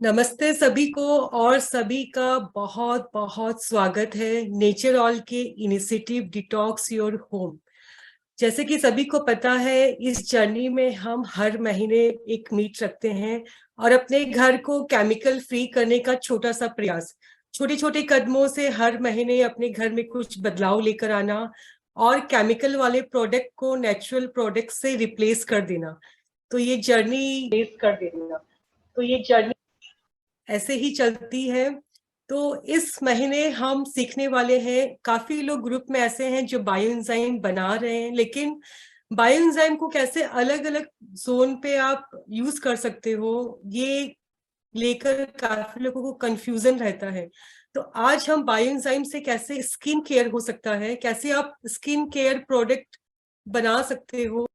नमस्ते सभी को। और सभी का बहुत बहुत स्वागत है नेचर ऑल के इनिशिएटिव डिटॉक्स योर होम। जैसे कि सभी को पता है, इस जर्नी में हम हर महीने एक मीट रखते हैं और अपने घर को केमिकल फ्री करने का छोटा सा प्रयास, छोटे छोटे कदमों से हर महीने अपने घर में कुछ बदलाव लेकर आना और केमिकल वाले प्रोडक्ट को नेचुरल प्रोडक्ट से रिप्लेस कर देना। तो ये जर्नी ऐसे ही चलती है। तो इस महीने हम सीखने वाले हैं, काफी लोग ग्रुप में ऐसे हैं जो बायो एंजाइम बना रहे हैं, लेकिन बायो एंजाइम को कैसे अलग अलग जोन पे आप यूज कर सकते हो, ये लेकर काफी लोगों को कंफ्यूजन रहता है। तो आज हम बायो एंजाइम से कैसे स्किन केयर हो सकता है, कैसे आप स्किन केयर प्रोडक्ट बना सकते हो।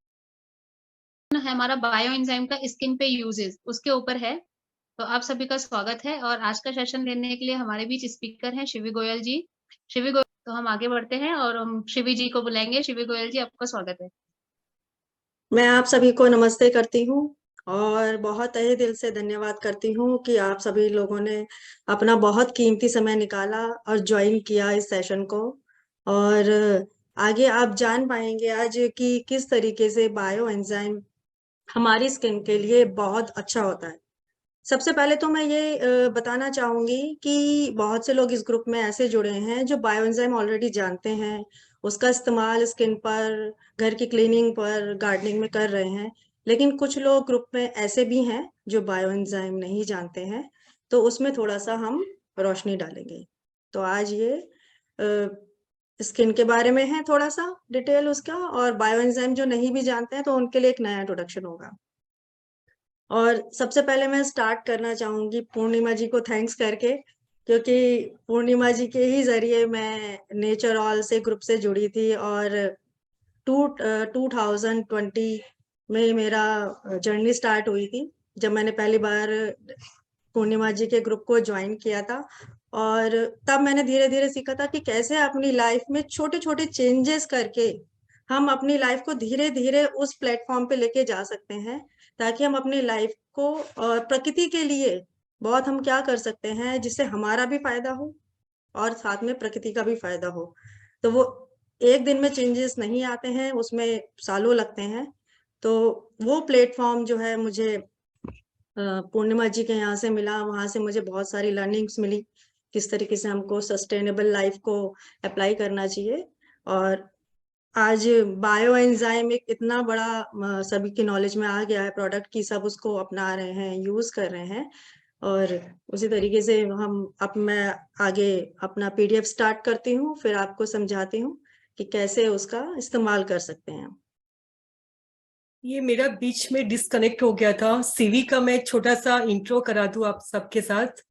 है हमारा बायो एंजाइम का स्किन पे यूजेस उसके ऊपर है। तो आप सभी का स्वागत है और आज का सेशन लेने के लिए हमारे बीच स्पीकर हैं शिवी गोयल जी। शिवी गोयल, तो हम आगे बढ़ते हैं और हम शिवी जी को बुलाएंगे। शिवी गोयल जी, आपका स्वागत है। मैं आप सभी को नमस्ते करती हूँ और बहुत तहे दिल से धन्यवाद करती हूँ कि आप सभी लोगों ने अपना बहुत कीमती समय निकाला और ज्वाइन किया इस सेशन को। और आगे आप जान पाएंगे आज कि किस तरीके से बायो एंजाइम हमारी स्किन के लिए बहुत अच्छा होता है। सबसे पहले तो मैं ये बताना चाहूंगी कि बहुत से लोग इस ग्रुप में ऐसे जुड़े हैं जो बायो एंजाइम ऑलरेडी जानते हैं, उसका इस्तेमाल स्किन पर, घर की क्लीनिंग पर, गार्डनिंग में कर रहे हैं। लेकिन कुछ लोग ग्रुप में ऐसे भी हैं जो बायो एंजाइम नहीं जानते हैं, तो उसमें थोड़ा सा हम रोशनी डालेंगे। तो आज ये स्किन के बारे में है, थोड़ा सा डिटेल उसका, और बायो एंजाइम जो नहीं भी जानते हैं तो उनके लिए एक नया इंट्रोडक्शन होगा। और सबसे पहले मैं स्टार्ट करना चाहूंगी पूर्णिमा जी को थैंक्स करके, क्योंकि पूर्णिमा जी के ही जरिए मैं नेचर ऑल से ग्रुप से जुड़ी थी और 2020 में मेरा जर्नी स्टार्ट हुई थी जब मैंने पहली बार पूर्णिमा जी के ग्रुप को ज्वाइन किया था। और तब मैंने धीरे धीरे सीखा था कि कैसे अपनी लाइफ में छोटे छोटे चेंजेस करके हम अपनी लाइफ को धीरे धीरे उस प्लेटफॉर्म पे लेके जा सकते हैं, ताकि हम अपनी लाइफ को और प्रकृति के लिए बहुत हम क्या कर सकते हैं जिससे हमारा भी फायदा हो और साथ में प्रकृति का भी फायदा हो। तो वो एक दिन में चेंजेस नहीं आते हैं, उसमें सालों लगते हैं। तो वो प्लेटफॉर्म जो है मुझे पूर्णिमा जी के यहाँ से मिला, वहां से मुझे बहुत सारी लर्निंग्स मिली किस तरीके से हमको सस्टेनेबल लाइफ को अप्लाई करना चाहिए। और आज बायो एंजाइम एक इतना बड़ा सभी की नॉलेज में आ गया है प्रोडक्ट की, सब उसको अपना रहे हैं, यूज कर रहे हैं। और उसी तरीके से अब मैं आगे अपना पीडीएफ स्टार्ट करती हूँ, फिर आपको समझाती हूँ कि कैसे उसका इस्तेमाल कर सकते हैं। ये मेरा बीच में डिस्कनेक्ट हो गया था। सीवी का मैं छोटा सा इंट्रो करा दूं आप सबके साथ।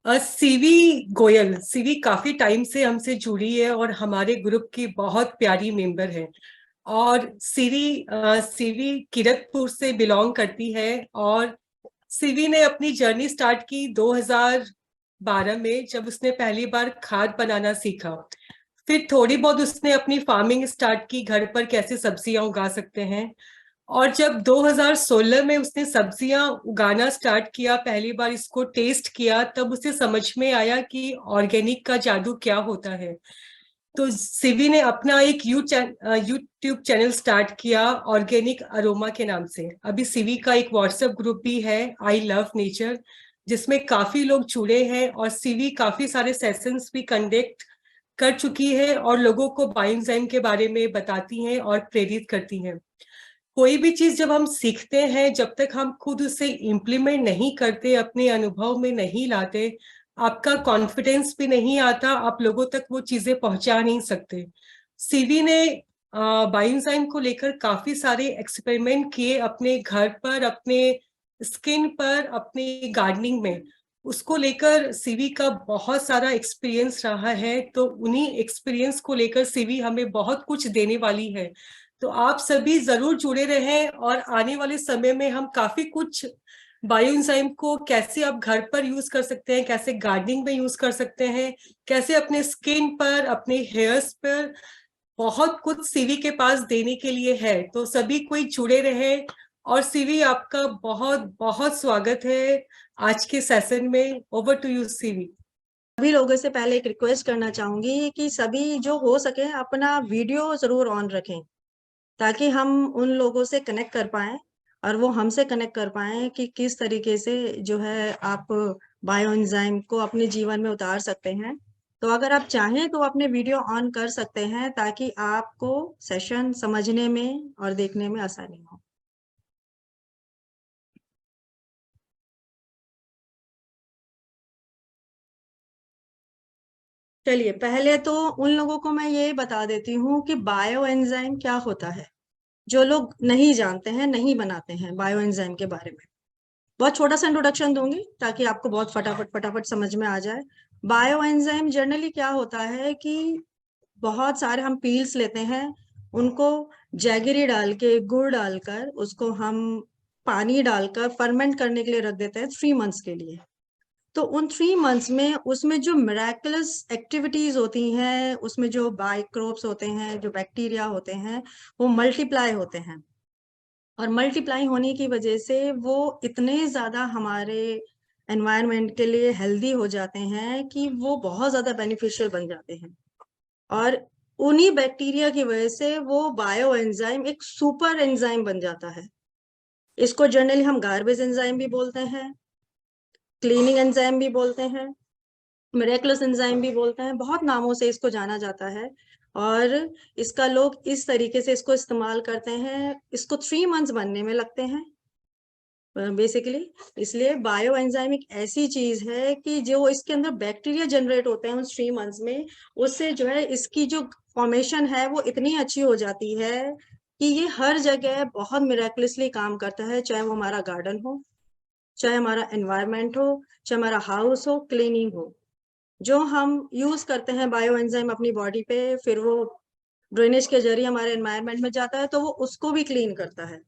सीवी गोयल, सीवी काफी टाइम से हमसे जुड़ी है और हमारे ग्रुप की बहुत प्यारी मेंबर है। और सीवी किरतपुर से बिलोंग करती है। और सीवी ने अपनी जर्नी स्टार्ट की 2012 में, जब उसने पहली बार खाद बनाना सीखा। फिर थोड़ी बहुत उसने अपनी फार्मिंग स्टार्ट की, घर पर कैसे सब्जियां उगा सकते हैं। और जब 2016 में उसने सब्जियां उगाना स्टार्ट किया, पहली बार इसको टेस्ट किया, तब उसे समझ में आया कि ऑर्गेनिक का जादू क्या होता है। तो सिवी ने अपना एक यूट्यूब चैनल स्टार्ट किया ऑर्गेनिक अरोमा के नाम से। अभी सिवी का एक व्हाट्सएप ग्रुप भी है, आई लव नेचर, जिसमें काफी लोग जुड़े हैं। और सिवी काफी सारे सेशंस भी कंडक्ट कर चुकी है और लोगों को बायोएंजाइम के बारे में बताती हैं और प्रेरित करती हैं। कोई भी चीज जब हम सीखते हैं, जब तक हम खुद उसे इम्प्लीमेंट नहीं करते, अपने अनुभव में नहीं लाते, आपका कॉन्फिडेंस भी नहीं आता, आप लोगों तक वो चीजें पहुंचा नहीं सकते। सीवी ने बायोएंजाइम को लेकर काफी सारे एक्सपेरिमेंट किए अपने घर पर, अपने स्किन पर, अपने गार्डनिंग में। उसको लेकर सीवी का बहुत सारा एक्सपीरियंस रहा है, तो उन्हीं एक्सपीरियंस को लेकर सीवी हमें बहुत कुछ देने वाली है। तो आप सभी जरूर जुड़े रहें और आने वाले समय में हम काफी कुछ बायो एंजाइम को कैसे आप घर पर यूज कर सकते हैं, कैसे गार्डनिंग में यूज कर सकते हैं, कैसे अपने स्किन पर, अपने हेयर्स पर, बहुत कुछ सीवी के पास देने के लिए है। तो सभी कोई जुड़े रहे और सीवी, आपका बहुत बहुत स्वागत है आज के सेशन में। Over to you CV. सभी लोगों से पहले एक रिक्वेस्ट करना चाहूंगी कि सभी जो हो सके अपना वीडियो जरूर ऑन रखें, ताकि हम उन लोगों से कनेक्ट कर पाएं और वो हमसे कनेक्ट कर पाएं कि किस तरीके से जो है आप बायो एंजाइम को अपने जीवन में उतार सकते हैं। तो अगर आप चाहें तो अपने वीडियो ऑन कर सकते हैं, ताकि आपको सेशन समझने में और देखने में आसानी हो। चलिए, पहले तो उन लोगों को मैं ये बता देती हूँ कि बायो एंजाइम क्या होता है। जो लोग नहीं जानते हैं, नहीं बनाते हैं बायो एंजाइम के बारे में, बहुत छोटा सा इंट्रोडक्शन दूंगी ताकि आपको बहुत फटाफट फटाफट समझ में आ जाए। बायो एंजाइम जनरली क्या होता है कि बहुत सारे हम पील्स लेते हैं, उनको जैगरी डाल के गुड़ डालकर उसको हम पानी डालकर फर्मेंट करने के लिए रख देते हैं 3 मंथ्स के लिए। तो उन 3 मंथ्स में उसमें जो मिराकुलस एक्टिविटीज होती हैं, उसमें जो माइक्रोब्स होते हैं, जो बैक्टीरिया होते हैं, वो मल्टीप्लाई होते हैं। और मल्टीप्लाई होने की वजह से वो इतने ज्यादा हमारे एनवायरनमेंट के लिए हेल्दी हो जाते हैं कि वो बहुत ज्यादा बेनिफिशियल बन जाते हैं। और उन्हीं बैक्टीरिया की वजह से वो बायो एंजाइम एक सुपर एंजाइम बन जाता है। इसको जनरली हम गार्बेज एंजाइम भी बोलते हैं, क्लीनिंग एंजाइम भी बोलते हैं, मिरेकुलस एंजाइम भी बोलते हैं, बहुत नामों से इसको जाना जाता है। और इसका लोग इस तरीके से इसको इस्तेमाल करते हैं, इसको 3 मंथ्स बनने में लगते हैं बेसिकली। इसलिए बायो एंजाइम एक ऐसी चीज है कि जो इसके अंदर बैक्टीरिया जनरेट होते हैं उन 3 मंथ्स में, उससे जो है इसकी जो फॉर्मेशन है वो इतनी अच्छी हो जाती है कि ये हर जगह बहुत मिराकुलसली काम करता है, चाहे वो हमारा गार्डन हो, चाहे हमारा एनवायरनमेंट हो, चाहे हमारा हाउस हो, क्लीनिंग हो। जो हम यूज करते हैं बायो एंजाइम अपनी बॉडी पे, फिर वो ड्रेनेज के जरिए हमारे एनवायरनमेंट में जाता है, तो वो उसको भी क्लीन करता है।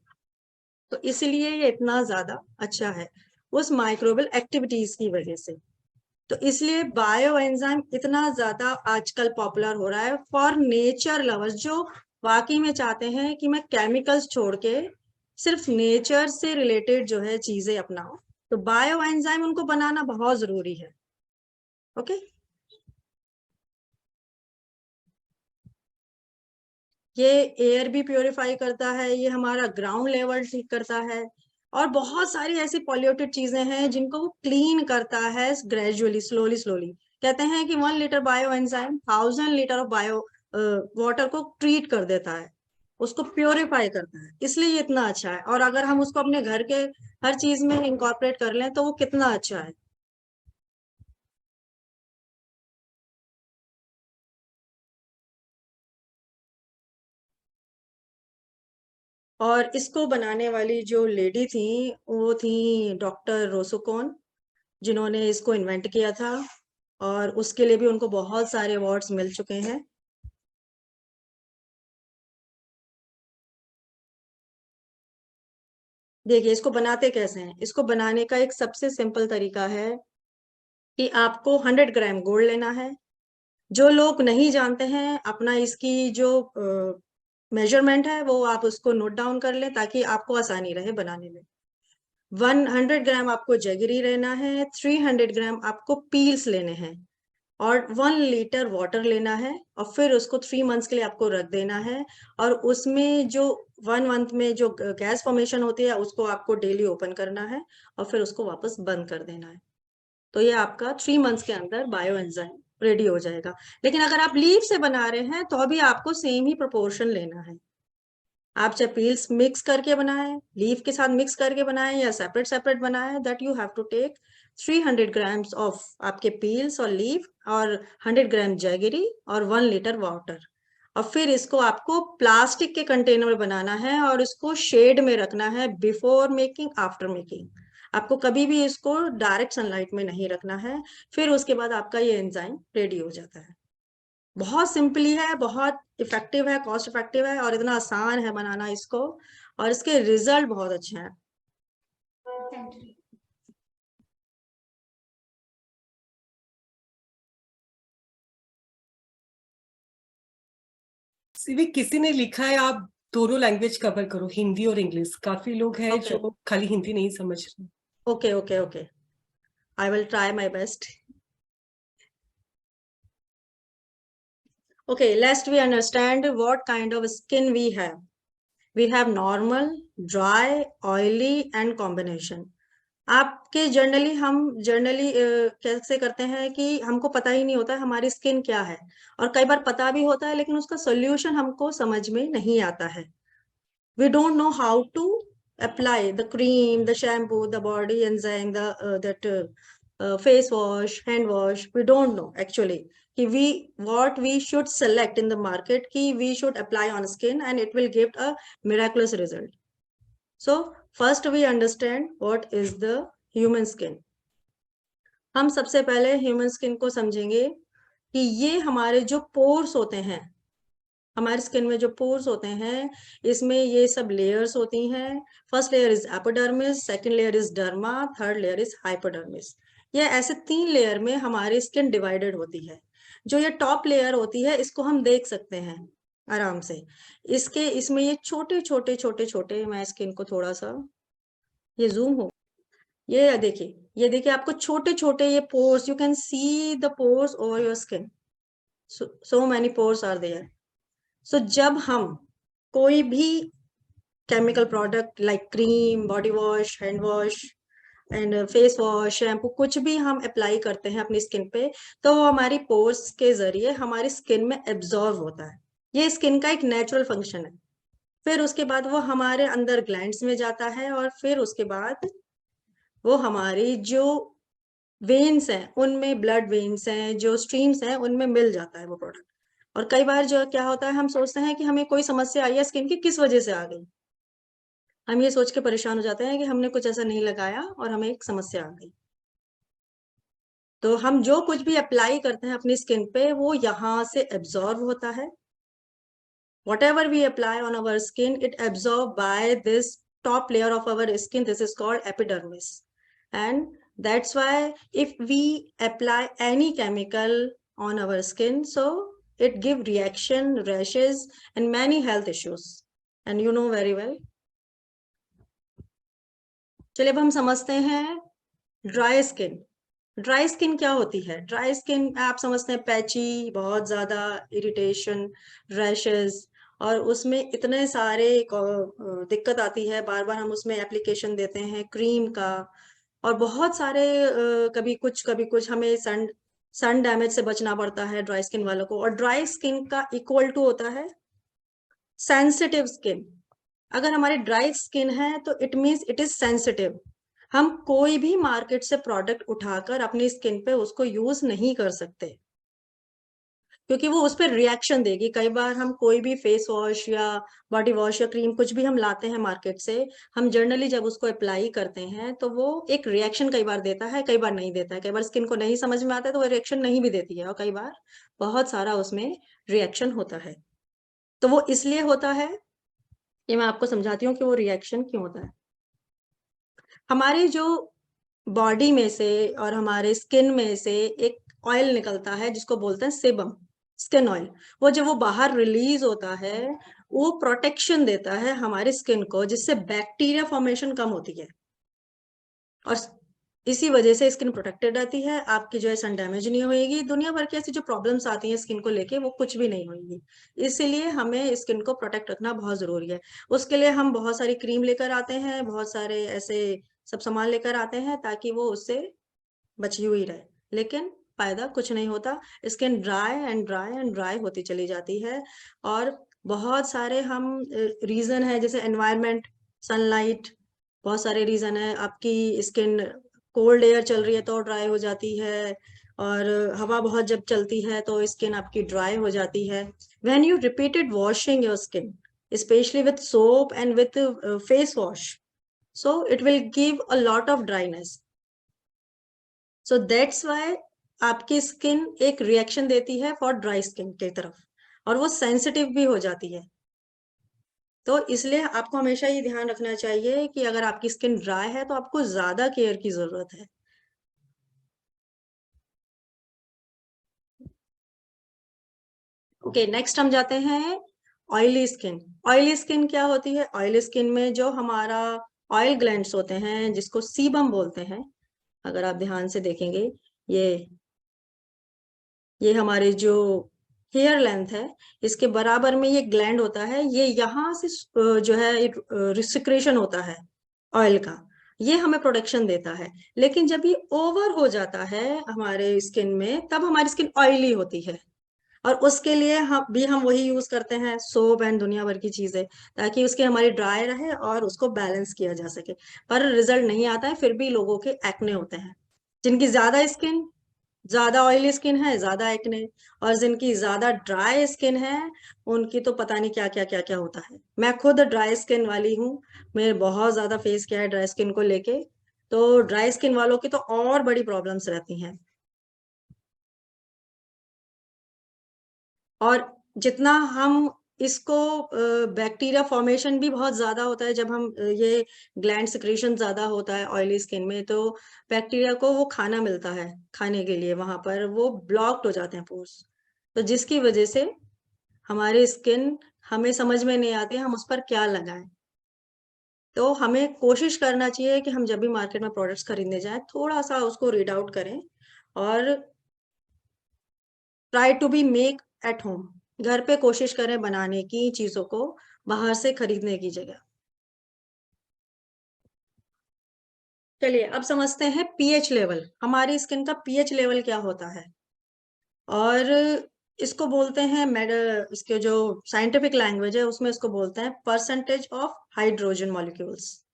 तो इसलिए ये इतना ज्यादा अच्छा है उस माइक्रोबियल एक्टिविटीज की वजह से। तो इसलिए बायो एंजाइम इतना ज्यादा आजकल पॉपुलर हो रहा है फॉर नेचर लवर्स, जो वाकई में चाहते हैं कि मैं केमिकल्स छोड़ के सिर्फ नेचर से रिलेटेड जो है चीजें अपनाऊं। तो बायो एंजाइम उनको बनाना बहुत जरूरी है। ओके, ये एयर भी प्योरीफाई करता है, ये हमारा ग्राउंड लेवल ठीक करता है, और बहुत सारी ऐसी पॉल्यूटेड चीजें हैं जिनको वो क्लीन करता है ग्रेजुअली, स्लोली स्लोली। कहते हैं कि 1 litre bio enzyme 1000 litre of bio water को ट्रीट कर देता है, उसको प्योरीफाई करता है। इसलिए ये इतना अच्छा है, और अगर हम उसको अपने घर के हर चीज में इंकॉर्पोरेट कर लें तो वो कितना अच्छा है। और इसको बनाने वाली जो लेडी थी वो थी डॉक्टर रोसोकोन, जिन्होंने इसको इन्वेंट किया था, और उसके लिए भी उनको बहुत सारे अवार्ड्स मिल चुके हैं। देखिए, इसको बनाते कैसे हैं। इसको बनाने का एक सबसे सिंपल तरीका है कि आपको 100 ग्राम गुड़ लेना है। जो लोग नहीं जानते हैं अपना इसकी जो मेजरमेंट है वो आप उसको नोट डाउन कर लें, ताकि आपको आसानी रहे बनाने में। 100 ग्राम आपको जगरी लेना है, 300 ग्राम आपको पील्स लेने हैं, और 1 लीटर वाटर लेना है, और फिर उसको 3 मंथ्स के लिए आपको रख देना है। और उसमें जो 1 मंथ में जो गैस फॉर्मेशन होती है उसको आपको डेली ओपन करना है, और फिर उसको वापस बंद कर देना है। तो ये आपका 3 मंथ्स के अंदर बायो एंजाइम रेडी हो जाएगा। लेकिन अगर आप लीफ से बना रहे हैं तो अभी आपको सेम ही प्रोपोर्शन लेना है। आप चाहे पील्स मिक्स करके बनाएं, लीफ के साथ मिक्स करके बनाएं, या सेपरेट सेपरेट बनाएं, that you have to take 300 grams of आपके पील्स और लीफ, और 100 ग्राम जैगरी, और 1 लीटर वाटर। और फिर इसको आपको प्लास्टिक के कंटेनर में बनाना है, और इसको शेड में रखना है बिफोर मेकिंग, आफ्टर मेकिंग। आपको कभी भी इसको डायरेक्ट सनलाइट में नहीं रखना है। फिर उसके बाद आपका ये एंजाइम रेडी हो जाता है। बहुत सिंपली है, बहुत इफेक्टिव है, कॉस्ट इफेक्टिव है, और इतना आसान है बनाना इसको, और इसके रिजल्ट बहुत अच्छे हैं। सीवी, किसी ने लिखा है आप दोनों लैंग्वेज कवर करो, हिंदी और इंग्लिश। काफी लोग हैं Okay. जो खाली हिंदी नहीं समझ रहे। Okay. I will try my best. Okay, lest we understand what kind of skin we have. We have normal, dry, oily and combination. आपके जनरली कैसे करते हैं कि हमको पता ही नहीं होता है हमारी स्किन क्या है, और कई बार पता भी होता है लेकिन उसका सोल्यूशन हमको समझ में नहीं आता है. We don't know how to apply the cream, the shampoo, the body enzyme, face wash, hand wash. We don't know actually what we should select in the market ki we should apply on skin and it will give a miraculous result. So first we understand what is the human skin. हम सबसे पहले human skin को समझेंगे कि ये हमारे जो pores होते हैं, हमारे स्किन में जो पोर्स होते हैं, इसमें ये सब लेयर्स होती हैं. First layer is epidermis, second layer is derma, third layer is hypodermis. ये ऐसे 3 लेयर में हमारी स्किन डिवाइडेड होती है. जो ये टॉप लेयर होती है इसको हम देख सकते हैं आराम से. इसमें ये छोटे, मैं स्किन को थोड़ा सा ये जूम हो, ये देखिए आपको छोटे ये pores, you can see the pores over your skin. so many pores are there. So जब हम कोई भी chemical product like cream, body wash, hand wash and face wash, shampoo, कुछ भी हम अप्लाई करते हैं अपनी स्किन पे, तो वो हमारी पोर्स के जरिए हमारी स्किन में एब्जॉर्ब होता है. ये स्किन का एक नेचुरल फंक्शन है. फिर उसके बाद वो हमारे अंदर ग्लैंड्स में जाता है और फिर उसके बाद वो हमारी जो वेन्स हैं उनमें, ब्लड वेन्स हैं, जो स्ट्रीम्स हैं उनमें मिल जाता है वो प्रोडक्ट. और कई बार जो क्या होता है, हम सोचते हैं कि हमें कोई समस्या आई है स्किन की, किस वजह से आ गई. हम ये सोच के परेशान हो जाते हैं कि हमने कुछ ऐसा नहीं लगाया और हमें एक समस्या आ गई. तो हम जो कुछ भी अप्लाई करते हैं अपनी स्किन पे वो यहाँ से एब्जॉर्ब होता है. Whatever we apply on our skin, it absorbed by this top layer of our skin. This is called epidermis. And that's why if we apply any chemical on our skin, so it give reaction, rashes and many health issues. And you know very well. चलिए अब हम समझते हैं dry skin. Dry skin क्या होती है? Dry skin आप समझते हैं पैची, बहुत ज्यादा इरिटेशन, रैशेस, और उसमें इतने सारे दिक्कत आती है. बार बार हम उसमें एप्लीकेशन देते हैं क्रीम का, और बहुत सारे कभी कुछ हमें सन डैमेज से बचना पड़ता है ड्राई स्किन वालों को. और ड्राई स्किन का इक्वल टू होता है सेंसिटिव स्किन. अगर हमारी ड्राई स्किन है तो it means it is sensitive. हम कोई भी मार्केट से प्रोडक्ट उठाकर अपनी स्किन पे उसको यूज नहीं कर सकते, क्योंकि वो उस पर रिएक्शन देगी. कई बार हम कोई भी फेस वॉश या बॉडी वॉश या क्रीम कुछ भी हम लाते हैं मार्केट से, हम जनरली जब उसको अप्लाई करते हैं तो वो एक रिएक्शन कई बार देता है, कई बार नहीं देता है. कई बार स्किन को नहीं समझ में आता है तो वो रिएक्शन नहीं भी देती है, और कई बार बहुत सारा उसमें रिएक्शन होता है. तो वो इसलिए होता है, ये मैं आपको समझाती हूँ कि वो रिएक्शन क्यों होता है. हमारी जो बॉडी में से और हमारे स्किन में से एक ऑयल निकलता है जिसको बोलते हैं सेबम, स्किन ऑयल. वो जब वो बाहर रिलीज होता है वो प्रोटेक्शन देता है हमारी स्किन को, जिससे बैक्टीरिया फॉर्मेशन कम होती है और इसी वजह से स्किन प्रोटेक्टेड रहती है. आपकी जो है सन डैमेज नहीं होगी. दुनिया भर की ऐसी जो प्रॉब्लम्स आती हैं स्किन को लेके वो कुछ भी नहीं होगी. इसीलिए हमें स्किन को प्रोटेक्ट रखना बहुत जरूरी है. उसके लिए हम बहुत सारी क्रीम लेकर आते हैं, बहुत सारे ऐसे सब सामान लेकर आते हैं ताकि वो उससे बची हुई रहे, लेकिन फायदा कुछ नहीं होता. स्किन ड्राई होती चली जाती है. और बहुत सारे हम रीजन है, जैसे एनवायरमेंट, सनलाइट, बहुत सारे रीजन है. आपकी स्किन कोल्ड एयर चल रही है तो ड्राई हो जाती है, और हवा बहुत जब चलती है तो स्किन आपकी ड्राई हो जाती है. When you repeated washing your skin, specially with soap and with face wash, so it will give a lot of dryness. So that's why आपकी स्किन एक रिएक्शन देती है फॉर ड्राई स्किन की तरफ, और वो सेंसिटिव भी हो जाती है. तो इसलिए आपको हमेशा ये ध्यान रखना चाहिए कि अगर आपकी स्किन ड्राई है तो आपको ज्यादा केयर की जरूरत है. ओके, नेक्स्ट हम जाते हैं ऑयली स्किन। ऑयली स्किन क्या होती है? ऑयली स्किन में जो हमारा ऑयल ग्लैंड्स होते हैं, जिसको सीबम बोलते हैं, अगर आप ध्यान से देखेंगे, ये हमारे जो हेयर लेंथ है, इसके बराबर में ये ग्लैंड होता है, ये यहाँ से जो है सिक्रेशन होता है ऑयल का, ये हमें प्रोटेक्शन देता है। लेकिन जब ये ओवर हो जाता है हमारे स्किन में, तब हमारी स्किन ऑयली होती है, और उसके लिए हम वही यूज करते हैं, सोप एंड दुनिया भर की चीजें, ताकि उसके हमारी ड्राई रहे और उसको बैलेंस किया जा सके। पर रिजल्ट नहीं आता है, फिर भी लोगों के एक्ने होते हैं। जिनकी ज्यादा ऑयली स्किन है, ज्यादा एक्ने, और जिनकी ज्यादा ड्राई स्किन है, उनकी तो पता नहीं क्या क्या क्या क्या होता है। मैं खुद ड्राई स्किन वाली हूँ, मैंने बहुत ज्यादा फेस किया है ड्राई स्किन को लेके। तो ड्राई स्किन वालों की तो और बड़ी प्रॉब्लम्स रहती हैं। और जितना हम इसको, बैक्टीरिया फॉर्मेशन भी बहुत ज्यादा होता है जब हम ये ग्लैंड सिक्रेशन ज्यादा होता है ऑयली स्किन में, तो बैक्टीरिया को वो खाना मिलता है खाने के लिए, वहां पर वो ब्लॉक्ड हो जाते हैं पोर्स। तो जिसकी वजह से हमारी स्किन, हमें समझ में नहीं आती हम उस पर क्या लगाएं। तो हमें कोशिश करना चाहिए कि हम जब भी मार्केट में प्रोडक्ट्स खरीदने जाएं, थोड़ा सा उसको रीड आउट करें, और try to be make at home, घर पे कोशिश करें बनाने की चीजों को, बाहर से खरीदने की जगह। चलिए अब समझते हैं पीएच लेवल। हमारी स्किन का पीएच लेवल क्या होता है, और इसको बोलते हैं इसके जो साइंटिफिक लैंग्वेज है उसमें इसको बोलते हैं परसेंटेज ऑफ हाइड्रोजन मॉलिक्यूल्स।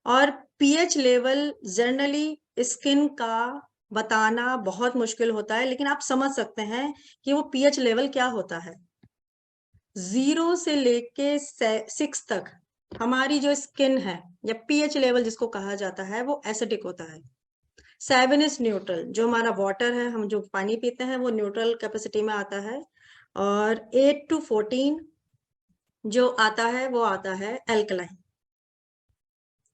और पीएच लेवल जनरली स्किन का बताना बहुत मुश्किल होता है, लेकिन आप समझ सकते हैं कि वो पीएच लेवल क्या होता है। 0 से लेके 6 तक हमारी जो स्किन है, या पीएच लेवल जिसको कहा जाता है, वो एसिडिक होता है। 7 इज न्यूट्रल, जो हमारा वाटर है, हम जो पानी पीते हैं, वो न्यूट्रल कैपेसिटी में आता है। और 8 to 14 जो आता है, वो आता है एल्कलाइन।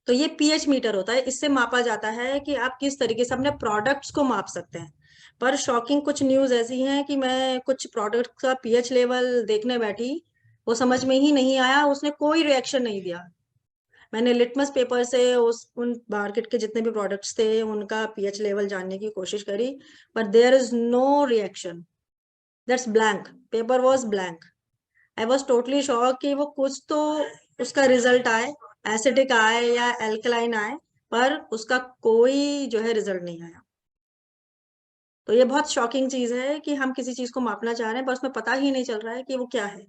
तो ये पीएच मीटर होता है, इससे मापा जाता है कि आप किस तरीके से अपने प्रोडक्ट्स को माप सकते हैं। पर शॉकिंग कुछ न्यूज ऐसी हैं कि मैं कुछ प्रोडक्ट का पीएच लेवल देखने बैठी, वो समझ में ही नहीं आया, उसने कोई रिएक्शन नहीं दिया। मैंने लिटमस पेपर से उन मार्केट के जितने भी प्रोडक्ट्स थे उनका पीएच लेवल जानने की कोशिश करी, पर there is no reaction, that's blank, paper was blank. I was totally shock कि वो कुछ तो उसका रिजल्ट आए, एसिडिक आए या एल्कलाइन आए, पर उसका कोई जो है रिजल्ट नहीं आया। तो ये बहुत शॉकिंग चीज है कि हम किसी चीज को मापना चाह रहे हैं, पर उसमें पता ही नहीं चल रहा है कि वो क्या है,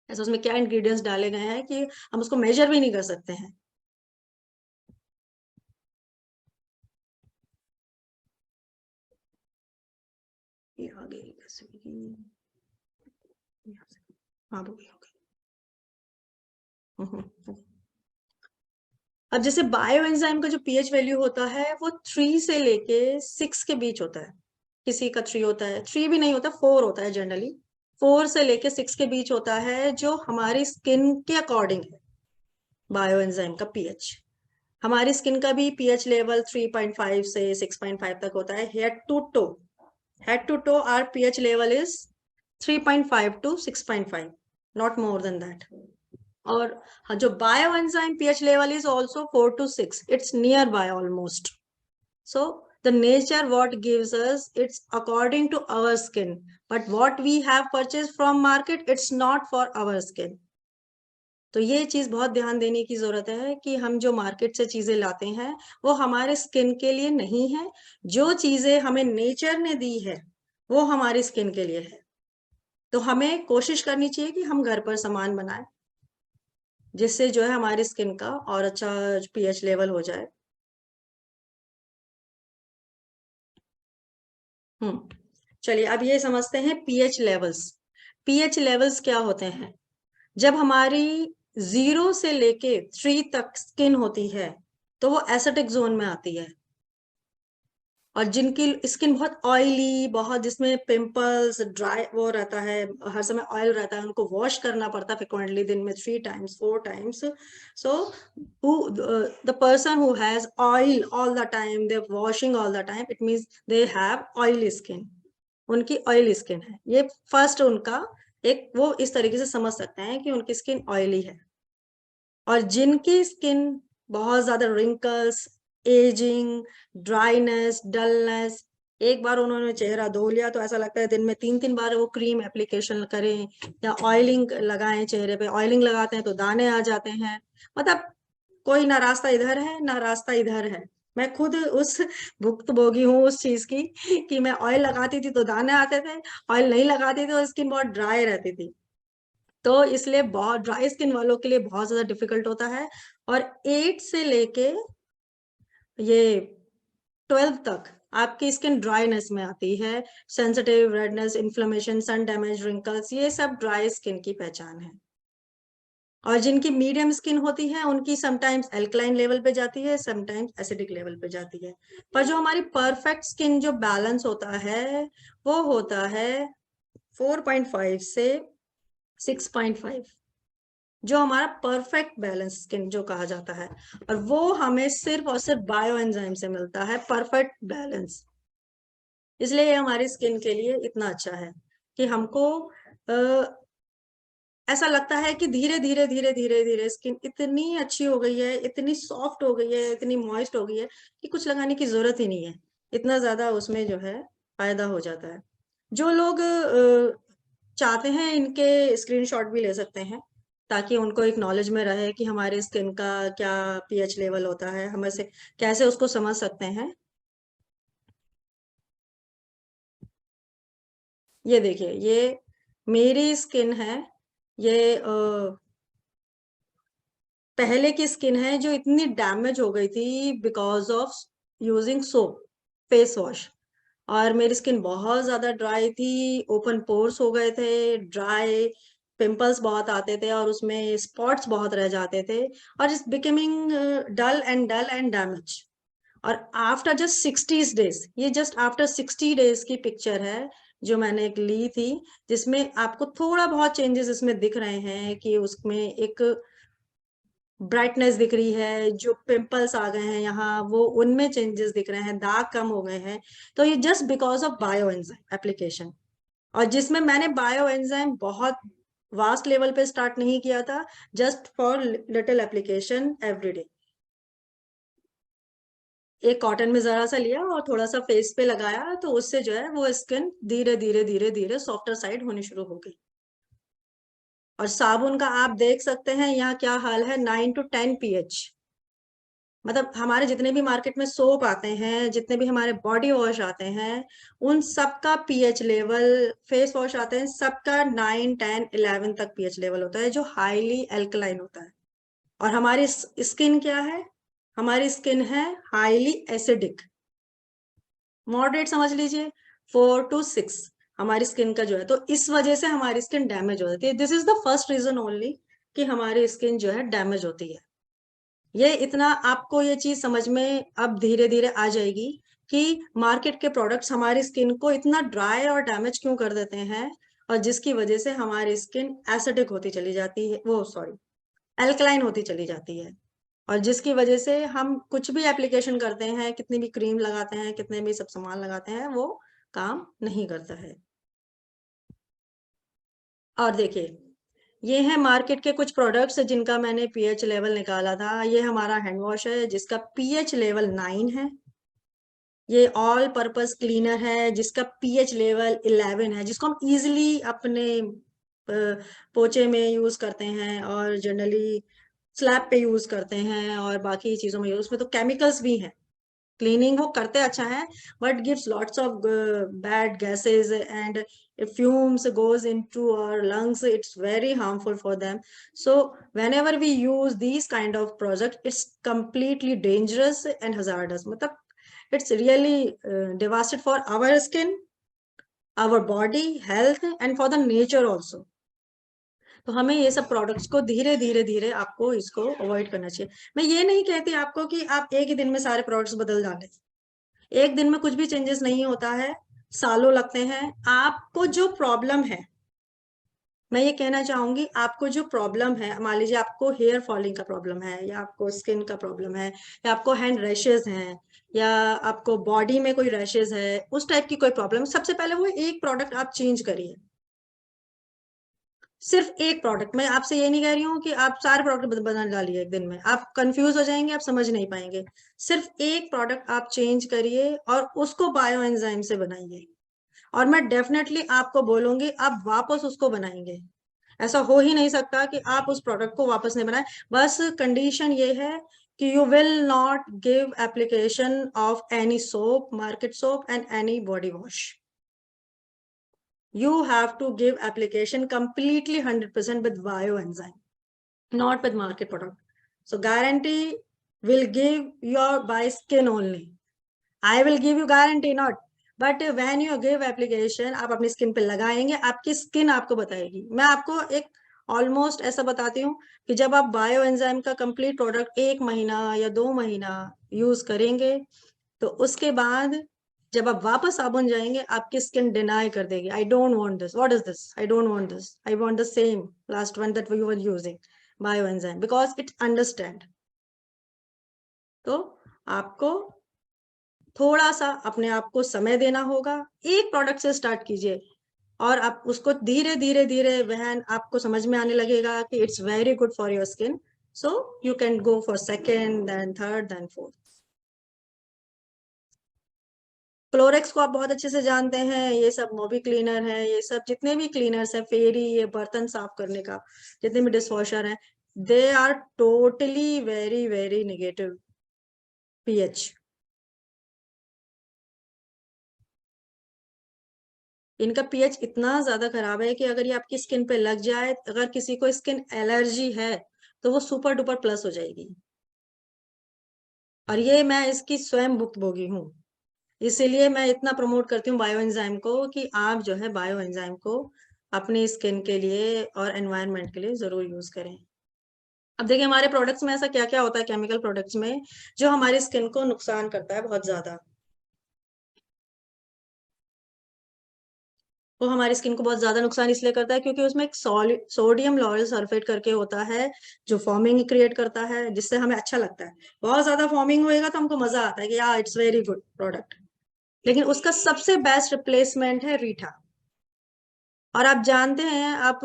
ऐसा उसमें क्या इंग्रेडिएंट्स डाले गए हैं कि हम उसको मेजर भी नहीं कर सकते हैं। ये आगे कैसे हाँ वो भी हो गया। अब जैसे बायो एंजाइम का जो पीएच वैल्यू होता है, वो 3 से लेके 6 के बीच होता है। किसी का 3 होता है, 3 भी नहीं होता, 4 होता है जनरली। 4 से लेके 6 के बीच होता है, जो हमारी स्किन के अकॉर्डिंग है बायो एंजाइम का पीएच। हमारी स्किन का भी पीएच लेवल 3.5 से 6.5 तक होता है। Head to toe our pH level is 3.5 to 6.5, not more than that. और जो bio enzyme pH level is also 4 to 6, it's nearby almost. So the nature what gives us, it's according to our skin, but what we have purchased from market, it's not for our skin. तो ये चीज बहुत ध्यान देने की जरूरत है कि हम जो मार्केट से चीजें लाते हैं वो हमारे स्किन के लिए नहीं है। जो चीजें हमें नेचर ने दी है वो हमारी स्किन के लिए है। तो हमें कोशिश करनी चाहिए कि हम घर पर सामान बनाएं, जिससे जो है हमारी स्किन का और अच्छा पीएच लेवल हो जाए। चलिए अब ये समझते हैं पीएच लेवल्स। पीएच लेवल्स क्या होते हैं? जब हमारी 0 से लेके 3 तक स्किन होती है, तो वो एसिडिक जोन में आती है। और जिनकी स्किन बहुत ऑयली, बहुत जिसमें पिंपल्स, ड्राई वो रहता है, हर समय ऑयल रहता है, उनको वॉश करना पड़ता है फ्रिक्वेंटली, दिन में 3 times 4 times। So the person who has oil all the time, they washing all the time, it means they have oily skin, उनकी ऑयली स्किन है। ये फर्स्ट उनका एक वो इस तरीके से समझ सकते हैं कि उनकी स्किन ऑयली है। और जिनकी स्किन बहुत ज्यादा रिंकल्स, एजिंग, ड्राइनेस, डलनेस, एक बार उन्होंने चेहरा धो लिया तो ऐसा लगता है दिन में 3-3 बार वो क्रीम एप्लीकेशन करें या ऑयलिंग लगाएं चेहरे पे। ऑयलिंग लगाते हैं तो दाने आ जाते हैं। मतलब कोई ना रास्ता इधर है ना रास्ता इधर है। मैं खुद उस भुक्तभोगी हूँ उस चीज की कि मैं ऑयल लगाती थी तो दाने आते थे, ऑयल नहीं लगाती थी तो स्किन बहुत ड्राई रहती थी। तो इसलिए बहुत ड्राई स्किन वालों के लिए बहुत ज्यादा डिफिकल्ट होता है। और 8 से लेके ये 12 तक आपकी स्किन ड्राईनेस में आती है। Sensitive, redness, inflammation, sun damage, wrinkles, ये सब ड्राई स्किन की पहचान है। और जिनकी मीडियम स्किन होती है उनकी समटाइम्स एल्कलाइन लेवल पे जाती है, समटाइम्स एसिडिक लेवल पे जाती है। पर जो हमारी परफेक्ट स्किन जो बैलेंस होता है वो होता है 4.5 से 6.5, जो हमारा परफेक्ट बैलेंस स्किन जो कहा जाता है। और वो हमें सिर्फ और सिर्फ बायो एंजाइम से मिलता है, परफेक्ट बैलेंस। इसलिए ये हमारी स्किन के लिए इतना अच्छा है कि हमको ऐसा लगता है कि धीरे धीरे धीरे धीरे धीरे स्किन इतनी अच्छी हो गई है, इतनी सॉफ्ट हो गई है, इतनी मॉइस्ट हो गई है कि कुछ लगाने की जरूरत ही नहीं है। इतना ज्यादा उसमें जो है फायदा हो जाता है। जो लोग चाहते हैं इनके स्क्रीनशॉट भी ले सकते हैं ताकि उनको एक नॉलेज में रहे कि हमारे स्किन का क्या पीएच लेवल होता है, हम ऐसे कैसे उसको समझ सकते हैं। ये देखिए, ये मेरी स्किन है। ये पहले की स्किन है जो इतनी डैमेज हो गई थी because of using soap, face wash. और मेरी स्किन बहुत ज्यादा ड्राई थी, ओपन पोर्स हो गए थे, ड्राई, पिंपल्स बहुत आते थे और उसमें स्पॉट्स बहुत रह जाते थे। और it's becoming dull and damage. और आफ्टर जस्ट 60 डेज, ये जस्ट आफ्टर 60 डेज की पिक्चर है जो मैंने एक ली थी, जिसमें आपको थोड़ा बहुत चेंजेस इसमें दिख रहे हैं कि उसमें एक ब्राइटनेस दिख रही है, जो पिंपल्स आ गए हैं यहाँ वो उनमें चेंजेस दिख रहे हैं, दाग कम हो गए हैं। तो ये just because of bio enzyme application. और जिसमें मैंने बायो एंजाइम बहुत वास्ट लेवल पे स्टार्ट नहीं किया था, just for little application everyday. एक कॉटन में जरा सा लिया और थोड़ा सा फेस पे लगाया तो उससे जो है वो स्किन धीरे धीरे धीरे धीरे सॉफ्टर साइड होनी शुरू हो गई। और साबुन का आप देख सकते हैं यहाँ क्या हाल है, 9 to 10 pH। मतलब हमारे जितने भी मार्केट में सोप आते हैं, जितने भी हमारे बॉडी वॉश आते हैं, उन सबका पीएच लेवल, फेस वॉश आते हैं सबका 9, 10, 11 तक पीएच लेवल होता है, जो हाईली एल्कलाइन होता है। और हमारी स्किन क्या है, हमारी स्किन है हाईली एसिडिक। मॉडरेट समझ लीजिए 4 to 6 हमारी स्किन का जो है। तो इस वजह से हमारी स्किन डैमेज हो जाती है। This is the first reason only कि हमारी स्किन जो है डैमेज होती है। ये इतना आपको ये चीज समझ में अब धीरे धीरे आ जाएगी कि मार्केट के प्रोडक्ट्स हमारी स्किन को इतना ड्राई और डैमेज क्यों कर देते हैं, और जिसकी वजह से हमारी स्किन एसिडिक होती चली जाती है, वो सॉरी एल्कलाइन होती चली जाती है। और जिसकी वजह से हम कुछ भी एप्लीकेशन करते हैं, कितनी भी क्रीम लगाते हैं, कितने भी सब सामान लगाते हैं, वो काम नहीं करता है। और देखिए, ये है मार्केट के कुछ प्रोडक्ट्स जिनका मैंने पीएच लेवल निकाला था। ये हमारा हैंड वॉश है जिसका पीएच लेवल 9 है। ये ऑल पर्पस क्लीनर है जिसका पीएच लेवल 11 है, जिसको हम इजीली अपने पोचे में यूज करते हैं और जनरली स्लैब पे यूज करते हैं और बाकी चीजों में यूज, उसमें तो केमिकल्स भी हैं। क्लीनिंग वो करते अच्छा है, but gives lots of bad gases, and if fumes goes into our lungs, it's very harmful for them. So whenever we use these kind of products, it's completely dangerous and hazardous. मतलब it's really devastating for our skin, our body health, and for the nature also. तो हमें ये सब products को धीरे धीरे धीरे आपको इसको अवॉइड करना चाहिए। मैं ये नहीं कहती आपको कि आप एक ही दिन में सारे प्रोडक्ट्स बदल डालें, एक दिन में कुछ भी चेंजेस नहीं होता है, सालों लगते हैं। आपको जो प्रॉब्लम है, मैं ये कहना चाहूंगी, आपको जो प्रॉब्लम है, मान लीजिए आपको हेयर फॉलिंग का प्रॉब्लम है, या आपको स्किन का प्रॉब्लम है, या आपको हैंड रैशेज हैं, या आपको बॉडी में कोई रैशेज है, उस टाइप की कोई प्रॉब्लम, सबसे पहले वो एक प्रोडक्ट आप चेंज करिए। सिर्फ एक प्रोडक्ट, मैं आपसे ये नहीं कह रही हूँ कि आप सारे प्रोडक्ट बना डालिए एक दिन में, आप कंफ्यूज हो जाएंगे, आप समझ नहीं पाएंगे। सिर्फ एक प्रोडक्ट आप चेंज करिए और उसको बायो एंजाइम से बनाइए, और मैं डेफिनेटली आपको बोलूंगी आप वापस उसको बनाएंगे। ऐसा हो ही नहीं सकता कि आप उस प्रोडक्ट को वापस नहीं बनाए। बस कंडीशन ये है कि you will not give application of any soap, market soap and any body wash. You have to give application completely 100% with bioenzyme, not with market product. So guarantee will give your by skin only. I will give you guarantee not, but when you give application, आप अपनी skin पे लगाएंगे, आपकी skin आपको बताएगी। मैं आपको एक ऑलमोस्ट ऐसा बताती हूँ कि जब आप बायो एंजाइम का कंप्लीट प्रोडक्ट 1 महीना या 2 महीना यूज करेंगे, तो उसके बाद जब आप वापस साबुन जाएंगे, आपकी स्किन डिनाई कर देगी, आई don't want this, what is this, I don't want this, I want the same last one that you were using bio enzyme, because it understand. तो आपको थोड़ा सा अपने आप को समय देना होगा, एक प्रोडक्ट से स्टार्ट कीजिए और आप उसको धीरे धीरे धीरे वहन आपको समझ में आने लगेगा कि it's very good for your skin, so you can go for second, then third, then fourth. Clorox को आप बहुत अच्छे से जानते हैं, ये सब मोबी क्लीनर है, ये सब जितने भी क्लीनर्स है, फेरी, ये बर्तन साफ करने का जितने भी डिशवॉशर है, they are totally very very negative pH. इनका पीएच इतना ज्यादा खराब है कि अगर ये आपकी स्किन पे लग जाए, अगर किसी को स्किन एलर्जी है तो वो सुपर डुपर प्लस हो जाएगी। और ये मैं इसकी स्वयं भुक्तभोगी हूँ, इसीलिए मैं इतना प्रमोट करती हूँ बायो एंजाइम को कि आप जो है बायो एंजाइम को अपनी स्किन के लिए और एनवायरनमेंट के लिए जरूर यूज करें। अब देखिए हमारे प्रोडक्ट्स में ऐसा क्या क्या होता है, केमिकल प्रोडक्ट्स में जो हमारी स्किन को नुकसान करता है बहुत ज्यादा। वो हमारी स्किन को बहुत ज्यादा नुकसान इसलिए करता है क्योंकि उसमें एक सोडियम लॉरेल सल्फेट करके होता है, जो फॉर्मिंग क्रिएट करता है, जिससे हमें अच्छा लगता है। बहुत ज्यादा फॉर्मिंग होएगा तो हमको मजा आता है कि यार इट्स वेरी गुड प्रोडक्ट, लेकिन उसका सबसे बेस्ट रिप्लेसमेंट है रीठा। और आप जानते हैं, आप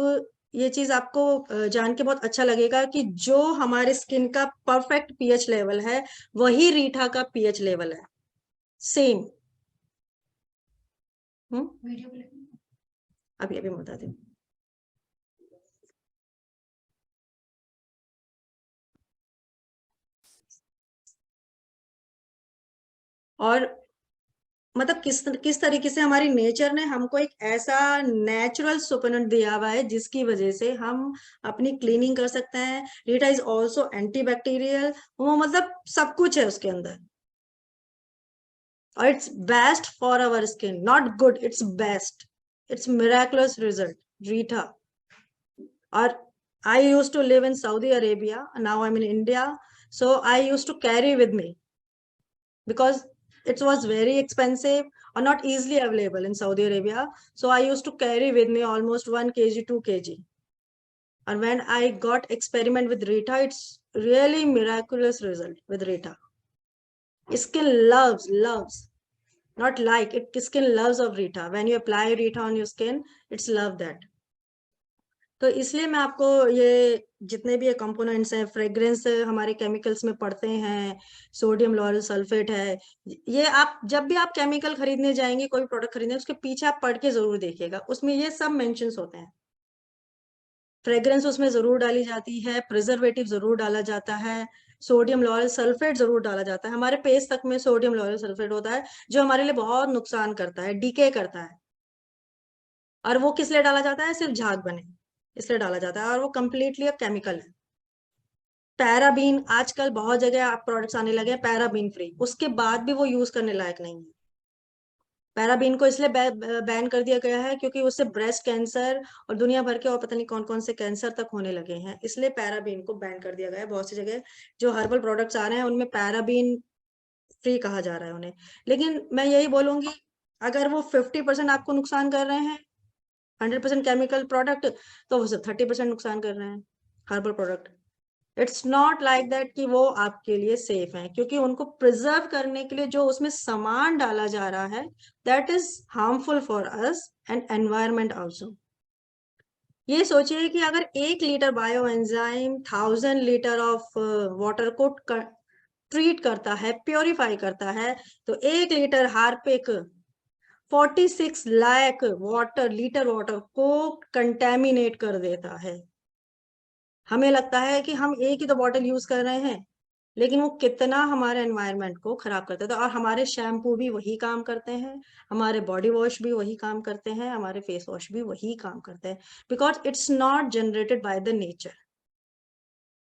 ये चीज आपको जान के बहुत अच्छा लगेगा कि जो हमारे स्किन का परफेक्ट पीएच लेवल है वही रीठा का पीएच लेवल है, सेम। अभी अभी बता दूं। और मतलब किस तरीके से हमारी नेचर ने हमको एक ऐसा नेचुरल सुपरनेट दिया हुआ है जिसकी वजह से हम अपनी क्लीनिंग कर सकते हैं। रीटा इज ऑल्सो एंटीबैक्टीरियल, वो मतलब सब कुछ है उसके अंदर, और it's best for our skin, not good, it's best, it's miraculous result reetha. और I use to live in Saudi Arabia, now I am in India, so I use to carry with me because it was very expensive or not easily available in Saudi Arabia. So I used to carry with me almost 1 kg, 2 kg. And when I got experiment with Rita, it's really miraculous result with Rita. Skin loves, not like it, skin loves of Rita. When you apply Rita on your skin, it's love that. तो इसलिए मैं आपको ये जितने भी ये components हैं, fragrance हमारे केमिकल्स में पड़ते हैं, सोडियम लॉरेल सल्फेट है, ये आप जब भी आप केमिकल खरीदने जाएंगे, कोई प्रोडक्ट खरीदने, उसके पीछे आप पढ़ के जरूर देखिएगा, उसमें ये सब मेंशंस होते हैं। फ्रेग्रेंस उसमें जरूर डाली जाती है, प्रिजर्वेटिव जरूर डाला जाता है, सोडियम लॉरेल सल्फेट जरूर डाला जाता है। हमारे पेस्ट तक में सोडियम लॉरेल सल्फेट होता है जो हमारे लिए बहुत नुकसान करता है, डीके करता है। और वो किस लिए डाला जाता है? सिर्फ झाग बने इसलिए डाला जाता है, और वो कंप्लीटली अब केमिकल है। पैराबीन आजकल बहुत जगह आप प्रोडक्ट्स आने लगे हैं पैराबीन फ्री, उसके बाद भी वो यूज करने लायक नहीं है। पैराबीन को इसलिए बैन कर दिया गया है क्योंकि उससे ब्रेस्ट कैंसर और दुनिया भर के और पता नहीं कौन कौन से कैंसर तक होने लगे हैं, इसलिए पैराबीन को बैन कर दिया गया है। बहुत सी जगह जो हर्बल प्रोडक्ट्स आ रहे हैं उनमें पैराबीन फ्री कहा जा रहा है उन्हें। लेकिन मैं यही बोलूंगी, अगर वो 50% आपको नुकसान कर रहे हैं 100% केमिकल प्रोडक्ट, तो वो 30% नुकसान कर रहे हैं herbal product. It's not like that कि वो आपके लिए सेफ है, क्योंकि उनको प्रिजर्व करने के लिए जो उसमें सामान डाला जा रहा है that is harmful for us and environment also. ये सोचिए कि अगर 1 litre bio enzyme 1000 litre of water को ट्रीट करता है, प्योरीफाई करता है, तो 1 litre Harpic 46 lakh litre water को कंटेमिनेट कर देता है। हमें लगता है कि हम एक ही तो बॉटल यूज कर रहे हैं, लेकिन वो कितना हमारे एनवायरनमेंट को खराब करता था। और हमारे शैम्पू भी वही काम करते हैं, हमारे बॉडी वॉश भी वही काम करते हैं, हमारे फेस वॉश भी वही काम करते हैं, because it's not generated by the nature.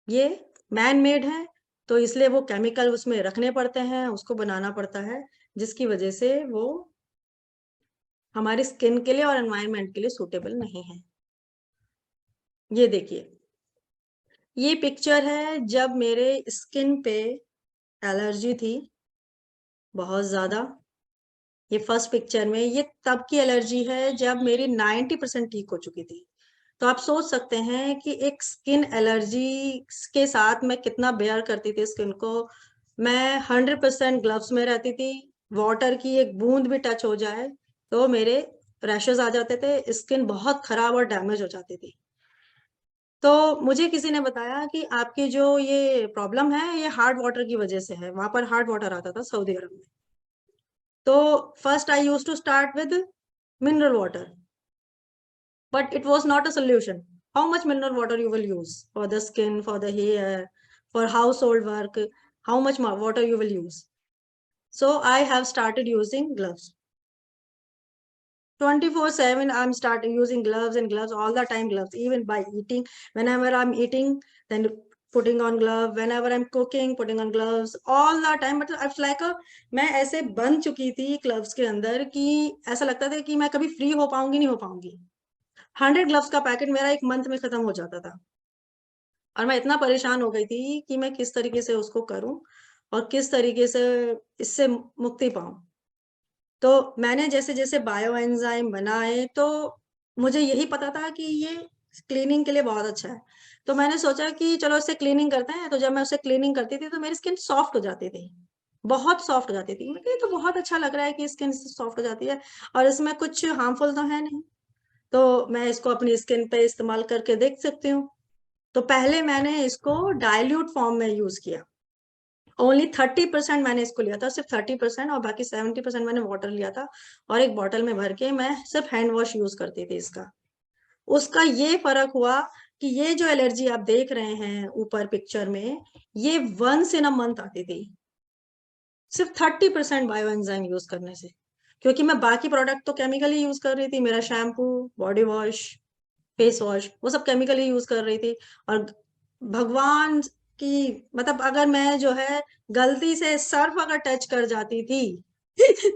ये मैन मेड है, तो इसलिए वो केमिकल उसमें रखने पड़ते हैं, उसको बनाना पड़ता है, जिसकी वजह से वो हमारी स्किन के लिए और एनवायरनमेंट के लिए सूटेबल नहीं है। ये देखिए, ये पिक्चर है जब मेरे स्किन पे एलर्जी थी बहुत ज्यादा। ये फर्स्ट पिक्चर में, ये तब की एलर्जी है जब मेरी 90% ठीक हो चुकी थी। तो आप सोच सकते हैं कि एक स्किन एलर्जी के साथ मैं कितना बेयर करती थी स्किन को। मैं 100% ग्लव्स में रहती थी। वाटर की एक बूंद भी टच हो जाए तो मेरे रैशेस आ जाते थे, स्किन बहुत खराब और डैमेज हो जाती थी। तो मुझे किसी ने बताया कि आपकी जो ये प्रॉब्लम है ये हार्ड वाटर की वजह से है। वहां पर हार्ड वाटर आता था सऊदी अरब में। तो first I use to start with mineral water, but it was not a solution. How much mineral water you will use for the skin, for the hair, for household work? How much water you will use? So I have started using gloves. 24/7 I'm starting using gloves and gloves all the time. Gloves even by eating. Whenever I'm eating, then putting on glove. Whenever I'm cooking, putting on gloves all the time. मतलब it's like a, मैं ऐसे बन चुकी थी gloves के अंदर कि ऐसा लगता था कि मैं कभी फ्री हो पाऊंगी नहीं हो पाऊंगी। 100 ग्लव्स का पैकेट मेरा एक मंथ में खत्म हो जाता था। और मैं इतना परेशान हो गई थी कि मैं किस तरीके से उसको करूं और किस तरीके से इससे मुक्ति पाऊं। तो मैंने जैसे जैसे बायो एंजाइम बनाए तो मुझे यही पता था कि ये क्लीनिंग के लिए बहुत अच्छा है। तो मैंने सोचा कि चलो इससे क्लीनिंग करते हैं। तो जब मैं उससे क्लीनिंग करती थी तो मेरी स्किन सॉफ्ट हो जाती थी, बहुत सॉफ्ट हो जाती थी। मुझे ये तो बहुत अच्छा लग रहा है कि स्किन सॉफ्ट हो जाती है और इसमें कुछ हार्मफुल तो है नहीं, तो मैं इसको अपनी स्किन पे इस्तेमाल करके देख सकती हूँ। तो पहले मैंने इसको डाइल्यूट फॉर्म में यूज किया। ओनली 30% मैंने इसको लिया था, सिर्फ 30%, और बाकी 70% मैंने वाटर लिया था। और एक बॉटल में भर के मैं सिर्फ हैंड वॉश यूज करती थी इसका। उसका ये फर्क हुआ कि ये जो एलर्जी आप देख रहे हैं ऊपर पिक्चर में, ये वंस इन अ मंथ आती थी, सिर्फ 30% बायो एंजाइम यूज करने से। क्योंकि मैं बाकी प्रोडक्ट तो केमिकली यूज कर रही थी, मेरा shampoo, body wash, face wash, वो सब केमिकली यूज कर रही थी। और भगवान की, मतलब अगर मैं जो है गलती से सर्फ अगर टच कर जाती थी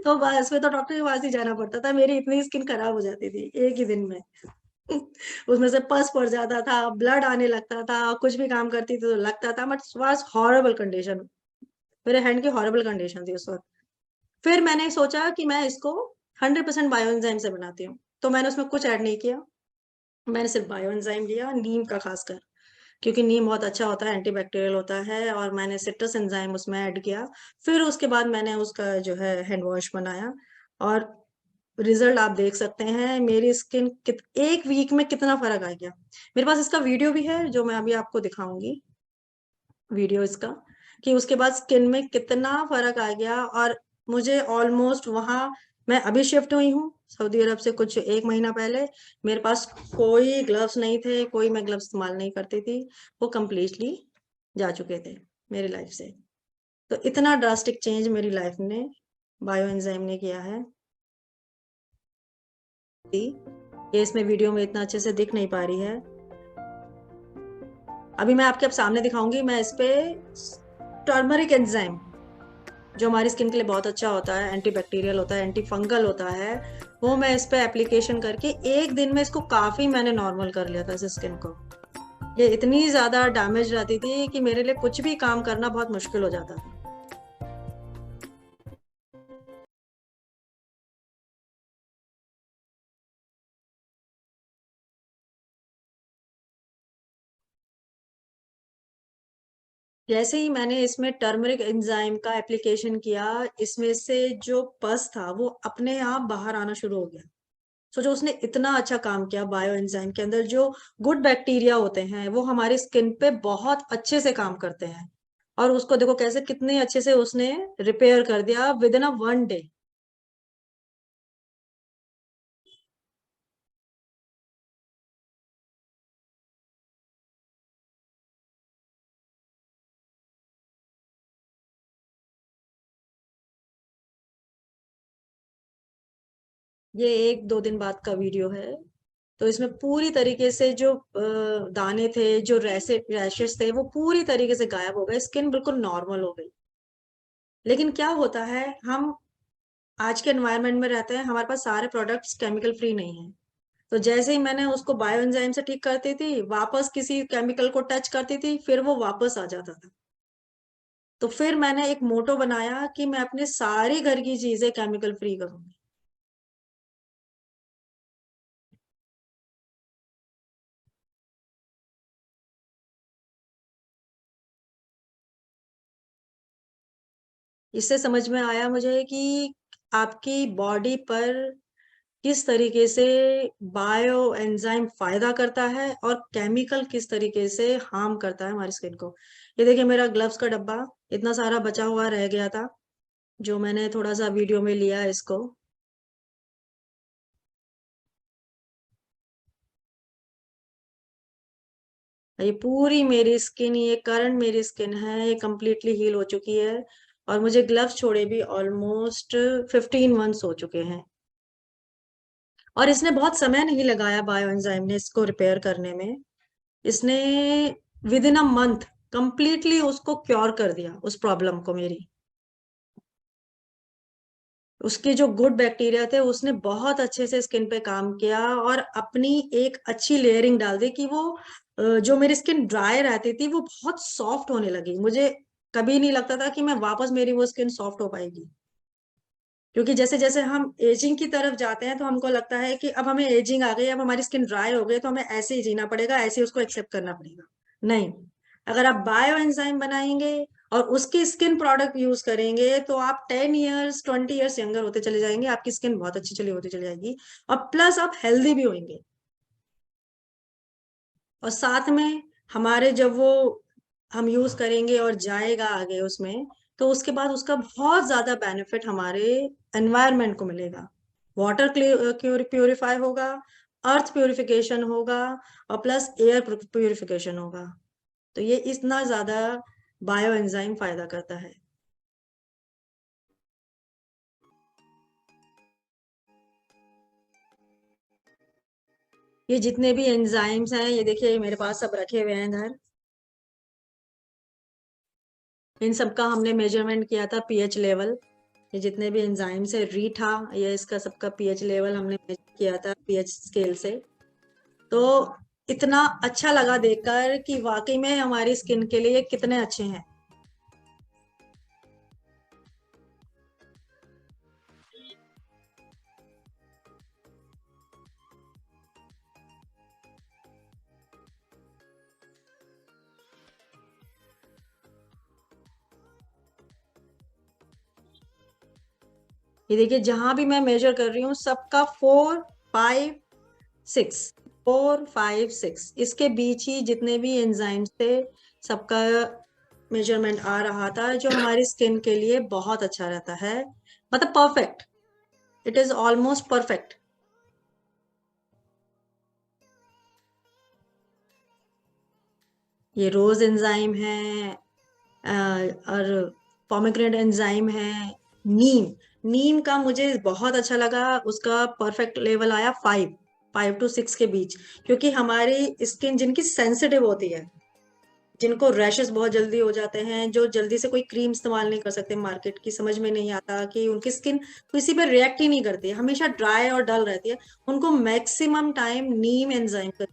तो बस फिर तो डॉक्टर के पास ही जाना पड़ता था। मेरी इतनी स्किन खराब हो जाती थी एक ही दिन में उसमें से पस पड़ जाता था, ब्लड आने लगता था, कुछ भी काम करती थी तो लगता था। बट वाज हॉरेबल कंडीशन, मेरे हैंड की हॉरेबल कंडीशन थी उस वक्त। फिर मैंने सोचा कि मैं इसको 100% बायो एंजाइम से बनाती हूँ। तो मैंने उसमें कुछ ऐड नहीं किया, मैंने सिर्फ बायो एंजाइम लिया, नीम का खासकर, क्योंकि नीम बहुत अच्छा होता है, एंटीबैक्टीरियल होता है। और मैंने सिट्रस एंजाइम उसमें ऐड किया। फिर उसके बाद मैंने उसका जो है हैंड वॉश बनाया और रिजल्ट आप देख सकते हैं। मेरी स्किन एक वीक में कितना फर्क आ गया। मेरे पास इसका वीडियो भी है जो मैं अभी आपको दिखाऊंगी, वीडियो इसका, कि उसके बाद स्किन में कितना फर्क आ गया। और मुझे ऑलमोस्ट वहां, मैं अभी शिफ्ट हुई हूँ सऊदी अरब से कुछ 1 महीना पहले। मेरे पास कोई ग्लव्स नहीं थे, कोई मैं ग्लव्स इस्तेमाल नहीं करती थी, वो कम्प्लीटली जा चुके थे मेरी लाइफ से। तो इतना ड्रास्टिक चेंज मेरी लाइफ में बायो एंजाइम ने किया है। ये इसमें वीडियो में इतना अच्छे से दिख नहीं पा रही है। अभी मैं आपके अब सामने दिखाऊंगी। मैं इस पे टर्मरिक एंजाइम, जो हमारी स्किन के लिए बहुत अच्छा होता है, एंटी बैक्टीरियल होता है, एंटी फंगल होता है, वो मैं इस पे एप्लीकेशन करके एक दिन में इसको काफी मैंने नॉर्मल कर लिया था इस स्किन को। ये इतनी ज्यादा डैमेज रहती थी कि मेरे लिए कुछ भी काम करना बहुत मुश्किल हो जाता था। जैसे ही मैंने इसमें टर्मरिक एंजाइम का एप्लीकेशन किया, इसमें से जो पस था वो अपने आप बाहर आना शुरू हो गया। सोचो उसने इतना अच्छा काम किया बायो एंजाइम के अंदर, जो गुड बैक्टीरिया होते हैं वो हमारी स्किन पे बहुत अच्छे से काम करते हैं, और उसको देखो कैसे कितने अच्छे से उसने रिपेयर कर दिया विद इन अ 1 डे। ये 1-2 दिन बाद का वीडियो है। तो इसमें पूरी तरीके से जो दाने थे, जो रैशेस थे, वो पूरी तरीके से गायब हो गए, स्किन बिल्कुल नॉर्मल हो गई। लेकिन क्या होता है, हम आज के एनवायरनमेंट में रहते हैं, हमारे पास सारे प्रोडक्ट्स केमिकल फ्री नहीं है। तो जैसे ही मैंने उसको बायो एंजाइम से ठीक करती थी, वापस किसी केमिकल को टच करती थी, फिर वो वापस आ जाता था। तो फिर मैंने एक मोटो बनाया कि मैं अपने सारी घर की चीजें केमिकल फ्री करूंगी। इससे समझ में आया मुझे कि आपकी बॉडी पर किस तरीके से बायो एंजाइम फायदा करता है और केमिकल किस तरीके से हार्म करता है हमारी स्किन को। ये देखिए मेरा ग्लव्स का डब्बा इतना सारा बचा हुआ रह गया था, जो मैंने थोड़ा सा वीडियो में लिया इसको। ये पूरी मेरी स्किन, ये करंट मेरी स्किन है, ये कम्प्लीटली हील हो चुकी है, और मुझे ग्लव्स छोड़े भी ऑलमोस्ट 15 मंथ्स हो चुके हैं। और इसने बहुत समय नहीं लगाया बायो एंजाइम ने इसको रिपेयर करने में। इसने with in a month completely उसको क्योर कर दिया, उस प्रॉब्लम को मेरी। उसके जो गुड बैक्टीरिया थे उसने बहुत अच्छे से स्किन पे काम किया, और अपनी एक अच्छी लेयरिंग डाल दी कि वो जो मेरी स्किन ड्राई रहती थी वो बहुत सॉफ्ट होने लगी। मुझे कभी नहीं लगता था कि मैं वापस मेरी वो स्किन सॉफ्ट हो पाएगी, क्योंकि जैसे जैसे हम एजिंग की तरफ जाते हैं तो हमको लगता है कि अब हमें एजिंग आ गई, अब हमारी स्किन ड्राई हो गई, तो हमें ऐसे ही जीना पड़ेगा, ऐसे ही उसको एक्सेप्ट करना पड़ेगा। नहीं, अगर आप बायो एंजाइम बनाएंगे और उसकी स्किन प्रोडक्ट यूज करेंगे तो आप 10 ईयर्स 20 ईयर्स यंगर होते चले जाएंगे, आपकी स्किन बहुत अच्छी चली होती चली जाएगी, और प्लस आप हेल्दी भी होंगे। और साथ में हमारे जब वो हम यूज करेंगे और जाएगा आगे उसमें, तो उसके बाद उसका बहुत ज्यादा बेनिफिट हमारे एनवायरनमेंट को मिलेगा। वाटर प्योरीफाई होगा, अर्थ प्योरिफिकेशन होगा, और प्लस एयर प्योरिफिकेशन होगा। तो ये इतना ज्यादा बायो एंजाइम फायदा करता है। ये जितने भी एंजाइम्स हैं, ये देखिए ये मेरे पास सब रखे हुए हैं इधर। इन सबका हमने मेजरमेंट किया था, पीएच लेवल। ये जितने भी एंजाइम्स है, रीठा, ये इसका सबका पीएच लेवल हमने मेजर किया था पीएच स्केल से। तो इतना अच्छा लगा देखकर कि वाकई में हमारी स्किन के लिए कितने अच्छे हैं। ये देखिए जहां भी मैं मेजर कर रही हूँ सबका 4, 5, 6, 4, 5, 6 इसके बीच ही जितने भी एंजाइम्स थे सबका मेजरमेंट आ रहा था, जो हमारी स्किन के लिए बहुत अच्छा रहता है, मतलब perfect. It is almost perfect. ये रोज एंजाइम है, और पोमेग्रेनेट एंजाइम है। नीम, नीम का मुझे बहुत अच्छा लगा, उसका परफेक्ट लेवल आया 5 से 6 के बीच। क्योंकि हमारी स्किन जिनकी सेंसिटिव होती है, जिनको रैशेस बहुत जल्दी हो जाते हैं, जो जल्दी से कोई क्रीम इस्तेमाल नहीं कर सकते, मार्केट की समझ में नहीं आता कि उनकी स्किन किसी पर रिएक्ट ही नहीं करती है, हमेशा ड्राई और डल रहती है, उनको मैक्सिमम टाइम नीम एंजाइम कर,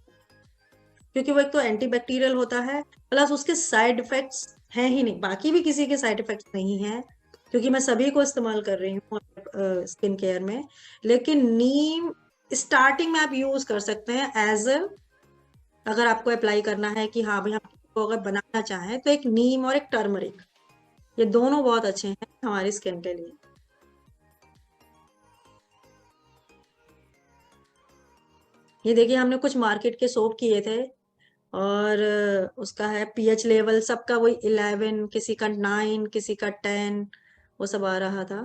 क्योंकि वो एक तो एंटीबैक्टीरियल होता है, प्लस उसके साइड इफेक्ट्स हैं ही नहीं, बाकी भी किसी के साइड इफेक्ट्स नहीं है, क्योंकि मैं सभी को इस्तेमाल कर रही हूँ स्किन केयर में। लेकिन नीम स्टार्टिंग में आप यूज कर सकते हैं एज, अगर आपको अप्लाई करना है कि हाँ भाई हम इसको अगर बनाना चाहें, तो एक नीम और एक टर्मरिक, ये दोनों बहुत अच्छे हैं हमारी स्किन के लिए। ये देखिए हमने कुछ मार्केट के सोप किए थे और उसका है पीएच लेवल सबका वही 11, किसी का 9, किसी का 10, वो सब आ रहा था।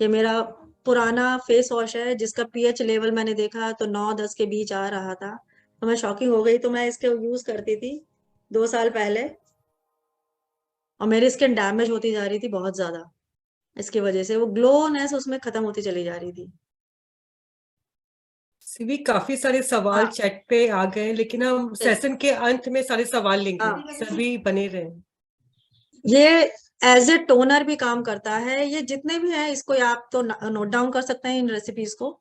ये मेरा पुराना फेस वॉश है जिसका पीएच लेवल मैंने देखा तो 9-10 के बीच आ रहा था, तो मैं शॉकिंग हो गई। तो मैं इसके यूज करती थी 2 साल पहले और मेरी स्किन डैमेज होती जा रही थी बहुत ज्यादा, इसकी वजह से वो ग्लोनेस उसमें खत्म होती चली जा रही थी। सिवी काफी सारे सवाल हाँ चैट पे आ गए, लेकिन हम सेशन के अंत में सारे सवाल लेंगे, हाँ, सभी बने रहें। ये एज ए टोनर भी काम करता है। ये जितने भी हैं इसको आप तो नोट डाउन कर सकते हैं इन रेसिपीज को,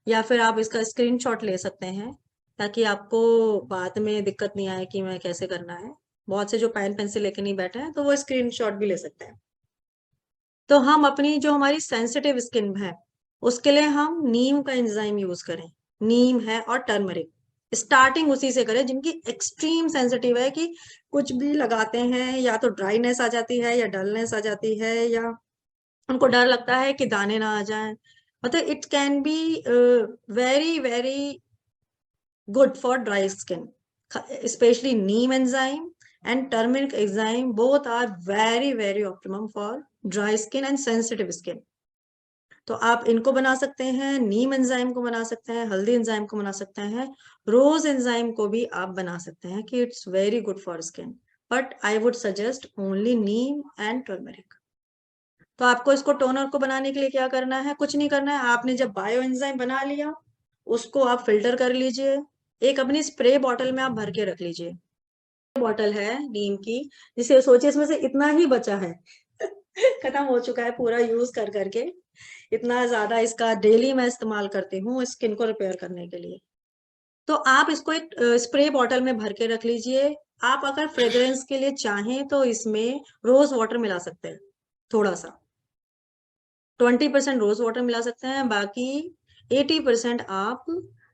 या फिर आप इसका स्क्रीनशॉट ले सकते हैं ताकि आपको बाद में दिक्कत नहीं आए कि मैं कैसे करना है। बहुत से जो पेन पेंसिल लेके नहीं बैठे हैं तो वो स्क्रीनशॉट भी ले सकते हैं। तो हम अपनी जो हमारी सेंसिटिव स्किन है उसके लिए हम नीम का एंजाइम यूज करें। नीम है और टर्मरिक, स्टार्टिंग उसी से करें जिनकी एक्सट्रीम सेंसिटिव है कि कुछ भी लगाते हैं या तो ड्राइनेस आ जाती है या डलनेस आ जाती है या उनको डर लगता है कि दाने ना आ जाएं। मतलब it can be very very good for dry skin, especially neem enzyme and turmeric enzyme both are very very optimum for dry skin and sensitive skin. तो आप इनको बना सकते हैं, नीम एंजाइम को बना सकते हैं, हल्दी एंजाइम को बना सकते हैं, रोज एंजाइम को भी आप बना सकते हैं कि it's very good for skin, but I would suggest only Neem and turmeric. तो आपको इसको टोनर को बनाने के लिए क्या करना है, कुछ नहीं करना है। आपने जब बायो एंजाइम बना लिया उसको आप फिल्टर कर लीजिए, एक अपनी स्प्रे बॉटल में आप भर के रख लीजिए। बॉटल है नीम की, जिसे सोचिए इसमें से इतना ही बचा है खत्म हो चुका है पूरा यूज कर करके। इतना ज्यादा इसका डेली मैं इस्तेमाल करती हूँ स्किन को रिपेयर करने के लिए। तो आप इसको एक स्प्रे बॉटल में भर के रख लीजिए। आप अगर फ्रेग्रेंस के लिए चाहें तो इसमें रोज वाटर मिला सकते हैं, थोड़ा सा 20% रोज वाटर मिला सकते हैं, बाकी 80% आप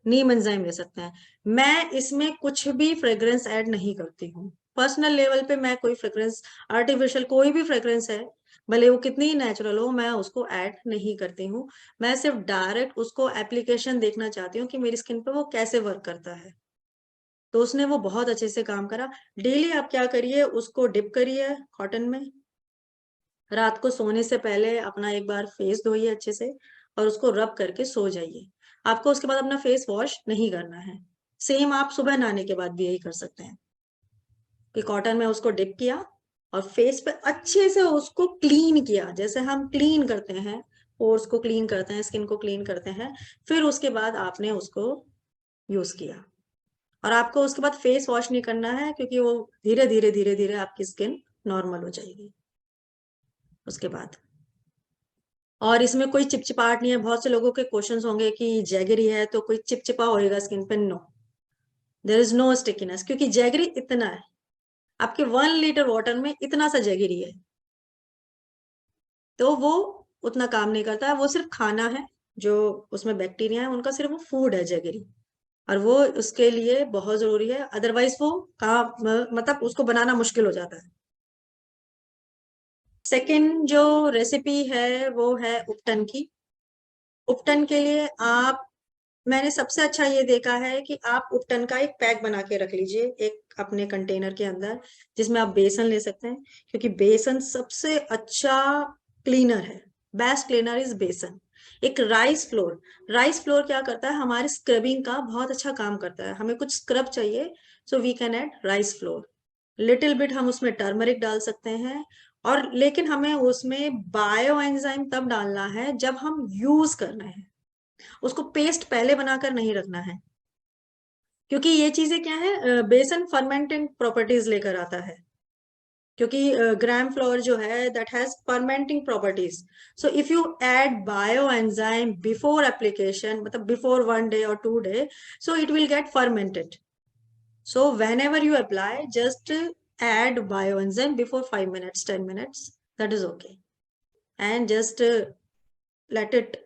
नीम एंजाइम ले सकते हैं। मैं इसमें कुछ भी फ्रेग्रेंस ऐड नहीं करती हूँ। पर्सनल लेवल पे मैं कोई फ्रेग्रेंस, आर्टिफिशियल कोई भी फ्रेग्रेंस है भले वो कितनी ही नेचुरल हो, मैं उसको ऐड नहीं करती हूँ। मैं सिर्फ डायरेक्ट उसको एप्लीकेशन देखना चाहती हूँ कि मेरी स्किन पे वो कैसे वर्क करता है। तो उसने वो बहुत अच्छे से काम करा। डेली आप क्या करिए, उसको डिप करिए कॉटन में, रात को सोने से पहले अपना एक बार फेस धोइए अच्छे से और उसको रब करके सो जाइए। आपको उसके बाद अपना फेस वॉश नहीं करना है। सेम आप सुबह नहाने के बाद भी यही कर सकते हैं कि कॉटन में उसको डिप किया और फेस पे अच्छे से उसको क्लीन किया, जैसे हम क्लीन करते हैं, पोर्स को क्लीन करते हैं, स्किन को क्लीन करते हैं, फिर उसके बाद आपने उसको यूज किया। और आपको उसके बाद फेस वॉश नहीं करना है क्योंकि वो धीरे धीरे धीरे धीरे आपकी स्किन नॉर्मल हो जाएगी उसके बाद। और इसमें कोई चिपचिपाहट नहीं है। बहुत से लोगों के क्वेश्चंस होंगे कि जैगरी है तो कोई चिपचिपा होएगा स्किन पे। No, there is no stickiness, क्योंकि जैगरी इतना है, आपके 1 लीटर वाटर में इतना सा जैगरी है, तो वो उतना काम नहीं करता है। वो सिर्फ खाना है, जो उसमें बैक्टीरिया है उनका सिर्फ वो फूड है जैगरी, और वो उसके लिए बहुत जरूरी है, अदरवाइज वो मतलब उसको बनाना मुश्किल हो जाता है। सेकंड जो रेसिपी है वो है उपटन की। उपटन के लिए आप, मैंने सबसे अच्छा ये देखा है कि आप उपटन का एक पैक बना के रख लीजिए एक अपने कंटेनर के अंदर, जिसमें आप बेसन ले सकते हैं, क्योंकि बेसन सबसे अच्छा क्लीनर है। बेस्ट क्लीनर इज बेसन। एक राइस फ्लोर, राइस फ्लोर क्या करता है, हमारे स्क्रबिंग का बहुत अच्छा काम करता है। हमें कुछ स्क्रब चाहिए, so we can add rice flour. Little bit हम उसमें टर्मरिक डाल सकते हैं, और लेकिन हमें उसमें बायो एंजाइम तब डालना है जब हम यूज करना है, उसको पेस्ट पहले बनाकर नहीं रखना है। क्योंकि ये चीजें क्या है, बेसन फर्मेंटिंग प्रॉपर्टीज लेकर आता है, क्योंकि ग्राम फ्लोर जो है that has fermenting properties. So if you add bio enzyme before application, मतलब before 1 day or 2 day, so it will get fermented. So whenever you apply, just add bioenzyme before 5 minutes, 10 minutes, that is okay. And just let it,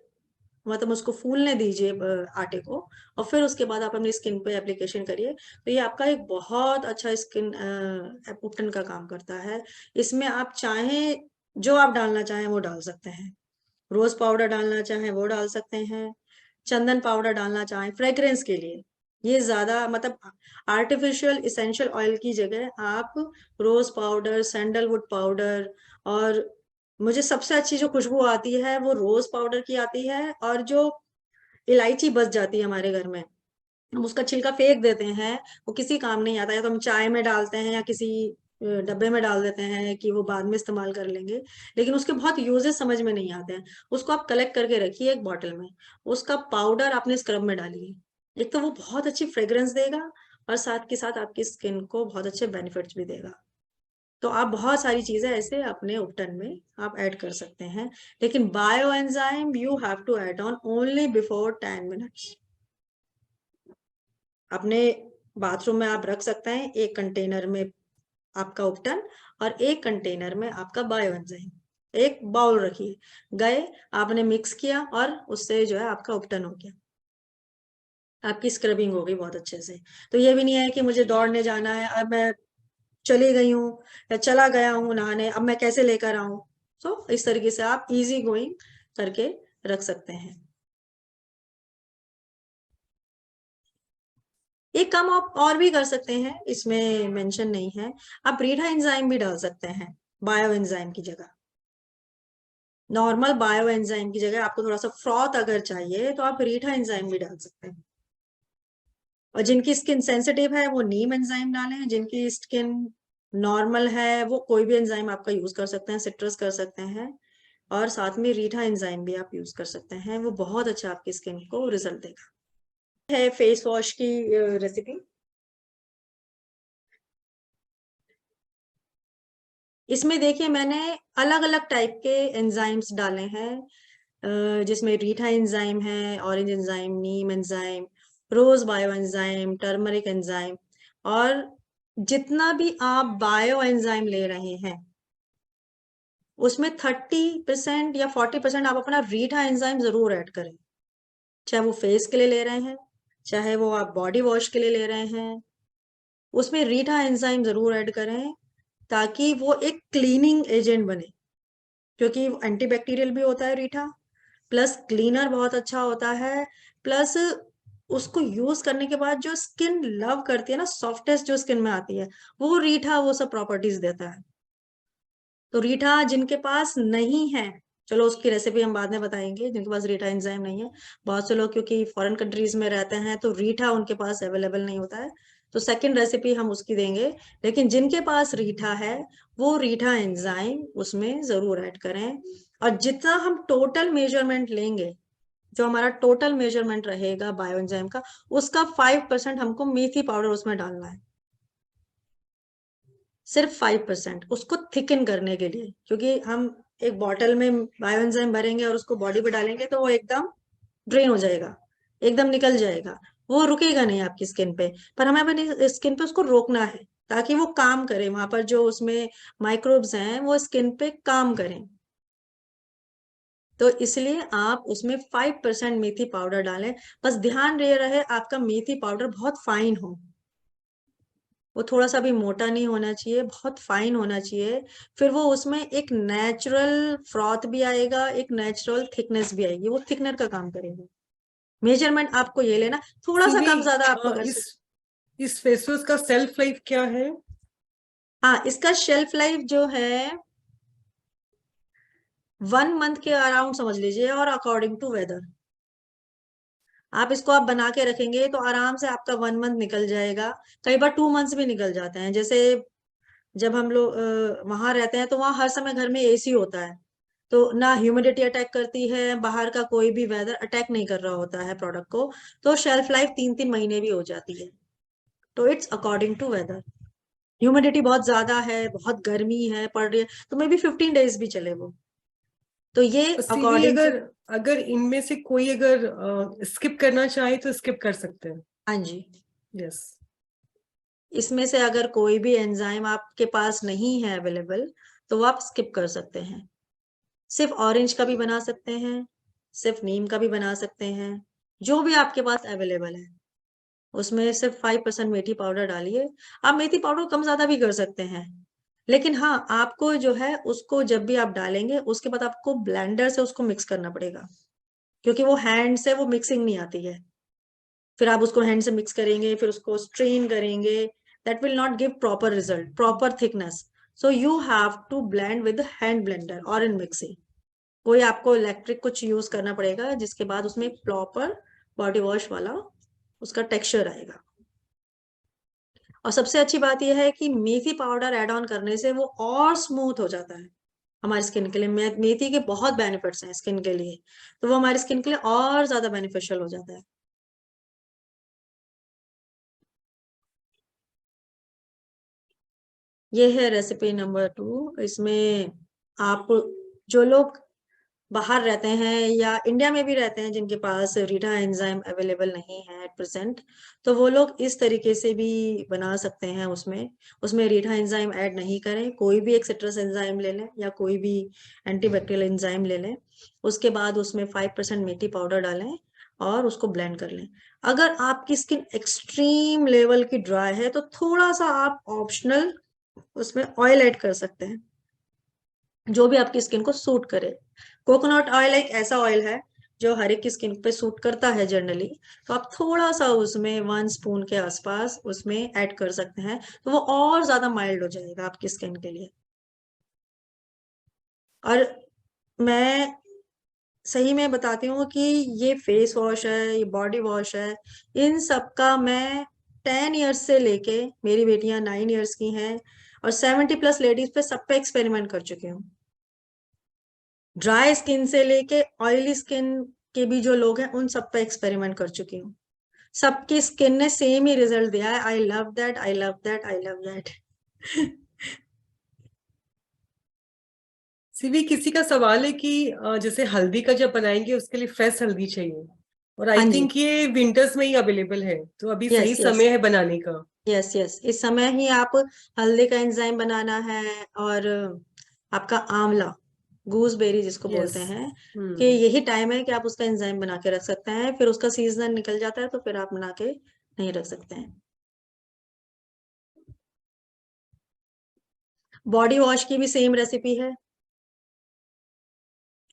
मतलब उसको फूलने दीजिए आटे को, और फिर उसके बाद आप अपनी स्किन पे एप्लीकेशन करिए। तो ये आपका एक बहुत अच्छा स्किन उपटन का काम करता है। इसमें आप चाहें, जो आप डालना चाहें वो डाल सकते हैं। रोज पाउडर डालना चाहें वो डाल सकते हैं, चंदन पाउडर डालना चाहें फ्रेग्रेंस के लिए, ये ज्यादा मतलब आर्टिफिशियल इसेंशियल ऑयल की जगह आप रोज पाउडर, सैंडलवुड पाउडर, और मुझे सबसे अच्छी जो खुशबू आती है वो रोज पाउडर की आती है, और जो इलायची बच जाती है हमारे घर में, हम उसका छिलका फेंक देते हैं, वो किसी काम नहीं आता, या तो हम चाय में डालते हैं या किसी डब्बे में डाल देते हैं कि वो बाद में इस्तेमाल कर लेंगे, लेकिन उसके बहुत यूजेस समझ में नहीं आते हैं। उसको आप कलेक्ट करके रखिए एक बॉटल में, उसका पाउडर आपने स्क्रब में डालिए, एक तो वो बहुत अच्छी फ्रेग्रेंस देगा, और साथ के साथ आपकी स्किन को बहुत अच्छे बेनिफिट्स भी देगा। तो आप बहुत सारी चीजें ऐसे अपने उपटन में आप ऐड कर सकते हैं, लेकिन bio enzyme you have to add on only before 10 minutes. अपने बाथरूम में आप रख सकते हैं एक कंटेनर में आपका उपटन, और एक कंटेनर में आपका बायो एंजाइम, एक बाउल रखिए, गए आपने मिक्स किया और उससे जो है आपका उपटन हो गया, आपकी स्क्रबिंग हो गई बहुत अच्छे से। तो ये भी नहीं है कि मुझे दौड़ने जाना है, अब मैं चली गई हूँ या चला गया हूँ नहाने, अब मैं कैसे लेकर आऊं। तो इस तरीके से आप इजी गोइंग करके रख सकते हैं। एक काम आप और भी कर सकते हैं, इसमें मेंशन नहीं है, आप रीठा एंजाइम भी डाल सकते हैं बायो एंजाइम की जगह। नॉर्मल बायो एंजाइम की जगह आपको थोड़ा सा फ्रॉथ अगर चाहिए तो आप रीठा एंजाइम भी डाल सकते हैं। और जिनकी स्किन सेंसिटिव है वो नीम एंजाइम डालें, जिनकी स्किन नॉर्मल है वो कोई भी एंजाइम आपका यूज कर सकते हैं, सिट्रस कर सकते हैं, और साथ में रीठा एंजाइम भी आप यूज कर सकते हैं, वो बहुत अच्छा आपकी स्किन को रिजल्ट देगा। है फेस वॉश की रेसिपी। इसमें देखिए मैंने अलग अलग टाइप के एंजाइम्स डाले हैं, जिसमें रीठा एंजाइम है, ऑरेंज एंजाइम, नीम एंजाइम, रोज बायो एंजाइम, टर्मरिक एंजाइम, और जितना भी आप बायो एंजाइम ले रहे हैं उसमें 30% या 40% आप अपना रीठा एंजाइम जरूर ऐड करें, चाहे वो फेस के लिए ले रहे हैं, चाहे वो आप बॉडी वॉश के लिए ले रहे हैं, उसमें रीठा एंजाइम जरूर ऐड करें, ताकि वो एक क्लीनिंग एजेंट बने, क्योंकि एंटीबैक्टीरियल भी होता है रीठा, प्लस क्लीनर बहुत अच्छा होता है, प्लस उसको यूज करने के बाद जो स्किन लव करती है ना, सॉफ्टेस्ट जो स्किन में आती है, वो रीठा वो सब प्रॉपर्टीज देता है। तो रीठा जिनके पास नहीं है, चलो उसकी रेसिपी हम बाद में बताएंगे, जिनके पास रीठा एंजाइम नहीं है, बहुत से लोग क्योंकि फॉरेन कंट्रीज में रहते हैं तो रीठा उनके पास अवेलेबल नहीं होता है, तो सेकंड रेसिपी हम उसकी देंगे। लेकिन जिनके पास रीठा है वो रीठा एंजाइम उसमें जरूर ऐड करें, और जितना हम टोटल मेजरमेंट लेंगे, जो हमारा टोटल मेजरमेंट रहेगा बायो एंजाइम का, उसका 5% हमको मेथी पाउडर उसमें डालना है, सिर्फ 5% उसको थिकन करने के लिए, क्योंकि हम एक बॉटल में बायो एंजाइम भरेंगे और उसको बॉडी पे डालेंगे तो वो एकदम ड्रेन हो जाएगा, एकदम निकल जाएगा, वो रुकेगा नहीं आपकी स्किन पे, पर हमें अपनी स्किन पे उसको रोकना है ताकि वो काम करे, वहां पर जो उसमें माइक्रोब्स हैं वो स्किन पे काम करें। तो इसलिए आप उसमें 5% मेथी पाउडर डालें, बस ध्यान ये रहे आपका मेथी पाउडर बहुत फाइन हो, वो थोड़ा सा भी मोटा नहीं होना चाहिए, बहुत फाइन होना चाहिए, फिर वो उसमें एक नेचुरल फ्रॉथ भी आएगा, एक नेचुरल थिकनेस भी आएगी, वो थिकनर का काम करेगा। मेजरमेंट आपको ये लेना, थोड़ा सा सीवी, कम ज्यादा आपको कर सकते। इस फेस वॉश का सेल्फ लाइफ क्या है? हाँ, इसका शेल्फ लाइफ जो है 1 मंथ के अराउंड समझ लीजिए, और अकॉर्डिंग टू वेदर आप इसको आप बना के रखेंगे तो आराम से आपका 1 मंथ निकल जाएगा, कई बार 2 मंथ्स भी निकल जाते हैं। जैसे जब हम लोग वहां रहते हैं तो वहां हर समय घर में एसी होता है, तो ना ह्यूमिडिटी अटैक करती है, बाहर का कोई भी वेदर अटैक नहीं कर रहा होता है प्रोडक्ट को, तो शेल्फ लाइफ 3-3 महीने भी हो जाती है। तो it's according to weather, humidity बहुत ज्यादा है, बहुत गर्मी है पड़ रही है, तो मे बी 15 डेज भी चले वो, तो ये सीवी, अकॉर्डिंग टू। अगर अगर इनमें से कोई अगर स्किप करना चाहे तो स्किप कर सकते हैं। हाँ जी, यस। इसमें से अगर कोई भी एंजाइम आपके पास नहीं है अवेलेबल तो वो आप स्किप कर सकते हैं, सिर्फ ऑरेंज का भी बना सकते हैं, सिर्फ नीम का भी बना सकते हैं, जो भी आपके पास अवेलेबल है उसमें सिर्फ 5% मेथी पाउडर डालिए। आप मेथी पाउडर कम ज्यादा भी कर सकते हैं, लेकिन हाँ आपको जो है उसको जब भी आप डालेंगे उसके बाद आपको ब्लेंडर से उसको मिक्स करना पड़ेगा, क्योंकि वो हैंड से वो मिक्सिंग नहीं आती है। फिर आप उसको हैंड से मिक्स करेंगे, फिर उसको स्ट्रेन करेंगे, that will not give proper result, proper thickness. So you have to blend with hand blender और इन मिक्सी. कोई आपको इलेक्ट्रिक कुछ यूज करना पड़ेगा, जिसके बाद उसमें प्रॉपर बॉडी वॉश वाला उसका टेक्सचर आएगा. और सबसे अच्छी बात यह है कि मेथी पाउडर ऐड ऑन करने से वो और स्मूथ हो जाता है हमारी स्किन के लिए. मेथी के बहुत बेनिफिट्स हैं स्किन के लिए, तो वो हमारी स्किन के लिए और ज्यादा बेनिफिशियल हो जाता है. ये है रेसिपी नंबर 2. इसमें आप जो लोग बाहर रहते हैं या इंडिया में भी रहते हैं जिनके पास रीठा एंजाइम अवेलेबल नहीं है एट प्रेजेंट, तो वो लोग इस तरीके से भी बना सकते हैं. उसमें रीठा एंजाइम ऐड नहीं करें, कोई भी एक सिट्रस एंजाइम ले लें या कोई भी एंटीबैक्टीरियल एंजाइम ले लें. उसके बाद उसमें 5% मेथी पाउडर डालें और उसको ब्लेंड कर लें. अगर आपकी स्किन एक्सट्रीम लेवल की ड्राई है तो थोड़ा सा आप ऑप्शनल उसमें ऑयल ऐड कर सकते हैं, जो भी आपकी स्किन को सूट करे. कोकोनट ऑयल एक ऐसा ऑयल है जो हर एक की स्किन पे सूट करता है जनरली, तो आप थोड़ा सा उसमें 1 स्पून के आसपास उसमें ऐड कर सकते हैं, तो वो और ज्यादा माइल्ड हो जाएगा आपकी स्किन के लिए. और मैं सही में बताती हूँ कि ये फेस वॉश है, ये बॉडी वॉश है, इन सब का मैं 10 ईयर्स से लेके, मेरी बेटियां 9 ईयर्स की हैं और 70+ लेडीज पे सब पे एक्सपेरिमेंट कर चुकी हूँ. ड्राई स्किन से लेके ऑयली स्किन के भी जो लोग हैं उन सब पे एक्सपेरिमेंट कर चुकी हूँ. सबकी स्किन ने सेम ही रिजल्ट दिया है. I love that, I love that, I love that. CV, किसी का सवाल है कि जैसे हल्दी का जब बनाएंगे उसके लिए फ्रेश हल्दी चाहिए, और हाँ आई जी. थिंक ये विंटर्स में ही अवेलेबल है, तो अभी सही यस यस समय है बनाने का. यस यस, इस समय ही आप हल्दी का एंजाइम बनाना है. और आपका आंवला, गूसबेरी जिसको यस. बोलते हैं, कि यही टाइम है कि आप उसका एंजाइम बना के रख सकते हैं. फिर उसका सीजन निकल जाता है तो फिर आप बना के नहीं रख सकते हैं. बॉडी वॉश की भी सेम रेसिपी है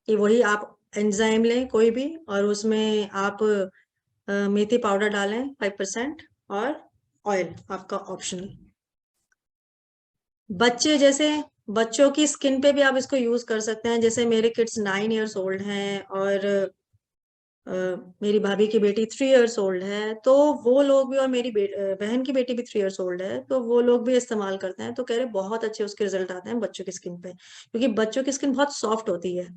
कि वही आप एंजाइम लें कोई भी, और उसमें आप मेथी पाउडर डालें 5% और ऑयल आपका ऑप्शनल. बच्चों की स्किन पे भी आप इसको यूज कर सकते हैं. जैसे मेरे किड्स 9 ईयर्स ओल्ड हैं और अ, मेरी भाभी की बेटी 3 ईयर्स ओल्ड है, तो वो लोग भी, और मेरी बहन की बेटी भी 3 ईयर्स ओल्ड है, तो वो लोग भी इस्तेमाल करते हैं, तो कह रहे बहुत अच्छे उसके रिजल्ट आते हैं बच्चों की स्किन पे, क्योंकि बच्चों की स्किन बहुत सॉफ्ट होती है.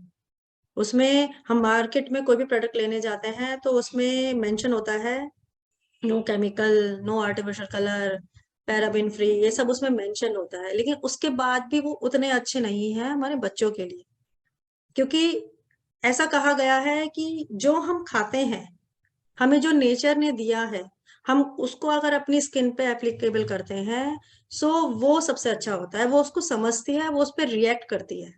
उसमें हम मार्केट में कोई भी प्रोडक्ट लेने जाते हैं तो उसमें मेंशन होता है no chemical, no artificial colour, paraben free, ये सब उसमें मेंशन होता है. लेकिन उसके बाद भी वो उतने अच्छे नहीं हैं हमारे बच्चों के लिए, क्योंकि ऐसा कहा गया है कि जो हम खाते हैं, हमें जो नेचर ने दिया है, हम उसको अगर अपनी स्किन पे एप्लीकेबल करते हैं, सो वो सबसे अच्छा होता है. वो उसको समझती है, वो उस पर रिएक्ट करती है.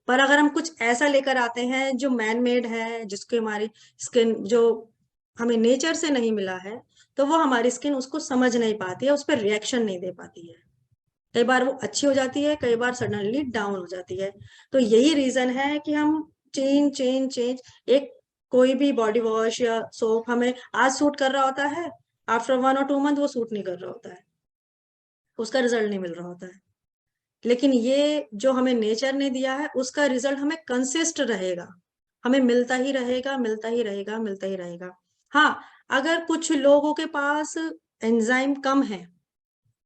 पर अगर हम कुछ ऐसा लेकर आते हैं जो मैन मेड है, जिसको हमारी स्किन जो हमें नेचर से नहीं मिला है, तो वो हमारी स्किन उसको समझ नहीं पाती है, उस पर रिएक्शन नहीं दे पाती है. कई बार वो अच्छी हो जाती है, कई बार सडनली डाउन हो जाती है. तो यही रीजन है कि हम चेंज एक कोई भी बॉडी वॉश या सोप हमें आज सूट कर रहा होता है, आफ्टर 1 और 2 मंथ वो सूट नहीं कर रहा होता है, उसका रिजल्ट नहीं मिल रहा होता है. लेकिन ये जो हमें नेचर ने दिया है उसका रिजल्ट हमें कंसिस्ट रहेगा, हमें मिलता ही रहेगा, मिलता ही रहेगा, मिलता ही रहेगा. हाँ, अगर कुछ लोगों के पास एंजाइम कम है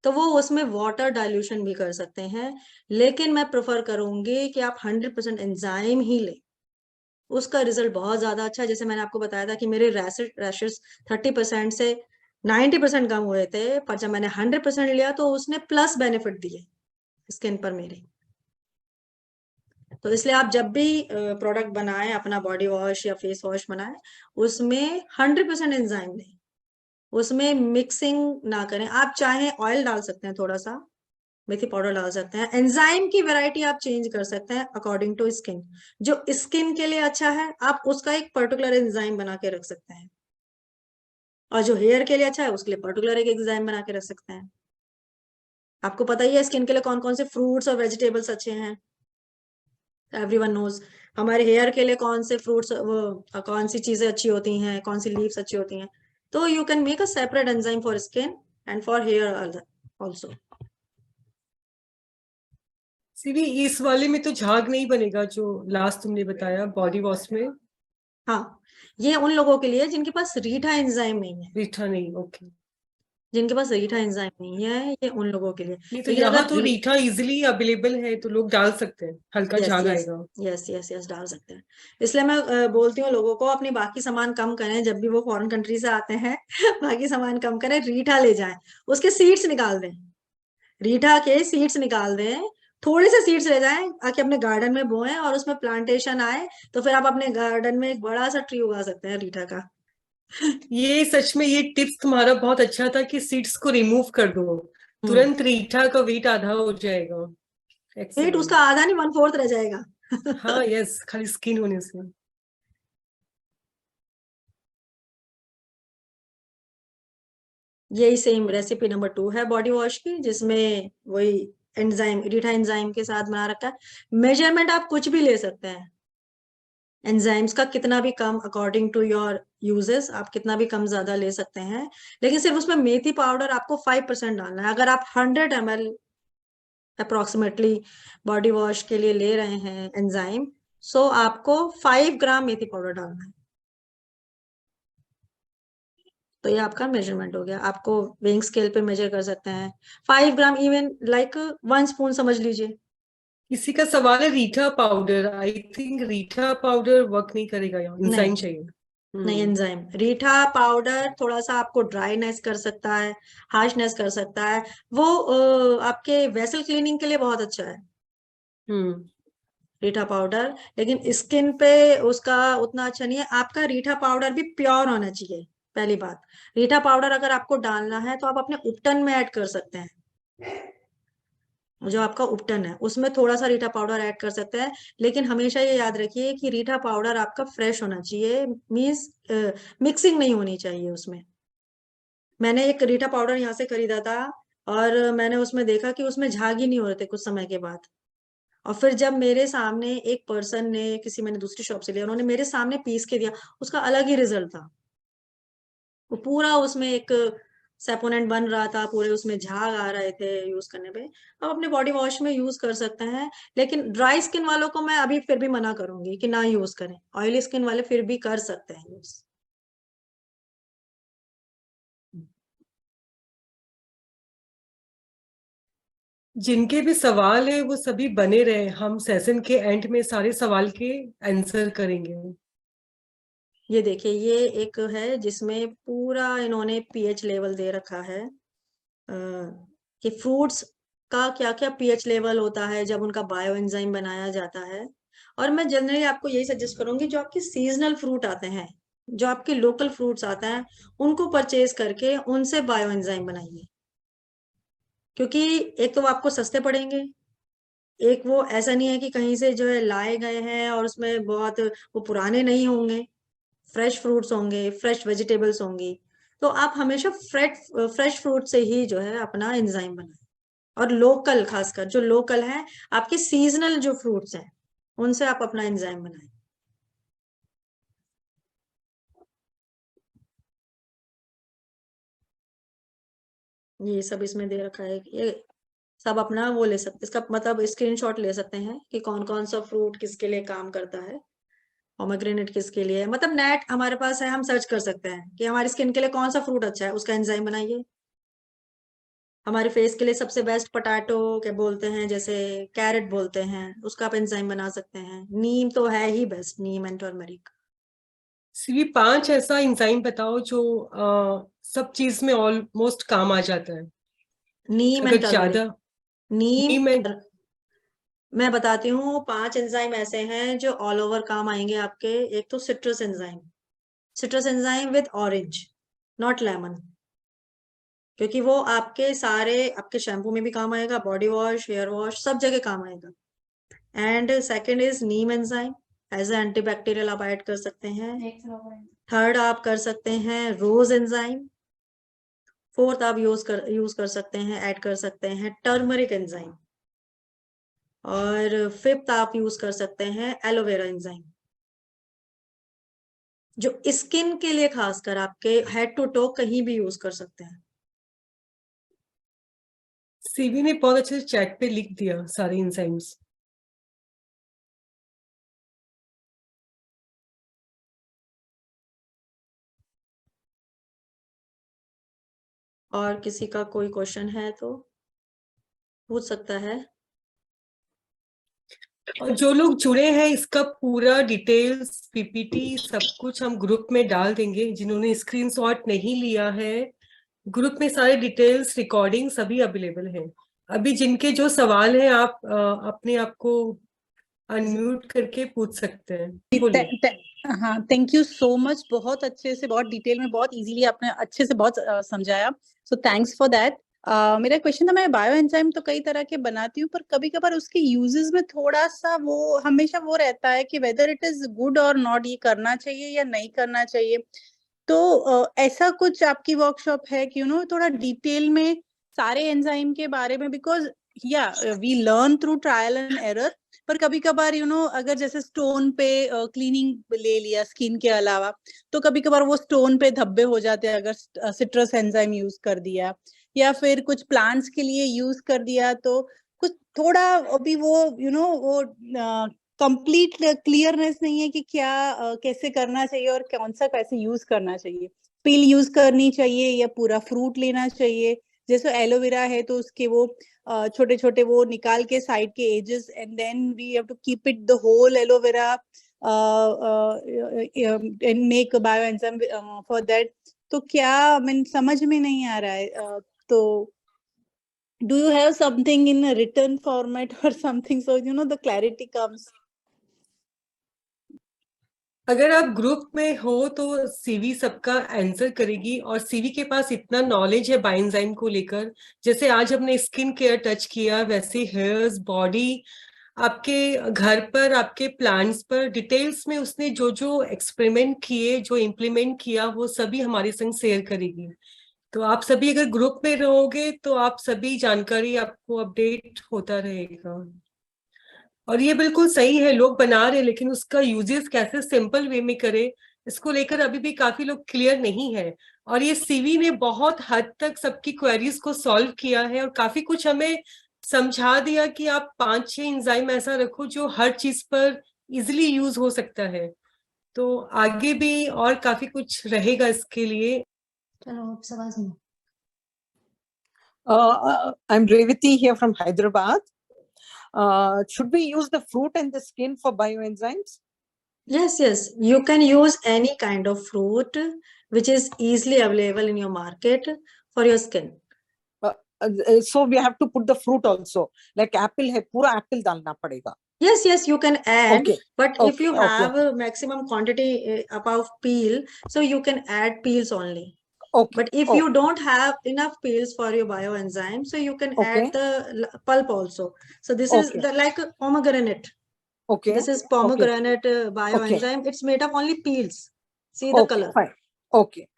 तो वो उसमें वाटर डाइल्यूशन भी कर सकते हैं, लेकिन मैं प्रेफर करूंगी कि आप 100% एंजाइम ही लें. उसका रिजल्ट बहुत ज्यादा अच्छा है. जैसे मैंने आपको बताया था कि मेरे रैशेस 30% से 90% कम हुए थे, पर जब मैंने 100% लिया तो उसने प्लस बेनिफिट दिए स्किन पर मेरे. तो इसलिए आप जब भी प्रोडक्ट बनाएं, अपना बॉडी वॉश या फेस वॉश बनाएं, उसमें 100% एंजाइम लें, उसमें मिक्सिंग ना करें. आप चाहे ऑयल डाल सकते हैं, थोड़ा सा मेथी पाउडर डाल सकते हैं. एंजाइम की वैरायटी आप चेंज कर सकते हैं अकॉर्डिंग टू स्किन. जो स्किन के लिए अच्छा है आप उसका एक पर्टिकुलर एंजाइम बना के रख सकते हैं, और जो हेयर के लिए अच्छा है उसके लिए पर्टिकुलर एक एंजाइम बना के रख सकते हैं. आपको पता ही है स्किन के लिए कौन कौन से फ्रूट्स और वेजिटेबल्स अच्छे हैं. Everyone knows. हमारे हेयर के लिए कौन से फ्रूट्स, वो कौन सी चीजें अच्छी होती हैं, कौन सी लीव्स अच्छी होती हैं. तो you can make a separate enzyme for skin and for hair also. CV इस वाले में तो झाग नहीं बनेगा जो लास्ट तुमने बताया बॉडी वॉश में? हाँ, ये उन लोगों के लिए जिनके पास रीठा एंजाइम नहीं है, रीठा नहीं, ओके। जिनके पास रीठा एंजाइम नहीं है, ये उन लोगों के लिए। नहीं तो लेकिन यहाँ अगर तो रीठा इजिली अवेलेबल है तो लोग डाल सकते हैं, हल्का यस झाग यस आएगा। यस यस यस डाल सकते हैं। इसलिए मैं बोलती हूँ लोगों को अपनी बाकी सामान कम करें, जब भी वो फॉरेन कंट्री से आते हैं बाकी सामान कम करें, रीठा ले जाएं, उसके सीड्स निकाल दें, रीठा के सीड्स निकाल दें, थोड़े से सीड्स ले जाएं, आके अपने गार्डन में बोएं और उसमें प्लांटेशन आए, तो फिर आप अपने गार्डन में एक बड़ा सा ट्री उगा सकते हैं रीठा का। ये सच में ये टिप्स तुम्हारा बहुत अच्छा था कि सीड्स को रिमूव कर दो, तुरंत रीठा का वेट आधा हो जाएगा। वेट उसका एक्सीलेंट। आधा नहीं 1/4 रह जाएगा। हाँ यस, खाली स्किन होने से। यही सेम रेसिपी नंबर 2 है बॉडी वॉश की, जिसमें वही एंजाइम, रीठा एंजाइम के साथ बना रखा है। मेजरमेंट आप कुछ भी ले सकते हैं एंजाइम्स का, कितना भी कम, अकॉर्डिंग टू योर यूजेस आप कितना भी कम ज्यादा ले सकते हैं, लेकिन सिर्फ उसमें मेथी पाउडर आपको 5% डालना है। अगर आप 100 ml अप्रोक्सीमेटली बॉडी वॉश के लिए ले रहे हैं एंजाइम, सो आपको 5 ग्राम मेथी पाउडर डालना है। तो ये आपका मेजरमेंट हो गया, आपको वेइंग स्केल पे मेजर कर सकते हैं 5 ग्राम, इवन लाइक 1 स्पून समझ लीजिए। किसी का सवाल है reetha powder, I think reetha powder work नहीं करेगा, यहाँ नहीं इंजाइम चाहिए। नहीं, एंजाइम रीठा पाउडर थोड़ा सा आपको ड्राईनेस कर सकता है, हार्शनेस कर सकता है, वो आपके वेसल क्लीनिंग के लिए बहुत अच्छा है हम्म। रीठा पाउडर, लेकिन स्किन पे उसका उतना अच्छा नहीं है। आपका रीठा पाउडर भी प्योर होना चाहिए, पहली बात। रीठा पाउडर अगर आपको डालना है तो आप अपने उपटन में ऐड कर सकते हैं, जो आपका उपटन है उसमें थोड़ा सा रीठा पाउडर ऐड कर सकते हैं, लेकिन हमेशा ये याद रखिए कि रीठा पाउडर आपका फ्रेश होना चाहिए, मीन्स मिक्सिंग नहीं होनी चाहिए उसमें। मैंने एक रीठा पाउडर यहाँ से खरीदा था, और मैंने उसमें देखा कि उसमें झाग ही नहीं हो रहे थे कुछ समय के बाद। और फिर जब मेरे सामने एक पर्सन ने, किसी मैंने दूसरी शॉप से लिया, उन्होंने मेरे सामने पीस के दिया, उसका अलग ही रिजल्ट था। वो पूरा उसमें एक सेपोनेंट बन रहा था, पूरे उसमें झाग आ रहे थे यूज करने पे। आप अपने बॉडी वॉश में यूज कर सकते हैं, लेकिन ड्राई स्किन वालों को मैं अभी फिर भी मना करूंगी कि ना यूज करें। ऑयली स्किन वाले फिर भी कर सकते हैं यूज। जिनके भी सवाल है वो सभी बने रहे, हम सेशन के एंड में सारे सवाल के आंसर करेंगे। ये देखिए, ये एक है जिसमें पूरा इन्होंने पीएच लेवल दे रखा है, कि फ्रूट्स का क्या क्या पीएच लेवल होता है जब उनका बायो एंजाइम बनाया जाता है। और मैं जनरली आपको यही सजेस्ट करूंगी, जो आपके सीजनल फ्रूट आते हैं, जो आपके लोकल फ्रूट्स आते हैं, उनको परचेज करके उनसे बायो एंजाइम बनाइए, क्योंकि एक तो वो आपको सस्ते पड़ेंगे, एक वो ऐसा नहीं है कि कहीं से जो है लाए गए हैं और उसमें बहुत वो पुराने नहीं होंगे, फ्रेश फ्रूट्स होंगे, फ्रेश वेजिटेबल्स होंगी। तो आप हमेशा फ्रेश फ्रूट से ही जो है अपना एंजाइम बनाएं, और लोकल, खासकर जो लोकल है, आपके सीजनल जो फ्रूट्स हैं, उनसे आप अपना एंजाइम बनाएं। ये सब इसमें दे रखा है, ये सब अपना वो ले सकते, इसका मतलब स्क्रीनशॉट ले सकते हैं कि कौन कौन सा फ्रूट किसके लिए काम करता है, पोमेग्रेनेट किसके लिए है। मतलब नेट हमारे पास है, हम सर्च कर सकते हैं कि हमारी स्किन के लिए कौन सा फ्रूट अच्छा है, उसका एंजाइम बनाइए। हमारे फेस के लिए सबसे बेस्ट पोटैटो क्या बोलते हैं, जैसे कैरेट बोलते हैं, उसका आप एंजाइम बना सकते हैं। नीम तो है ही बेस्ट, नीम एंड टर्मरिक। सीवी 5 ऐसा एंजाइम बताओ जो सब चीज में ऑलमोस्ट काम आ जाता है, नीम एंड अगर टर्मरिक। ज्यादा। नीम नीम में मैं बताती हूँ, 5 एंजाइम ऐसे हैं जो ऑल ओवर काम आएंगे आपके। एक तो citrus enzyme, citrus enzyme with orange, not lemon, क्योंकि वो आपके सारे, आपके शैम्पू में भी काम आएगा, बॉडी वॉश, हेयर वॉश, सब जगह काम आएगा। And second is neem enzyme, as a antibacterial आप ऐड कर सकते हैं। थर्ड आप कर सकते हैं रोज एंजाइम। फोर्थ आप यूज कर सकते हैं, ऐड कर सकते हैं टर्मरिक एंजाइम। और फिफ्थ आप यूज कर सकते हैं एलोवेरा एंजाइम। जो स्किन के लिए खासकर आपके हेड टू टो कहीं भी यूज कर सकते हैं। सीवी ने बहुत अच्छे से चैट पे लिख दिया सारे एंजाइम्स। और किसी का कोई क्वेश्चन है तो पूछ सकता है। और जो लोग जुड़े हैं, इसका पूरा डिटेल्स पीपीटी सब कुछ हम ग्रुप में डाल देंगे। जिन्होंने स्क्रीनशॉट नहीं लिया है, ग्रुप में सारे डिटेल्स रिकॉर्डिंग सभी अवेलेबल हैं। अभी जिनके जो सवाल हैं, आप अपने आप को अनम्यूट करके पूछ सकते हैं। बोलिए। हाँ, थैंक यू सो मच। बहुत अच्छे से, बहुत डिटेल में, बहुत इजीली आपने अच्छे से बहुत समझाया, सो थैंक्स फॉर दैट। मेरा क्वेश्चन था, मैं बायो एंजाइम तो कई तरह के बनाती हूँ, पर कभी कभार उसके यूजेस में थोड़ा सा वो हमेशा वो रहता है कि वेदर इट इज गुड और नॉट, ये करना चाहिए या नहीं करना चाहिए। तो ऐसा कुछ आपकी वर्कशॉप है कि थोड़ा डिटेल में सारे एंजाइम के बारे में, बिकॉज या we learn through trial and error, पर कभी कभार अगर जैसे स्टोन पे क्लीनिंग ले लिया स्किन के अलावा, तो कभी कभार वो स्टोन पे धब्बे हो जाते हैं अगर सिट्रस एंजाइम यूज कर दिया, या फिर कुछ प्लांट्स के लिए यूज कर दिया, तो कुछ थोड़ा अभी वो वो कंप्लीट क्लियरनेस नहीं है कि क्या कैसे करना चाहिए और कौन सा कैसे यूज करना चाहिए। पील यूज करनी चाहिए या पूरा फ्रूट लेना चाहिए? जैसे एलोवेरा है तो उसके वो छोटे छोटे वो निकाल के साइड के edges, and then we have to keep it the whole aloe vera and make bio enzyme for that. तो क्या मैं समझ में नहीं आ रहा है, तो do you have something in a written format or something, so the clarity comes? अगर आप ग्रुप में हो तो सीवी सबका आंसर करेगी, और सीवी के पास इतना नॉलेज है बायोएंजाइम को लेकर। जैसे आज हमने स्किन केयर टच किया, वैसे हेयर्स, बॉडी, आपके घर पर, आपके प्लांट्स पर डिटेल्स में उसने जो जो एक्सपेरिमेंट किए, जो इम्प्लीमेंट किया, वो सभी हमारे संग शेयर करेगी। तो आप सभी अगर ग्रुप में रहोगे तो आप सभी जानकारी आपको अपडेट होता रहेगा। और ये बिल्कुल सही है, लोग बना रहे, लेकिन उसका यूजेस कैसे सिंपल वे में करे, इसको लेकर अभी भी काफी लोग क्लियर नहीं है। और ये सीवी ने बहुत हद तक सबकी क्वेरीज को सॉल्व किया है, और काफी कुछ हमें समझा दिया कि आप 5-6 एंजाइम ऐसा रखो जो हर चीज पर इजिली यूज हो सकता है। तो आगे भी और काफी कुछ रहेगा इसके लिए। चलो अब सवाल सुनो। I'm Revati here from Hyderabad. Should we use the fruit and the skin for bioenzymes? Yes, you can use any kind of fruit which is easily available in your market for your skin. So we have to put the fruit also, like apple है, पूरा apple डालना पड़ेगा. Yes, you can add, Okay, but if you okay, have a maximum quantity above peel, so you can add peels only. Okay. But if you don't have enough peels for your bioenzyme, so you can Okay. add the pulp also. So this is Okay. the like a pomegranate. Okay. This is pomegranate bioenzyme. It's made of only peels. See the color. Fine. Okay.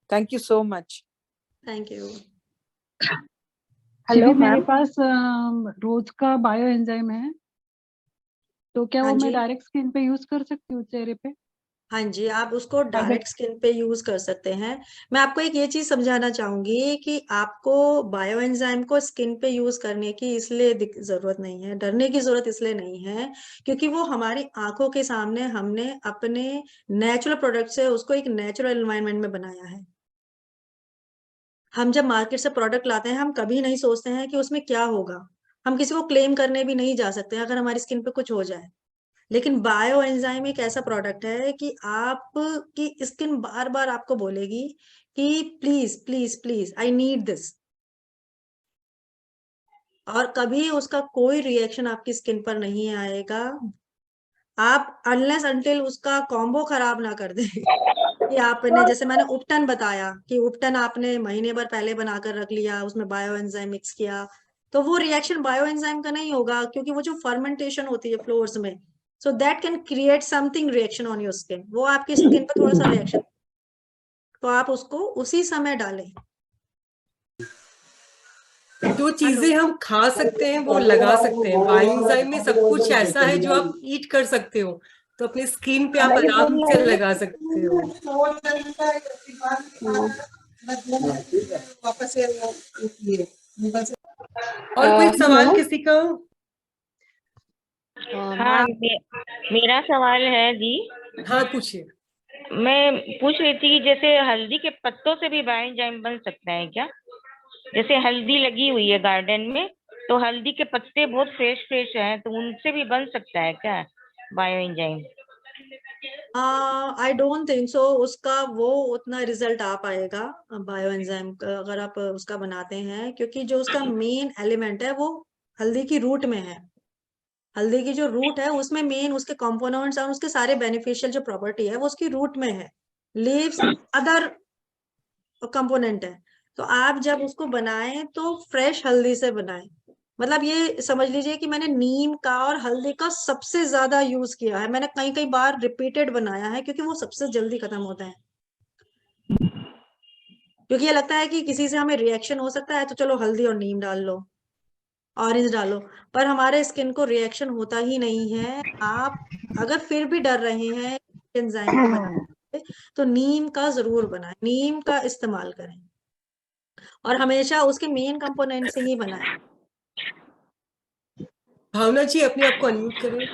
Thank you so much. Thank you. Hello, मेरे पास रोज का bio enzyme है, तो क्या हाँ वो मैं जी। Direct skin पे use कर सकती हूँ चेहरे पे? हाँ जी, आप उसको डायरेक्ट स्किन पे यूज कर सकते हैं। मैं आपको एक ये चीज समझाना चाहूंगी कि आपको बायो एंजाइम को स्किन पे यूज करने की इसलिए जरूरत नहीं है, डरने की जरूरत इसलिए नहीं है, क्योंकि वो हमारी आंखों के सामने हमने अपने नेचुरल प्रोडक्ट से उसको एक नेचुरल एनवायरनमेंट में बनाया है। हम जब मार्केट से प्रोडक्ट लाते हैं, हम कभी नहीं सोचते हैं कि उसमें क्या होगा। हम किसी को क्लेम करने भी नहीं जा सकते अगर हमारी स्किन पे कुछ हो जाए। लेकिन बायो एंजाइम एक ऐसा प्रोडक्ट है कि आपकी स्किन बार बार आपको बोलेगी कि please please please I need this, और कभी उसका कोई रिएक्शन आपकी स्किन पर नहीं आएगा, आप अनलेस अनटिल उसका कॉम्बो खराब ना कर दे। कि आपने, जैसे मैंने उपटन बताया कि उपटन आपने महीने भर पहले बनाकर रख लिया, उसमें बायो एंजाइम मिक्स किया, तो वो रिएक्शन बायो एंजाइम का नहीं होगा, क्योंकि वो जो फर्मेंटेशन होती है फ्लोर्स में, so that can create something reaction on your skin, वो आपकी स्किन पर थोड़ा सा रिएक्शन, तो आप उसको उसी समय डालें। जो चीजें हम खा सकते हैं वो लगा सकते हैं। बायोएंजाइम में सब कुछ ऐसा है जो आप ईट कर सकते हो, तो अपनी स्किन पे आप आराम से लगा सकते हो। और कोई सवाल किसी का? हाँ, मेरा सवाल है जी। हाँ, पूछिए। मैं पूछ रही थी कि जैसे हल्दी के पत्तों से भी बायो एंजाइम बन सकता है क्या? जैसे हल्दी लगी हुई है गार्डन में, तो हल्दी के पत्ते बहुत फ्रेश फ्रेश हैं, तो उनसे भी बन सकता है क्या bio enzyme? I don't think so उसका वो उतना रिजल्ट आ पाएगा बायो एंजाइम का, अगर आप उसका बनाते हैं, क्योंकि जो उसका मेन एलिमेंट है वो हल्दी की रूट में है। हल्दी की जो रूट है उसमें मेन उसके कंपोनेंट्स और उसके सारे बेनिफिशियल जो प्रॉपर्टी है वो उसकी रूट में है। लीव्स अदर कंपोनेंट है। तो आप जब उसको बनाएं तो फ्रेश हल्दी से बनाएं। मतलब ये समझ लीजिए कि मैंने नीम का और हल्दी का सबसे ज्यादा यूज किया है। मैंने कई कई बार रिपीटेड बनाया है क्योंकि वो सबसे जल्दी खत्म होता है। क्योंकि ये लगता है कि किसी से हमें रिएक्शन हो सकता है तो चलो हल्दी और नीम डाल लो, ऑरेंज डालो, पर हमारे स्किन को रिएक्शन होता ही नहीं है। आप अगर फिर भी डर रहे हैं एंजाइम को बनाने से, तो नीम का जरूर बनाएं, नीम का इस्तेमाल करें और हमेशा उसके मेन कंपोनेंट से ही बनाएं। भावना जी अपने आप को अनम्यूट करें।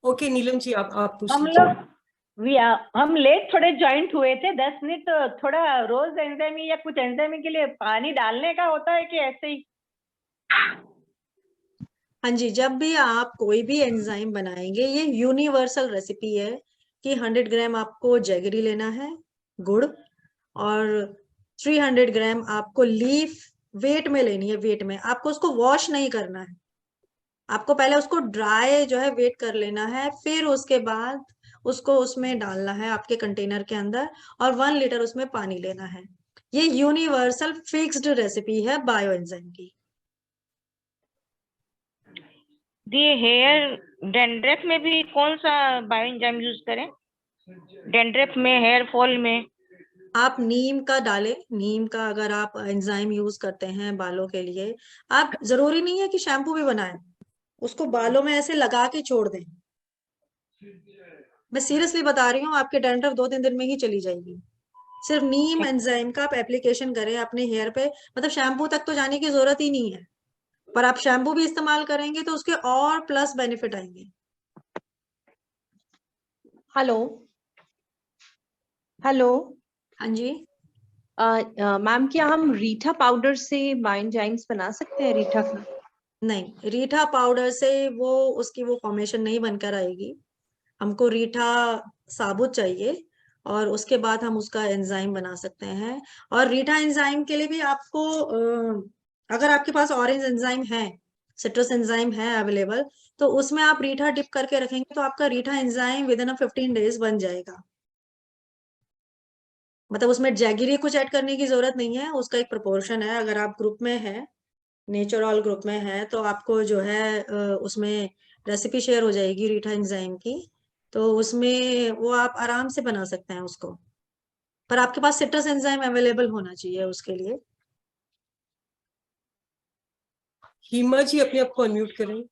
ओके नीलम जी आप पूछ हम लीजिए। लोग हम लेट थोड़े ज्वाइंट हुए थे 10 मिनट, तो थोड़ा रोज एंजाइम या कुछ एंजाइम के लिए पानी डालने का होता है कि ऐसे ही? हाँ जी, जब भी आप कोई भी एंजाइम बनाएंगे, ये यूनिवर्सल रेसिपी है कि 100 ग्राम आपको जैगरी लेना है, गुड़, और 300 ग्राम आपको लीफ वेट में लेनी है। वेट में आपको उसको वॉश नहीं करना है, आपको पहले उसको ड्राई जो है वेट कर लेना है, फिर उसके बाद उसको उसमें डालना है आपके कंटेनर के अंदर, और 1 लीटर उसमें पानी लेना है। ये यूनिवर्सल फिक्स्ड रेसिपी है बायो एंजाइम की। ये हेयर डेंड्रफ में भी कौन सा बायो एंजाइम यूज करें? डेंड्रफ में, हेयर फॉल में? आप नीम का डालें। नीम का अगर आप एंजाइम यूज करते हैं बालों के लिए, आप जरूरी नहीं है कि शैम्पू भी बनाएं, उसको बालों में ऐसे लगा के छोड़ दें। मैं सीरियसली बता रही हूँ, आपके डैंड्रफ 2-3 दिन में ही चली जाएगी। सिर्फ नीम एंजाइम का आप एप्लीकेशन करें अपने हेयर पे, मतलब शैम्पू तक तो जाने की जरूरत ही नहीं है, पर आप शैम्पू भी इस्तेमाल करेंगे तो उसके और प्लस बेनिफिट आएंगे। Hello hello. हाँ जी। मैम क्या हम रीठा पाउडर से बायो एंजाइम्स बना सकते हैं? रीठा का नहीं, रीठा पाउडर से वो उसकी वो फॉर्मेशन नहीं बनकर आएगी। हमको रीठा साबुत चाहिए और उसके बाद हम उसका एंजाइम बना सकते हैं। और रीठा एंजाइम के लिए भी आपको अगर आपके पास ऑरेंज एंजाइम है, सिट्रस एंजाइम है अवेलेबल, तो उसमें आप रीठा डिप करके रखेंगे तो आपका रीठा एंजाइम विद इन 15 डेज बन जाएगा। मतलब उसमें जैगरी कुछ ऐड करने की जरूरत नहीं है, उसका एक प्रोपोर्शन है। अगर आप ग्रुप में है, नेचुरल ग्रुप में है, तो आपको जो है उसमें रेसिपी शेयर हो जाएगी रीठा एंजाइम की, तो उसमें वो आप आराम से बना सकते हैं उसको। पर आपके पास सिट्रस एंजाइम अवेलेबल होना चाहिए उसके लिए। हिमा जी अपने आप को अनम्यूट करें।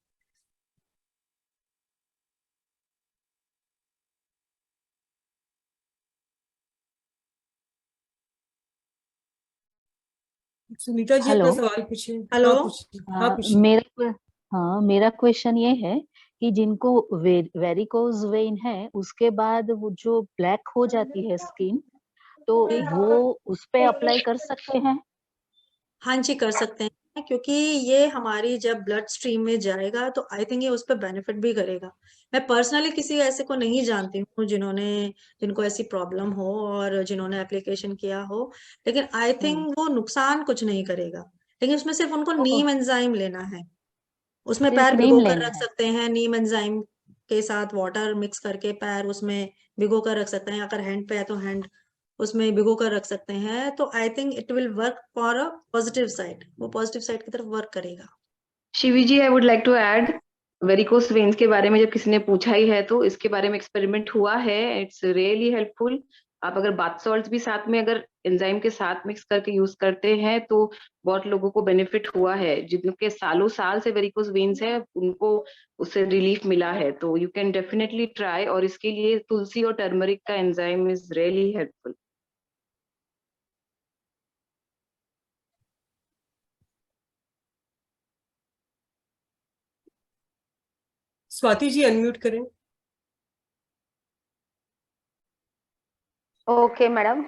सुनीता जी अपना हेलो। सवाल पूछिए। हेलो। हाँ पूछिए। हाँ पूछिए। मेरा क्वेश्चन ये है कि जिनको वेरिकोज वेन है उसके बाद वो जो ब्लैक हो जाती है स्किन, तो वो उस पे अप्लाई कर सकते हैं? हाँ जी, कर सकते हैं, क्योंकि ये हमारी जब ब्लड स्ट्रीम में जाएगा तो आई थिंक ये उस पर बेनिफिट भी करेगा। मैं पर्सनली किसी ऐसे को नहीं जानती हूँ जिनको ऐसी प्रॉब्लम हो और जिन्होंने एप्लीकेशन किया हो, लेकिन आई थिंक वो नुकसान कुछ नहीं करेगा। लेकिन उसमें सिर्फ उनको ओह, नीम एंजाइम लेना है। उसमें सिर्फ पैर नीम भिगो कर लेना रख है? सकते हैं, नीम एंजाइम के साथ वाटर मिक्स करके पैर उसमें भिगो कर रख सकते हैं। अगर हैंड पे है तो हैंड उसमें भिगो कर रख सकते हैं। तो I think it will work for a positive side, वो पॉजिटिव साइड की तरफ वर्क करेगा। Shivi ji, I would like to add, varicose veins के बारे में जब किसी ने पूछा ही है तो इसके बारे में एक्सपेरिमेंट हुआ है। इट्स रियली हेल्पफुल आप अगर बाथ सॉल्ट भी साथ में अगर एंजाइम के साथ मिक्स करके यूज करते हैं तो बहुत लोगों को बेनिफिट हुआ है, जिनके सालों साल से वेरिकोज वेन्स है उनको उससे रिलीफ मिला है। तो यू कैन डेफिनेटली ट्राई, और इसके लिए तुलसी और टर्मरिक का enzyme is really helpful. Swati ji unmute करें। Okay madam,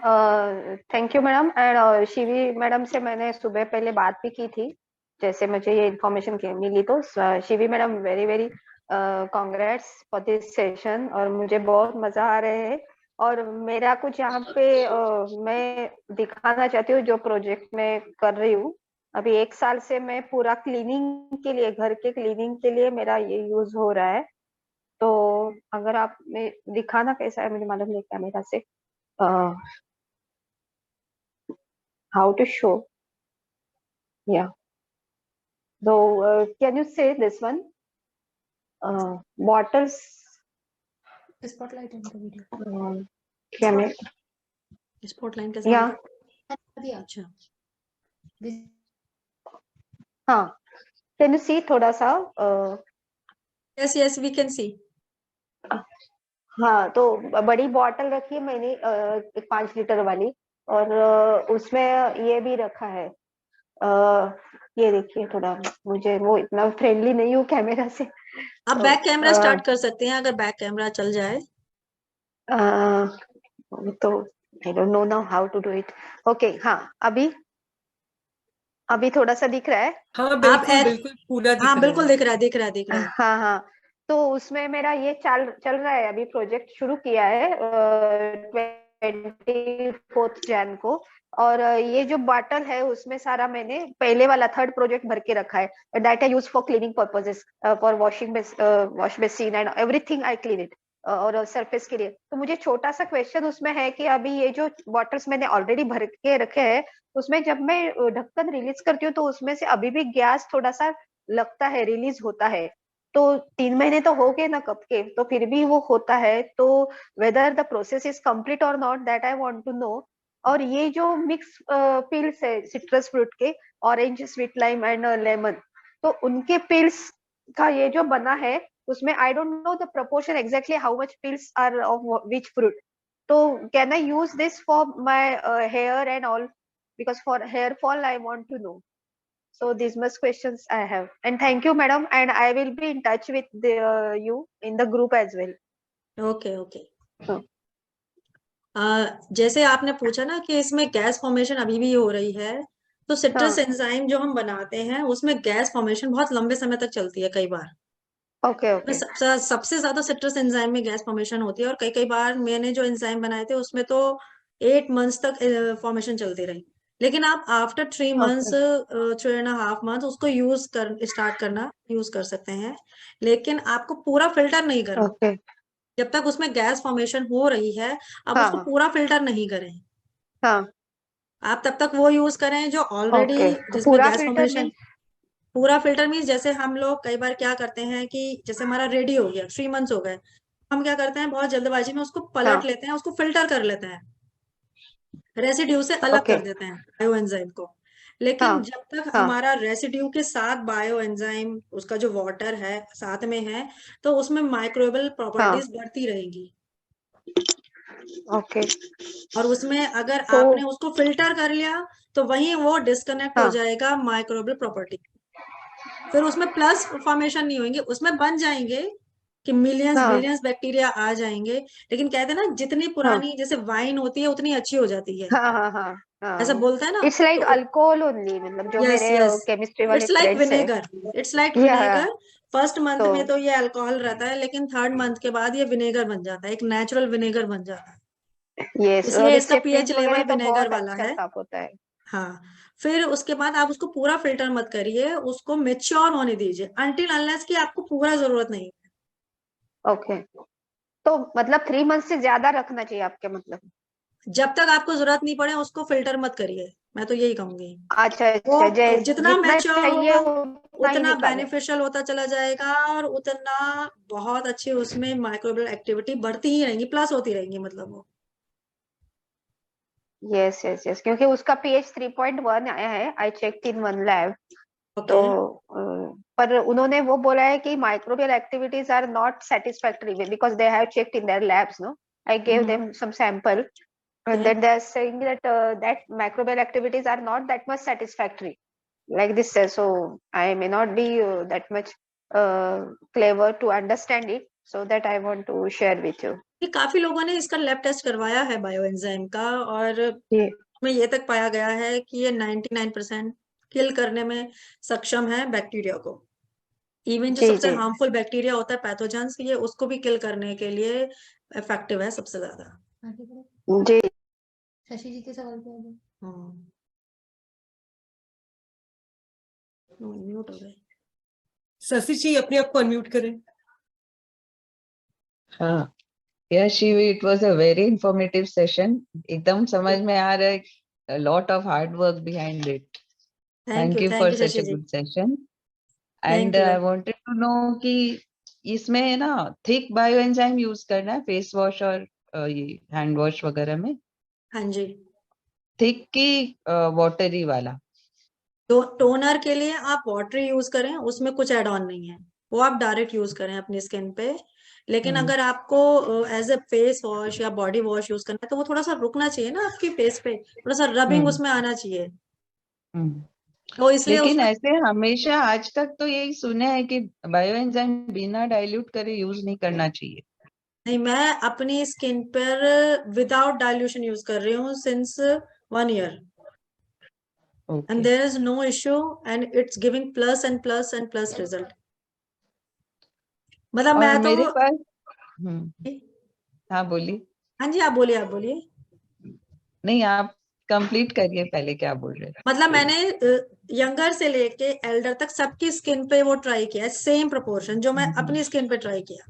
thank you madam. And Shivi madam से मैंने सुबह पहले बात भी की थी, जैसे मुझे ये इन्फॉर्मेशन मिली। तो Shivi madam very very congrats for this session, और मुझे बहुत मजा आ रहे है। और मेरा कुछ यहाँ पे मैं दिखाना चाहती हूँ जो प्रोजेक्ट मैं कर रही हूँ अभी 1 साल से। मैं पूरा क्लीनिंग के लिए, घर के क्लीनिंग के लिए मेरा ये यूज हो रहा है। तो अगर आप में दिखाना कैसा है मुझे मालूम नहीं कैमरा से, how to show, yeah. So can you say this one, bottles, spotlight in the video, camera, spotlight कैसे yeah, आएगा? अच्छा, हाँ, can you see थोड़ा सा, yes yes we can see. हाँ, तो बड़ी बॉटल रखी है मैंने, 5 लीटर वाली, और उसमें ये भी रखा है। ये देखिए, थोड़ा मुझे वो इतना फ्रेंडली नहीं हूँ कैमरा से। आप बैक कैमरा स्टार्ट कर सकते हैं अगर बैक कैमरा चल जाए। तो I don't know now how to do it. Okay, हाँ, अभी थोड़ा सा दिख रहा है। हाँ बिल्कुल बिल्कुल पूरा दिख रहा हाँ बिल्कुल है। दिख रहा है, दिख रहा है, दिख रहा है। हाँ हाँ, तो उसमें मेरा ये चल रहा है, अभी प्रोजेक्ट शुरू किया है 24 जैन को। और ये जो बॉटल है उसमें सारा मैंने पहले वाला 3rd प्रोजेक्ट भर के रखा है, that I use for cleaning purposes, for wash basin and everything I clean it, और सरफेस के लिए। तो मुझे छोटा सा क्वेश्चन उसमें है कि अभी ये जो बॉटल्स मैंने ऑलरेडी भर के रखे हैं, उसमें जब मैं ढक्कन रिलीज करती हूँ तो उसमें से अभी भी गैस थोड़ा सा लगता है, रिलीज होता है। तो 3 महीने तो हो गए ना कब के, तो फिर भी वो होता है। तो whether the process is complete और not, that I want to know. और ये जो मिक्स पिल्स है सिट्रस फ्रूट के, orange, sweet lime and lemon, तो उनके पिल्स का ये जो बना है उसमें I don't know the proportion exactly how much peels are of which fruit. तो can I use this for my hair and all, because for hair fall I want to know. So these much questions I have, and thank you madam, and I will be in touch with you in the group as well. Okay okay. जैसे आपने पूछा ना कि इसमें gas formation अभी भी हो रही है, तो सिट्रस एंजाइम जो हम बनाते हैं उसमें गैस फॉर्मेशन बहुत लंबे समय तक चलती है। कई बार ओके ओके, सबसे ज्यादा सिट्रस एंजाइम में गैस फॉर्मेशन होती है, और कई कई बार मैंने जो एंजाइम बनाए थे उसमें तो 8 मंथ्स तक फॉर्मेशन चलती रही। लेकिन आप आफ्टर 3 मंथ्स, 3.5 मंथ उसको स्टार्ट करना यूज कर सकते हैं, लेकिन आपको पूरा फिल्टर नहीं करना। ओके, जब तक उसमें गैस फॉर्मेशन हो रही है, अब उसको पूरा फिल्टर नहीं करें। हाँ, आप तब तक वो यूज करें जो ऑलरेडी ओके, जिसमें पूरा गैस फिल्टर फॉर्मेशन। मीन्स, पूरा फिल्टर मीन्स जैसे हम लोग कई बार क्या करते हैं कि जैसे हमारा रेडी हो गया, 3 मंथ्स हो गए, हम क्या करते हैं बहुत जल्दबाजी में उसको पलट लेते हैं, उसको फिल्टर कर लेते हैं, रेसिड्यू से अलग ओके, कर देते हैं बायो एंजाइम को। लेकिन जब तक हमारा रेसिड्यू के साथ बायो एंजाइम, उसका जो वाटर है साथ में है, तो उसमें माइक्रोबियल प्रॉपर्टीज बढ़ती रहेंगी। ओके, और उसमें अगर आपने उसको फिल्टर कर लिया तो वहीं वो डिस्कनेक्ट हो जाएगा माइक्रोबियल प्रॉपर्टी। फिर उसमें प्लस फॉर्मेशन नहीं होंगे, उसमें बन जाएंगे कि मिलियंस बिलियंस बैक्टीरिया आ जाएंगे। लेकिन कहते हैं ना, जितनी पुरानी जैसे वाइन होती है उतनी अच्छी हो जाती है, ऐसा बोलते हैं ना। इट्स लाइक तो अल्कोहल ओनली, मतलब जो यस मेरे यस, केमिस्ट्री वाले इट्स लाइक फ्रेंड्स है। Vinegar, it's like vinegar. First month में तो ये अल्कोहल रहता है, लेकिन 3rd मंथ के बाद ये विनेगर बन जाता है, एक नेचुरल विनेगर बन जाता है। यस, इसलिए इसका इससे पीएच फ्रिज लेवल वगैरह तो विनेगर बहुत वाला अच्छा है। साफ होता है। हाँ, फिर उसके बाद आप उसको पूरा फिल्टर मत करिए, उसको मेच्योर होने दीजिए अनटिल अनलेस कि आपको पूरा जरूरत नहीं है। ओके, तो मतलब 3 मंथ से ज्यादा रखना चाहिए आपके मतलब? जब तक आपको जरूरत नहीं पड़े उसको फिल्टर मत करिए, मैं तो यही कहूंगी। अच्छा, वो जितना जितना मैच्योर चाहिए होगा उतना ही उतना निकाले। बेनिफिशियल होता चला जाएगा, और उतना बहुत अच्छी उसमें माइक्रोबियल एक्टिविटी बढ़ती ही रहेंगी, प्लस होती रहेंगी, मतलब वो। यस यस यस, क्योंकि उसका pH 3.1 आया है, I check in one lab. तो पर उन्होंने वो बोला है कि microbial activities are not satisfactory because they have checked in their labs, no? I gave them some sample, and then they are saying that that microbial activities are not that much satisfactory, like this. So I may not be that much clever to understand it, so that I want to share with you. कि काफी लोगों ने इसका lab test करवाया है bio enzyme का, और में ये तक पाया गया है कि ये 99% किल करने में सक्षम है बैक्टीरिया को। इवन जो जी, सबसे जी। हार्मफुल बैक्टीरिया होता है पैथोजेंस, ये उसको भी किल करने के लिए इफेक्टिव है सबसे ज्यादा। जी। शशि जी के सवाल पे म्यूट हो गए। शशि जी अपने आप को अनम्यूट करें। हाँ, Yeah, Shivi, it was a very informative session. एकदम समझ में आ रहा है, a lot of hard work behind it. Thank you for such a good session. And I wanted to know कि इसमें है ना thick bioenzyme use करना है फेस वॉश और ये हैंड वॉश वगैरह में? हाँ जी। थिक की वाटरी वाला? तो टोनर के लिए आप वाटर यूज करें, उसमें कुछ एड ऑन नहीं है, वो आप डायरेक्ट यूज करें अपनी स्किन पे। लेकिन अगर आपको एज ए फेस वॉश या बॉडी वॉश यूज करना है तो वो थोड़ा सा रुकना चाहिए ना आपकी फेस पे, थोड़ा सा रबिंग उसमें आना चाहिए। तो इसलिए लेकिन ऐसे हमेशा आज तक तो यही सुने हैं कि बायोएंजाइम बिना डाइल्यूट करे यूज नहीं करना चाहिए। नहीं, मैं अपनी स्किन पर विदाउट डाइल्यूशन यूज कर रही हूँ since 1 year, and there is no issue, and it's giving plus and plus and plus result. मतलब मैं तो मेरे पास हाँ बोलिए। हाँ जी, आप बोलिए, आप बोलिए। नहीं, आप कंप्लीट करिए पहले, क्या बोल रहे थे। मतलब मैंने यंगर से लेके एल्डर तक सबकी स्किन पे वो ट्राई किया है, सेम प्रोपोर्शन जो मैं अपनी स्किन पे ट्राई किया।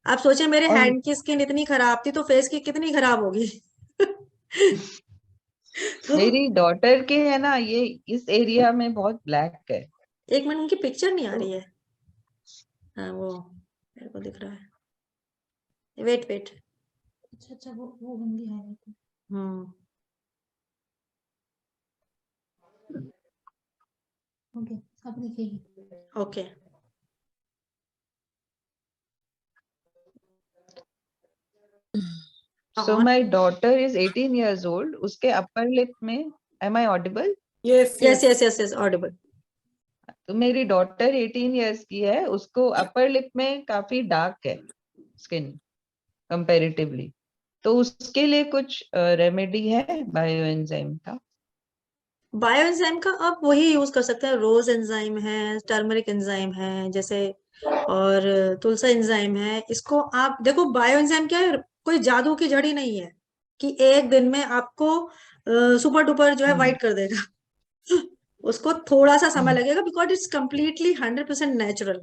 आप सोचे मेरे हैंड की स्किन इतनी खराब थी तो फेस की कितनी खराब होगी। मेरी डॉटर के है ना, ये इस एरिया में बहुत ब्लैक है। एक मिनट, उनकी पिक्चर नहीं आ रही है। हाँ, वो मेरे को दिख रहा है। Wait wait. अच्छा वो बंदी है। ओके, आप लिखिए। Okay. So my daughter is 18 years old. उसके upper lip में, am I audible? Yes, audible. तो मेरी डॉटर 18 years की है, उसको अपर लिप में काफी डार्क है स्किन कंपैरेटिवली, तो उसके लिए कुछ रेमेडी है बायोएंजाइम का? बायोएंजाइम का आप वही यूज कर सकते हैं, रोज एंजाइम है, टर्मरिक एंजाइम है जैसे, और तुलसा एंजाइम है। इसको आप देखो, बायोएंजाइम क्या है, कोई जादू की झड़ी नहीं है कि एक दिन में आपको सुपर डुपर जो है वाइट कर देगा। उसको थोड़ा सा समय लगेगा, बिकॉज इट्स कम्प्लीटली 100% नेचुरल।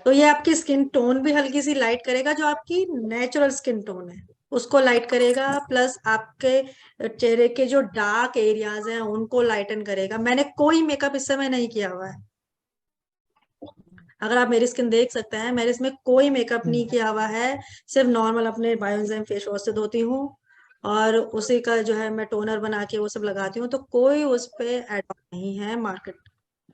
तो ये आपकी स्किन टोन भी हल्की सी लाइट करेगा, जो आपकी नेचुरल स्किन टोन है उसको लाइट करेगा, प्लस आपके चेहरे के जो डार्क एरियाज हैं उनको लाइटन करेगा। मैंने कोई मेकअप इस समय नहीं किया हुआ है, अगर आप मेरी स्किन देख सकते हैं, मेरे इसमें कोई मेकअप नहीं किया हुआ है, सिर्फ नॉर्मल अपने बायोएंजाइम फेस वॉश से धोती हूँ और उसी का जो है मैं टोनर बना के वो सब लगाती हूँ, तो कोई उस पे एड ऑन नहीं है मार्केट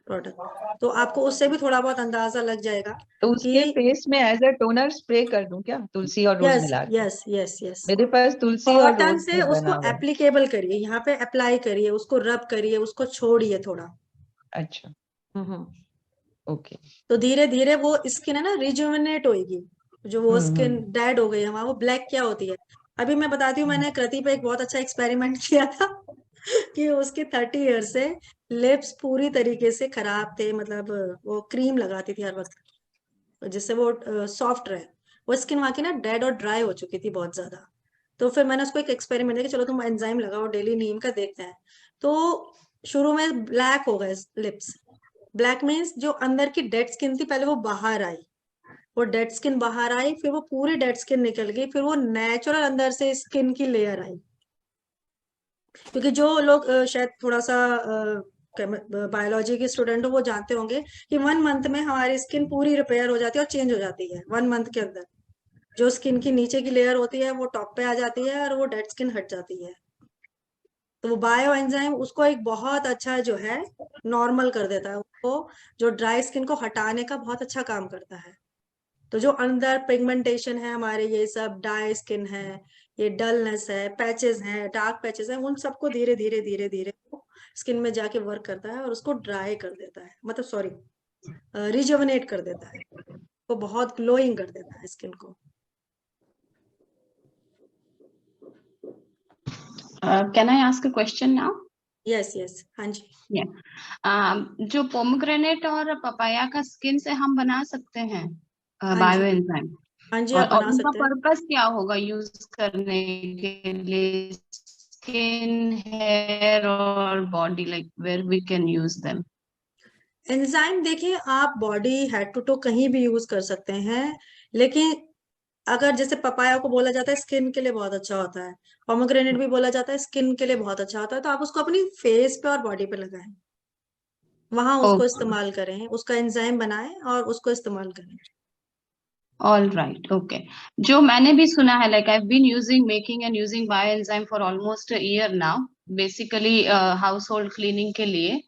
प्रोडक्ट। तो आपको उससे भी थोड़ा बहुत अंदाजा लग जाएगा। तो उसके फेस में एज अ टोनर स्प्रे कर दूं क्या, तुलसी और रोज मिला के? यस। मेरे पास तुलसी और कॉटन रोज से उसको एप्लीकेबल करिए, यहाँ पे अप्लाई करिए, उसको रब करिए, उसको छोड़िए थोड़ा। अच्छा, ओके। तो धीरे धीरे वो स्किन है ना रिजुविनेट होगी, जो वो स्किन डेड हो गई है वहां, वो ब्लैक क्या होती है। अभी मैं बताती हूँ, मैंने कृति पे एक बहुत अच्छा एक्सपेरिमेंट किया था कि उसके 30 ईयर से लिप्स पूरी तरीके से खराब थे, मतलब वो क्रीम लगाती थी हर वक्त जिससे वो सॉफ्ट रहे। वो स्किन वहां की ना डेड और ड्राई हो चुकी थी बहुत ज्यादा। तो फिर मैंने उसको एक एक्सपेरिमेंट दिया कि चलो तुम एंजाइम लगाओ डेली, नीम का देखते हैं। तो शुरू में ब्लैक हो गए लिप्स। ब्लैक मीन्स जो अंदर की डेड स्किन थी पहले वो बाहर आई, वो डेड स्किन बाहर आई, फिर वो पूरी डेड स्किन निकल गई, फिर वो नेचुरल अंदर से स्किन की लेयर आई। क्योंकि जो लोग शायद थोड़ा सा बायोलॉजी के स्टूडेंट हो वो जानते होंगे कि 1 month में हमारी स्किन पूरी रिपेयर हो जाती है और चेंज हो जाती है 1 month के अंदर। जो स्किन की नीचे की लेयर होती है वो टॉप पे आ जाती है और वो डेड स्किन हट जाती है। तो वो बायो एंजाइम उसको एक बहुत अच्छा जो है नॉर्मल कर देता है, उसको जो ड्राई स्किन को हटाने का बहुत अच्छा काम करता है। तो जो अंदर पिगमेंटेशन है हमारे, ये सब ड्राई स्किन है, ये डलनेस है, पैचेस हैं, डार्क पैचेस हैं, उन सबको धीरे धीरे धीरे धीरे स्किन में जाके वर्क करता है और उसको ड्राई कर देता है, मतलब सॉरी रिजुवनेट कर देता है, वो बहुत ग्लोइंग कर देता है स्किन को। Can I ask a question now? Yes yes, हाँ जी। जो पोमग्रेनेट और पपाया का स्किन से हम बना सकते हैं हाँ बायो जी, एंजाइम, हाँ जी, और आप बना उनका सकते हैं। पर्पस क्या होगा यूज करने के लिए? स्किन, हेयर और body, like where we can use them? Enzyme देखिए, आप बॉडी हेड टू टो कहीं भी यूज कर सकते हैं, लेकिन अगर जैसे पपाया को बोला जाता है स्किन के लिए बहुत अच्छा होता है, पोमोग्रेनेट भी बोला जाता है स्किन के लिए बहुत अच्छा होता है, तो आप उसको अपनी फेस पे और बॉडी पे लगाएं, वहां उसको इस्तेमाल करें, उसका एंजाइम बनाएं और उसको इस्तेमाल करें। All right, okay. जो मैंने भी सुना है, like I have been using making and using bio enzyme for almost a year now, basically household cleaning के लिए।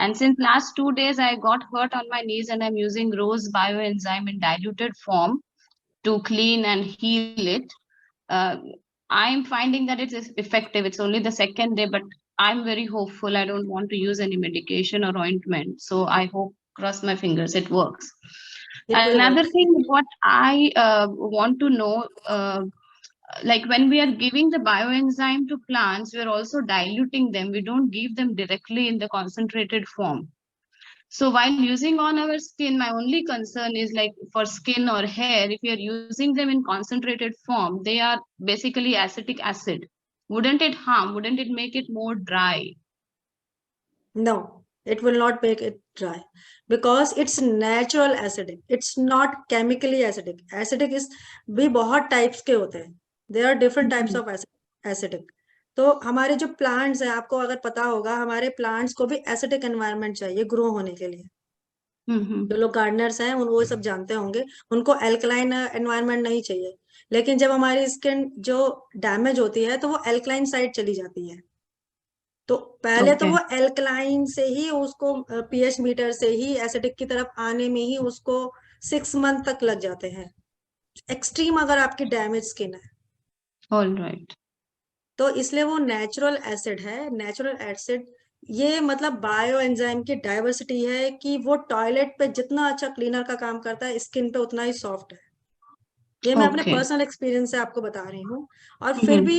And since last 2 days, I got hurt on my knees and I'm using Rose bioenzyme in diluted form to clean and heal it. I'm finding that it's effective. It's only the second day, but I'm very hopeful. I don't want to use any medication or ointment. So I hope, cross my fingers, it works. It will Another work. thing, what I want to know, like when we are giving the bioenzyme to plants, we are also diluting them. We don't give them directly in the concentrated form. So while using on our skin, my only concern is like for skin or hair, if you're using them in concentrated form, they are basically acetic acid. Wouldn't it harm? Wouldn't it make it more dry? No, it will not make it dry because it's natural acidic. It's not chemically acidic. Acidic is भी बहुत types के होते हैं. There are different types of acidic. तो हमारे जो plants हैं, आपको अगर पता होगा, हमारे plants को भी acidic environment चाहिए grow होने के लिए. जो लोग गार्डनर्स हैं वो सब जानते होंगे, उनको एल्कलाइन एनवायरनमेंट नहीं चाहिए, लेकिन जब हमारी स्किन जो डैमेज होती है तो वो एल्कलाइन साइड चली जाती है, तो पहले तो वो एल्कलाइन से ही उसको पीएच मीटर से ही एसिडिक की तरफ आने में ही उसको 6 मंथ तक लग जाते हैं, एक्सट्रीम अगर आपकी डैमेज स्किन है। All right. तो इसलिए वो नेचुरल एसिड है। नेचुरल एसिड ये मतलब बायो एंजाइम की डाइवर्सिटी है कि वो टॉयलेट पे जितना अच्छा क्लीनर का काम करता है, स्किन पे उतना ही सॉफ्ट है। ये मैं अपने पर्सनल एक्सपीरियंस से आपको बता रही हूँ। और फिर भी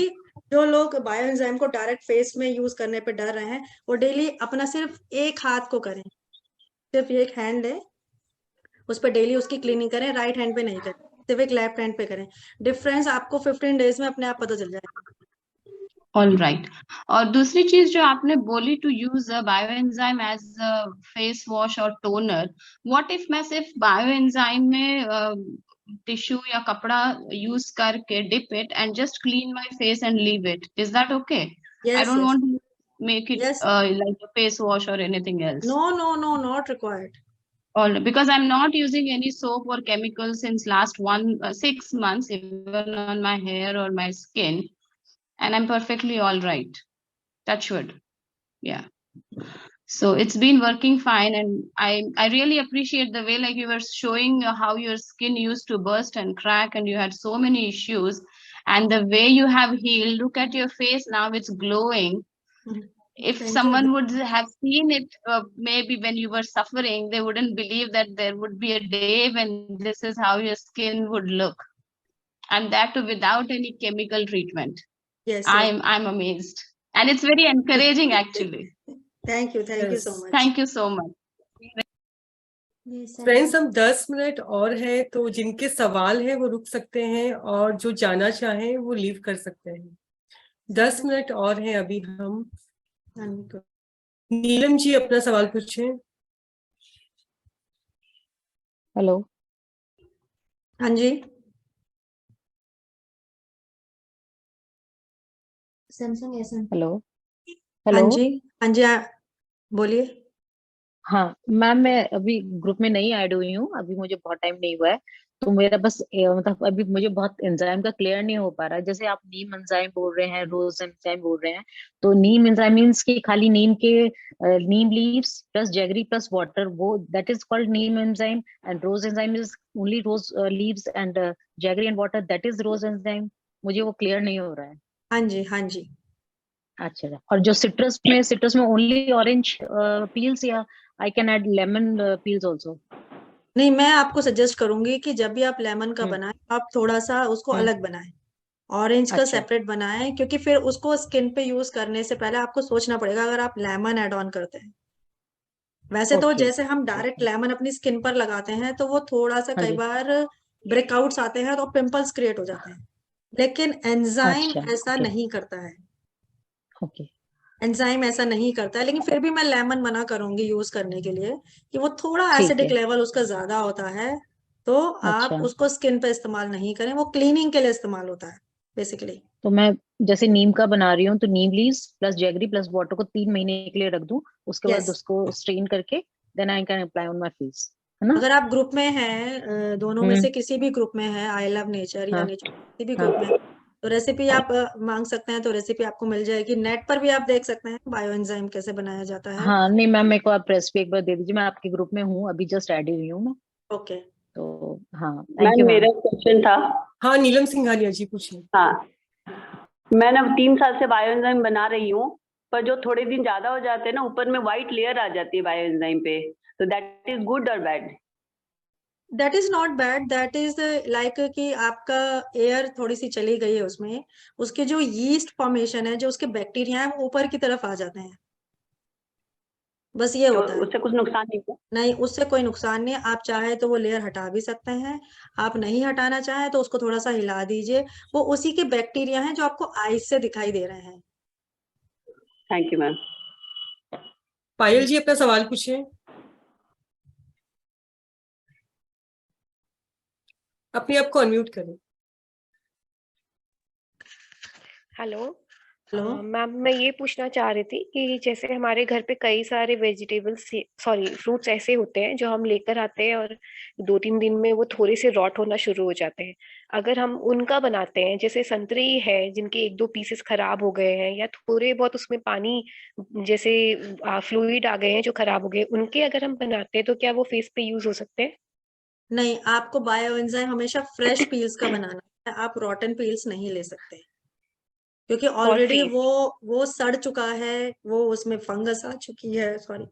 जो लोग बायो एंजाइम को डायरेक्ट फेस में यूज करने पे डर रहे हैं, वो डेली अपना सिर्फ एक हाथ को करें, सिर्फ एक हैंड है उस पर डेली उसकी क्लीनिंग करें, राइट हैंड पे नहीं करें, सिर्फ एक लेफ्ट हैंड पे करें। डिफरेंस आपको 15 डेज में अपने आप पता चल जाएगा। All right. और दूसरी चीज जो आपने बोली, to use bio enzyme as face wash और टोनर, व्हाट इफ मैं सिर्फ बायोएंजाइम में टिश्यू या कपड़ा यूज करके dip it and just clean my face and leave it, is that okay? I don't want to make it like a face wash or anything else. No, not required. All, because I'm not using any soap or chemicals since last 6 months, even on my hair or my skin, and I'm perfectly all right. Touch wood. Yeah. So it's been working fine, and I really appreciate the way, like, you were showing how your skin used to burst and crack and you had so many issues, and the way you have healed. Look at your face now, it's glowing. If someone would have seen it maybe when you were suffering, they wouldn't believe that there would be a day when this is how your skin would look, and that too without any chemical treatment. Yes, I'm amazed, and it's very encouraging actually. Thank you so much. Thank you so much. Friends, हम 10 minute और है, तो जिनके सवाल है वो रुक सकते हैं और जो जाना चाहें वो लीव कर सकते हैं। 10 मिनट और है अभी। हम नीलम जी अपना सवाल पूछें। हेलो। हाँ जी। हेलो। हाँ जी, हाँ जी, बोलिए। हाँ मैम, मैं अभी ग्रुप में नहीं ऐड हुई हूँ, अभी मुझे बहुत टाइम नहीं हुआ है, तो मेरा बस मतलब अभी मुझे बहुत एंजाइम का क्लियर नहीं हो पा रहा है। जैसे आप नीम एंजाइम बोल रहे हैं, रोज एंजाइम बोल रहे हैं, तो नीम एंजाइम मीन्स कि खाली नीम के neem leaves plus jaggery plus water, वो that is called neem enzyme, and rose enzyme is only rose leaves and jaggery and water, that is rose enzyme. मुझे वो क्लियर नहीं हो रहा है। हाँ जी, हाँ जी। अच्छा, और जो सिट्रस में ओनली ऑरेंज पील्स, या I can add lemon peels also? नहीं, मैं आपको सजेस्ट करूंगी कि जब भी आप लेमन का बनाएं, आप थोड़ा सा उसको अलग बनाएं, ऑरेंज का अच्छा। सेपरेट बनाएं, क्योंकि फिर उसको स्किन पे यूज करने से पहले आपको सोचना पड़ेगा अगर आप लेमन ऐड ऑन करते हैं। वैसे तो ओके। जैसे हम डायरेक्ट लेमन अपनी स्किन पर लगाते हैं तो वो थोड़ा सा हाँ कई जी। बार ब्रेकआउट्स आते हैं तो पिंपल्स क्रिएट हो जाते हैं, लेकिन एंजाइम अच्छा। ऐसा ओके। नहीं करता है। ओके। एंजाइम ऐसा नहीं करता है, लेकिन फिर भी मैं लेमन मना करूंगी यूज करने के लिए, कि वो थोड़ा ठीक एसिडिक है। लेवल उसका ज्यादा होता है, तो आप अच्छा, उसको स्किन पे इस्तेमाल नहीं करें, वो क्लीनिंग के लिए इस्तेमाल होता है बेसिकली। तो मैं जैसे नीम का बना रही हूँ, तो neem leaves plus jaggery plus water को 3 महीने के लिए रख दूं, उसके बाद यस, उसको स्ट्रेन करके then I can apply on my face, है ना? अगर आप ग्रुप में हैं, दोनों में हम्म। से किसी भी ग्रुप में है, आई लव नेचर या हाँ। नेचर किसी भी हाँ। ग्रुप में, तो रेसिपी आप मांग सकते हैं, तो रेसिपी आपको मिल जाएगी। नेट पर भी आप देख सकते हैं बायो एंजाइम कैसे बनाया जाता है। हाँ, नहीं मैम, मेरे को आप रेसिपी एक बार दे दीजिए, मैं आपके ग्रुप में हूँ, अभी जस्ट ऐड हुई हूँ मैं। ओके। तो हाँ, थैंक मैम यू मैम। मेरा क्वेश्चन था। हाँ, नीलम सिंघानिया जी पूछिए। हाँ, मैं ना 3 साल से बायो एंजाइम बना रही हूँ, पर जो थोड़े दिन ज्यादा हो जाते हैं ना, ऊपर में व्हाइट लेयर आ जाती है बायो एंजाइम पे, तो दैट इज गुड और bad? That is not bad, that is like कि आपका एयर थोड़ी सी चली गई है उसमें, उसके जो यीस्ट फॉर्मेशन है, जो उसके बैक्टीरिया है, वो ऊपर की तरफ आ जाते हैं, बस ये तो होता है। उससे कुछ नुकसान नहीं हुआ? नहीं, उससे कोई नुकसान नहीं है, आप चाहे तो वो लेयर हटा भी सकते हैं, आप नहीं हटाना चाहें तो उसको थोड़ा सा हिला दीजिए, वो उसी के बैक्टीरिया हैं जो आपको आईज से दिखाई दे रहे हैं। Thank you ma'am. Payal ji अपना सवाल पूछिए। अपने आप को अनम्यूट करें। Hello hello. मैम, मैं ये पूछना चाह रही थी कि जैसे हमारे घर पे कई सारे वेजिटेबल्स, सॉरी फ्रूट्स ऐसे होते हैं जो हम लेकर आते हैं और 2-3 दिन में वो थोड़े से रॉट होना शुरू हो जाते हैं। अगर हम उनका बनाते हैं, जैसे संतरे है जिनके 1-2 पीसेस खराब हो गए हैं या थोड़े बहुत उसमें पानी जैसे फ्लूइड आ गए हैं जो खराब हो गए, उनके अगर हम बनाते हैं तो क्या वो फेस पे यूज हो सकते हैं? नहीं, आपको बायो एंजाइम हमेशा फ्रेश पील्स का बनाना है, आप रॉटन पील्स नहीं ले सकते, क्योंकि फॉर ऑलरेडी फेस। वो सड़ चुका है, वो उसमें फंगस आ चुकी है, सॉरी,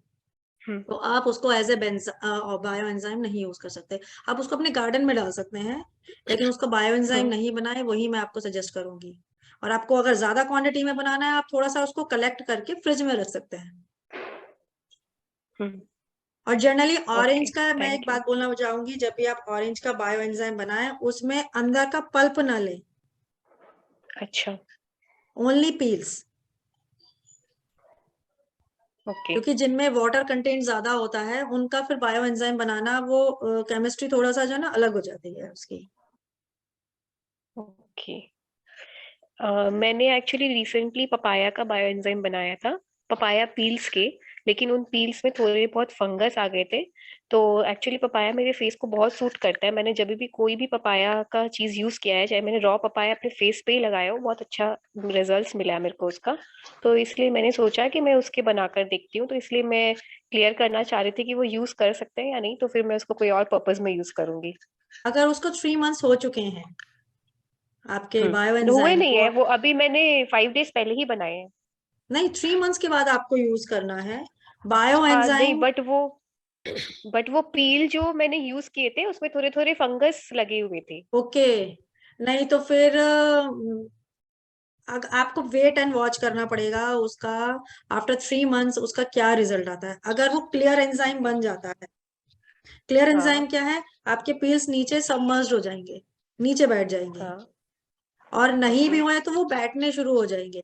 तो आप उसको एज ए बायो एंजाइम नहीं यूज कर सकते। आप उसको अपने गार्डन में डाल सकते हैं, लेकिन उसको बायो एंजाइम नहीं बनाए, वही मैं आपको सजेस्ट करूंगी। और आपको अगर ज्यादा क्वांटिटी में बनाना है, आप थोड़ा सा उसको कलेक्ट करके फ्रिज में रख सकते हैं। और जनरली ऑरेंज ओके, का मैं एक थैंक यू। बात बोलना चाहूंगी, जब भी आप ऑरेंज का बायो एंजाइम बनाएं, उसमें अंदर का पल्प ना लें, अच्छा। Only peels, okay. क्योंकि जिनमें वाटर कंटेंट ज्यादा होता है उनका फिर बायो एंजाइम बनाना, वो केमिस्ट्री थोड़ा सा जो है ना अलग हो जाती है उसकी। ओके। मैंने एक्चुअली रिसेंटली पपाया का बायो एंजाइम बनाया था, पपाया पील्स के, लेकिन उन पील्स में थोड़े बहुत फंगस आ गए थे। तो एक्चुअली पपाया मेरे फेस को बहुत सूट करता है, मैंने जब भी कोई भी पपाया का चीज यूज किया है, चाहे मैंने रॉ पपाया अपने फेस पे ही लगाया हो, बहुत अच्छा रिजल्ट्स मिला है मेरे को उसका। तो इसलिए मैंने सोचा कि मैं उसके बनाकर देखती हूँ, तो इसलिए मैं क्लियर करना चाह रही थी कि वो यूज कर सकते हैं या नहीं, तो फिर मैं उसको कोई और पर्पज में यूज करूंगी। अगर उसको 3 मंथ्स हो चुके हैं आपके बायो हुए एंजाइम नहीं को, है वो, अभी मैंने 5 डेज पहले ही बनाए हैं। नहीं 3 मंथ्स के बाद आपको यूज करना है बायो हाँ नहीं, एंजाइम। बट वो पील जो मैंने यूज किए थे उसमें थोड़े थोड़े फंगस लगे हुए थे। ओके, नहीं तो फिर आपको वेट एंड वॉच करना पड़ेगा उसका, आफ्टर 3 मंथ्स उसका क्या रिजल्ट आता है। अगर वो क्लियर एंजाइम बन जाता है, क्लियर एंजाइम हाँ। क्या है, आपके पील्स नीचे सबमर्ज्ड हो जाएंगे, नीचे बैठ जाएंगे, हाँ। और नहीं भी ओके। हुए तो वो बैठने शुरू हो जाएंगे।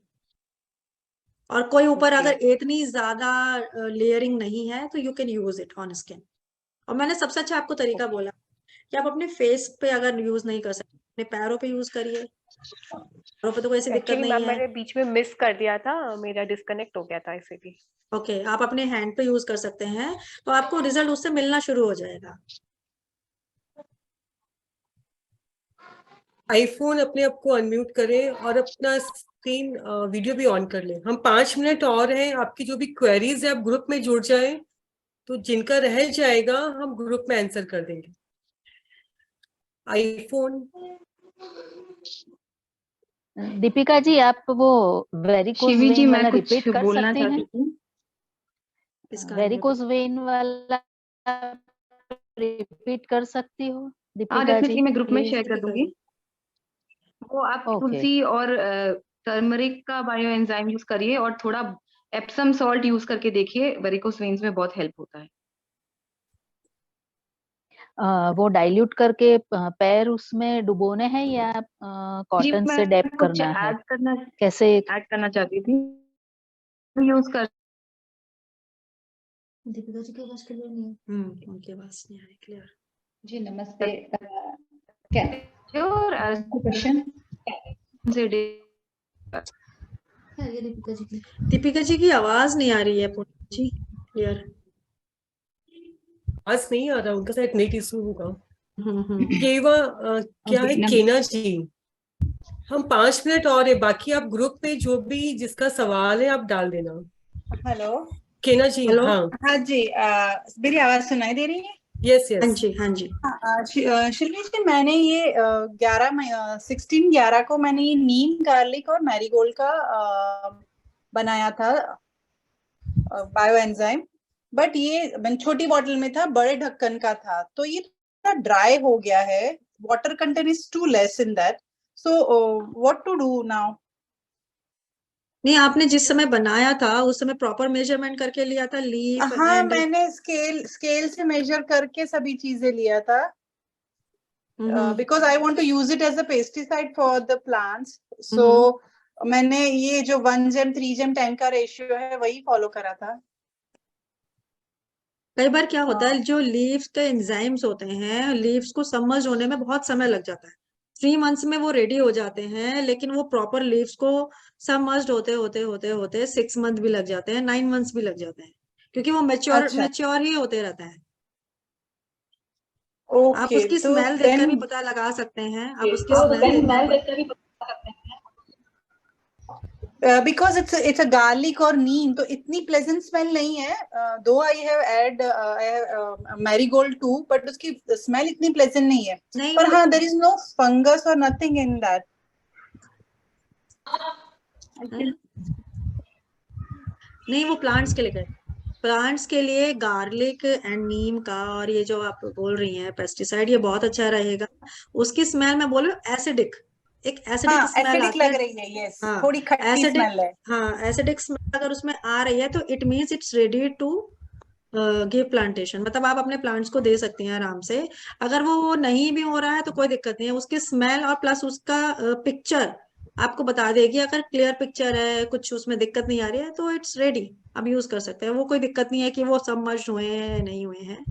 और कोई ऊपर ओके। अगर इतनी ज्यादा लेयरिंग नहीं है तो you can use it on skin. और मैंने सबसे अच्छा आपको तरीका बोला कि आप अपने फेस पे अगर यूज नहीं कर सकते, अपने पैरों पे यूज करिए, पैरों पे तो कोई ऐसी दिक्कत एक्चुअली नहीं मैम है। मैंने बीच में मिस कर दिया था, मेरा डिस्कनेक्ट हो गया था इसीलिए। ओके, आप अपने हैंड पे यूज कर सकते हैं, तो आपको रिजल्ट उससे मिलना शुरू हो जाएगा। आईफोन अपने आप को अनम्यूट करें और अपना स्क्रीन वीडियो भी ऑन कर लें। हम 5 मिनट और हैं, आपकी जो भी क्वेरीज है आप ग्रुप में जुड़ जाएं, तो जिनका रह जाएगा हम ग्रुप में आंसर कर देंगे। आईफोन दीपिका जी, आप वो वेरिकोज शिवी जी वेन मैं वाला कुछ रिपीट कर बोलना सकते चाहती हैं? थी। वेरिकोज वेन वाला रिपीट कर सकती हो हाँ दीपिका जी, डेफिनेटली मैं ग्रुप में प्लीज? शेयर कर दूंगी। वो आप ओके। तुलसी और टर्मरिक का बायो एंजाइम यूज करिए और थोड़ा एप्सम सॉल्ट यूज करके देखिए, वेरिकोस वेन्स में बहुत हेल्प होता है। वो डाइल्यूट करके पैर उसमें डुबोने हैं या जी कॉटन से मैं डैप कुछ करना है? ऐड करना चाहती थी। यूज कर दीपिका जी की आवाज क्लियर नहीं है। उनकी आवाज नहीं आ रही क्लियर। जी नमस्ते। क्या और क्वेश्चन से दीपिका जी की आवाज नहीं आ रही है पूनम जी क्लियर। आज नहीं आ रहा, उनका शायद नेट इशू होगा। केवा क्या है केना जी, हम 5 मिनट और है बाकी, आप ग्रुप में जो भी जिसका सवाल है आप डाल देना। हेलो केना जी। हेलो। हाँ हाँ जी, मेरी आवाज सुनाई दे रही है? यस हाँ यस। जी हाँ जी। शिल्पी जी, मैंने ये 16/11 को मैंने ये नीम गार्लिक और मैरीगोल्ड का बनाया था बायो एंजाइम, बट ये मैंने छोटी बॉटल में था, बड़े ढक्कन का था, तो ये थोड़ा ड्राई हो गया है। Water content is too less in that, so what to do now? नहीं, आपने जिस समय बनाया था उस समय प्रॉपर मेजरमेंट करके लिया था लीफ हाँ, एंड? मैंने स्केल से मेजर करके सभी चीजें लिया था, because I want to use it as a pesticide for the plants. So मैंने ये जो 1 gem 3 gem 10 का रेशियो है वही फॉलो करा था। कई बार क्या होता है, जो लीव्स के एंजाइम्स होते हैं, लीव्स को सबमर्ज होने में बहुत समय लग जाता है। 3 मंथ्स में वो रेडी हो जाते हैं, लेकिन वो प्रॉपर लीव्स को सबमर्ज होते होते होते होते 6 मंथ भी लग जाते हैं, 9 मंथ्स भी लग जाते हैं, क्योंकि वो मेच्योर ही होते रहता है। आप उसकी स्मेल देखकर भी पता लगा सकते हैं। आप उसकी स्मेल देखकर भी because it's a garlic और नीम, तो इतनी pleasant smell नहीं है। Though I have marigold too, but उसकी smell इतनी pleasant नहीं है। पर हाँ, there is no fungus or nothing in that. नहीं, वो प्लांट्स के लिए गए। प्लांट्स के लिए गार्लिक एंड नीम का, और ये जो आप बोल रही हैं पेस्टिसाइड, ये बहुत अच्छा रहेगा। उसकी स्मेल मैं बोल रही हूँ एसिडिक, एक एसिडिक स्मेल एसिडिक आता लग है। रही है, यस, हाँ, थोड़ी खट्टी स्मेल है। हाँ, एसिडिक स्मेल अगर उसमें आ रही है तो it means it's ready to give plantation, मतलब आप अपने प्लांट्स को दे सकती हैं आराम से। अगर वो नहीं भी हो रहा है तो कोई दिक्कत नहीं है, उसकी स्मेल और प्लस उसका पिक्चर आपको बता देगी। अगर क्लियर पिक्चर है, कुछ उसमें दिक्कत नहीं आ रही है, तो इट्स रेडी, आप यूज कर सकते हैं। वो कोई दिक्कत नहीं है कि वो सबमर्ज हुए हैं नहीं हुए हैं।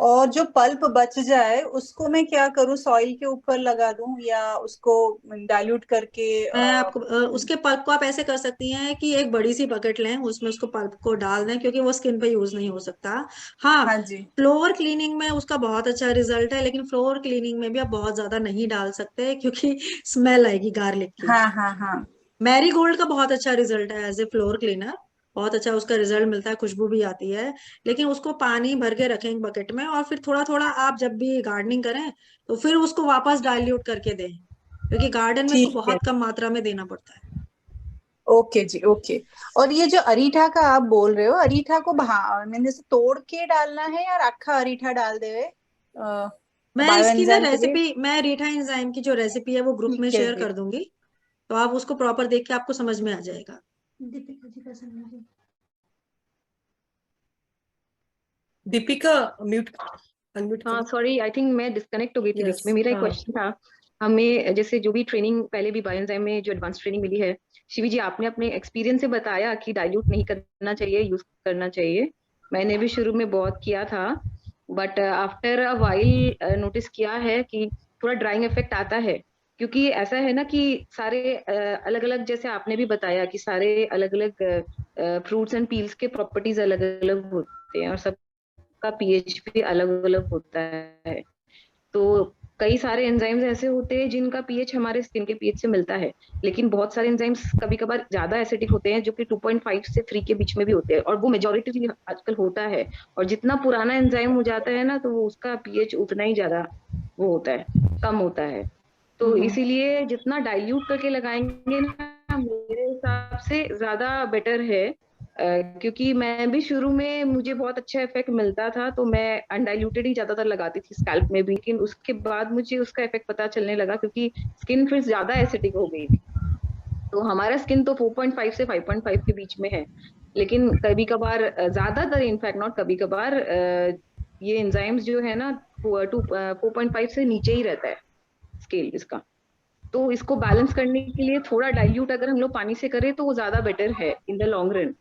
और जो पल्प बच जाए उसको मैं क्या करूँ, सॉइल के ऊपर लगा दूं या उसको डाइल्यूट करके? मैं आपको उसके पल्प को आप ऐसे कर सकती हैं कि एक बड़ी सी बकेट लें, उसमें उसको पल्प को डाल दें, क्योंकि वो स्किन पे यूज नहीं हो सकता। हाँ, फ्लोर क्लीनिंग में उसका बहुत अच्छा रिजल्ट है, लेकिन फ्लोर क्लीनिंग में भी आप बहुत ज्यादा नहीं डाल सकते क्योंकि स्मेल आएगी गार्लिक की। हाँ। मैरीगोल्ड का बहुत अच्छा रिजल्ट है एज ए फ्लोर क्लीनर, बहुत अच्छा उसका रिजल्ट मिलता है, खुशबू भी आती है। लेकिन उसको पानी भर के रखें बकेट में, और फिर थोड़ा थोड़ा आप जब भी गार्डनिंग करें तो फिर उसको वापस डाइल्यूट करके दें, क्योंकि गार्डन में इसको बहुत कम मात्रा में देना पड़ता है। ओके जी, ओके। और ये जो अरीठा का आप बोल रहे हो, अरीठा को मैंने जैसे तोड़ के डालना है या रखा अरीठा डाल देवे? मैं इसकी ना रेसिपी, मैं रीठा एंजाइम की जो रेसिपी है वो ग्रुप में शेयर कर दूंगी, तो आप उसको प्रॉपर देख के आपको समझ में आ जाएगा। Deepika mute unmute. हाँ सॉरी, आई थिंक मैं डिस्कनेक्ट हो गई थी बीच में। मेरा एक क्वेश्चन था, हमें जैसे जो भी ट्रेनिंग पहले भी बायोएंजाइम में जो एडवांस ट्रेनिंग मिली है, शिवी जी आपने अपने एक्सपीरियंस से बताया कि डाइल्यूट नहीं करना चाहिए, यूज करना चाहिए। मैंने भी शुरू में बहुत किया था, but after a while notice किया है कि थोड़ा ड्राइंग इफेक्ट आता है, क्योंकि ऐसा है ना कि सारे अलग अलग, जैसे आपने भी बताया कि सारे अलग अलग फ्रूट्स एंड पील्स के प्रॉपर्टीज अलग अलग होते हैं और सब का पीएच भी अलग अलग होता है। तो कई सारे एंजाइम्स ऐसे होते हैं जिनका पीएच हमारे स्किन के पीएच से मिलता है, लेकिन बहुत सारे एंजाइम्स कभी कभार ज्यादा एसिडिक होते हैं जो कि 2.5 से 3 के बीच में भी होते हैं, और वो मेजोरिटी आजकल होता है। और जितना पुराना एंजाइम हो जाता है ना, तो वो उसका पीएच उतना ही ज्यादा वो होता है, कम होता है। तो इसीलिए जितना डाइल्यूट करके लगाएंगे ना, मेरे हिसाब से ज्यादा बेटर है। क्योंकि मैं भी शुरू में मुझे बहुत अच्छा इफेक्ट मिलता था, तो मैं अनडाइल्यूटेड ही ज्यादातर लगाती थी स्कैल्प में भी, लेकिन उसके बाद मुझे उसका इफेक्ट पता चलने लगा क्योंकि स्किन फिर ज्यादा एसिडिक हो गई थी। तो हमारा स्किन तो 4.5 से 5.5 के बीच में है, लेकिन कभी कभार, ज्यादातर इनफैक्ट नॉट कभी कभार, ये एंजाइम्स जो है ना 4.5 से नीचे ही रहता है स्केल इसका। तो इसको बैलेंस करने के लिए थोड़ा डाइल्यूट अगर हम लोग पानी से करें तो वो ज्यादा बेटर है इन द लॉन्ग रन।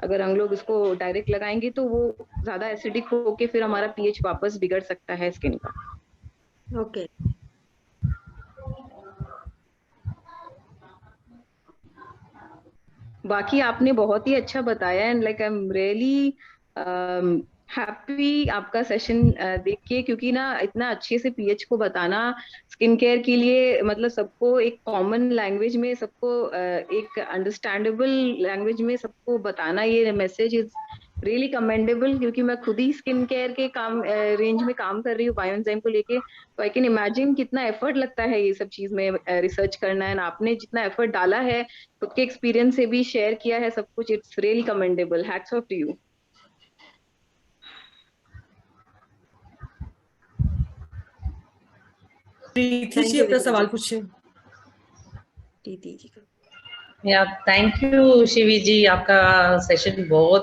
अगर हम लोग इसको डायरेक्ट लगाएंगे तो वो ज्यादा एसिडिक होके फिर हमारा पीएच वापस बिगड़ सकता है स्किन का। ओके। बाकी आपने बहुत ही अच्छा बताया, and like I am really happy आपका सेशन देख के, क्योंकि ना इतना अच्छे से पीएच को बताना स्किन केयर के लिए, मतलब सबको एक कॉमन लैंग्वेज में, सबको एक अंडरस्टैंडेबल लैंग्वेज में सबको बताना, ये मैसेज इज रियली कमेंडेबल। क्योंकि मैं खुद ही स्किन केयर के काम रेंज में काम कर रही हूँ बायो एंजाइम को लेके, तो आई कैन इमेजिन कितना एफर्ट लगता है ये सब चीज में रिसर्च करना है। आपने जितना एफर्ट डाला है, खुद के एक्सपीरियंस से भी शेयर किया है सब कुछ, it's really commendable. Hats off to you. Preeti ji अपना सवाल पूछे। प्रीति जी थैंक यू शिवी जी, आपका सेशन बहुत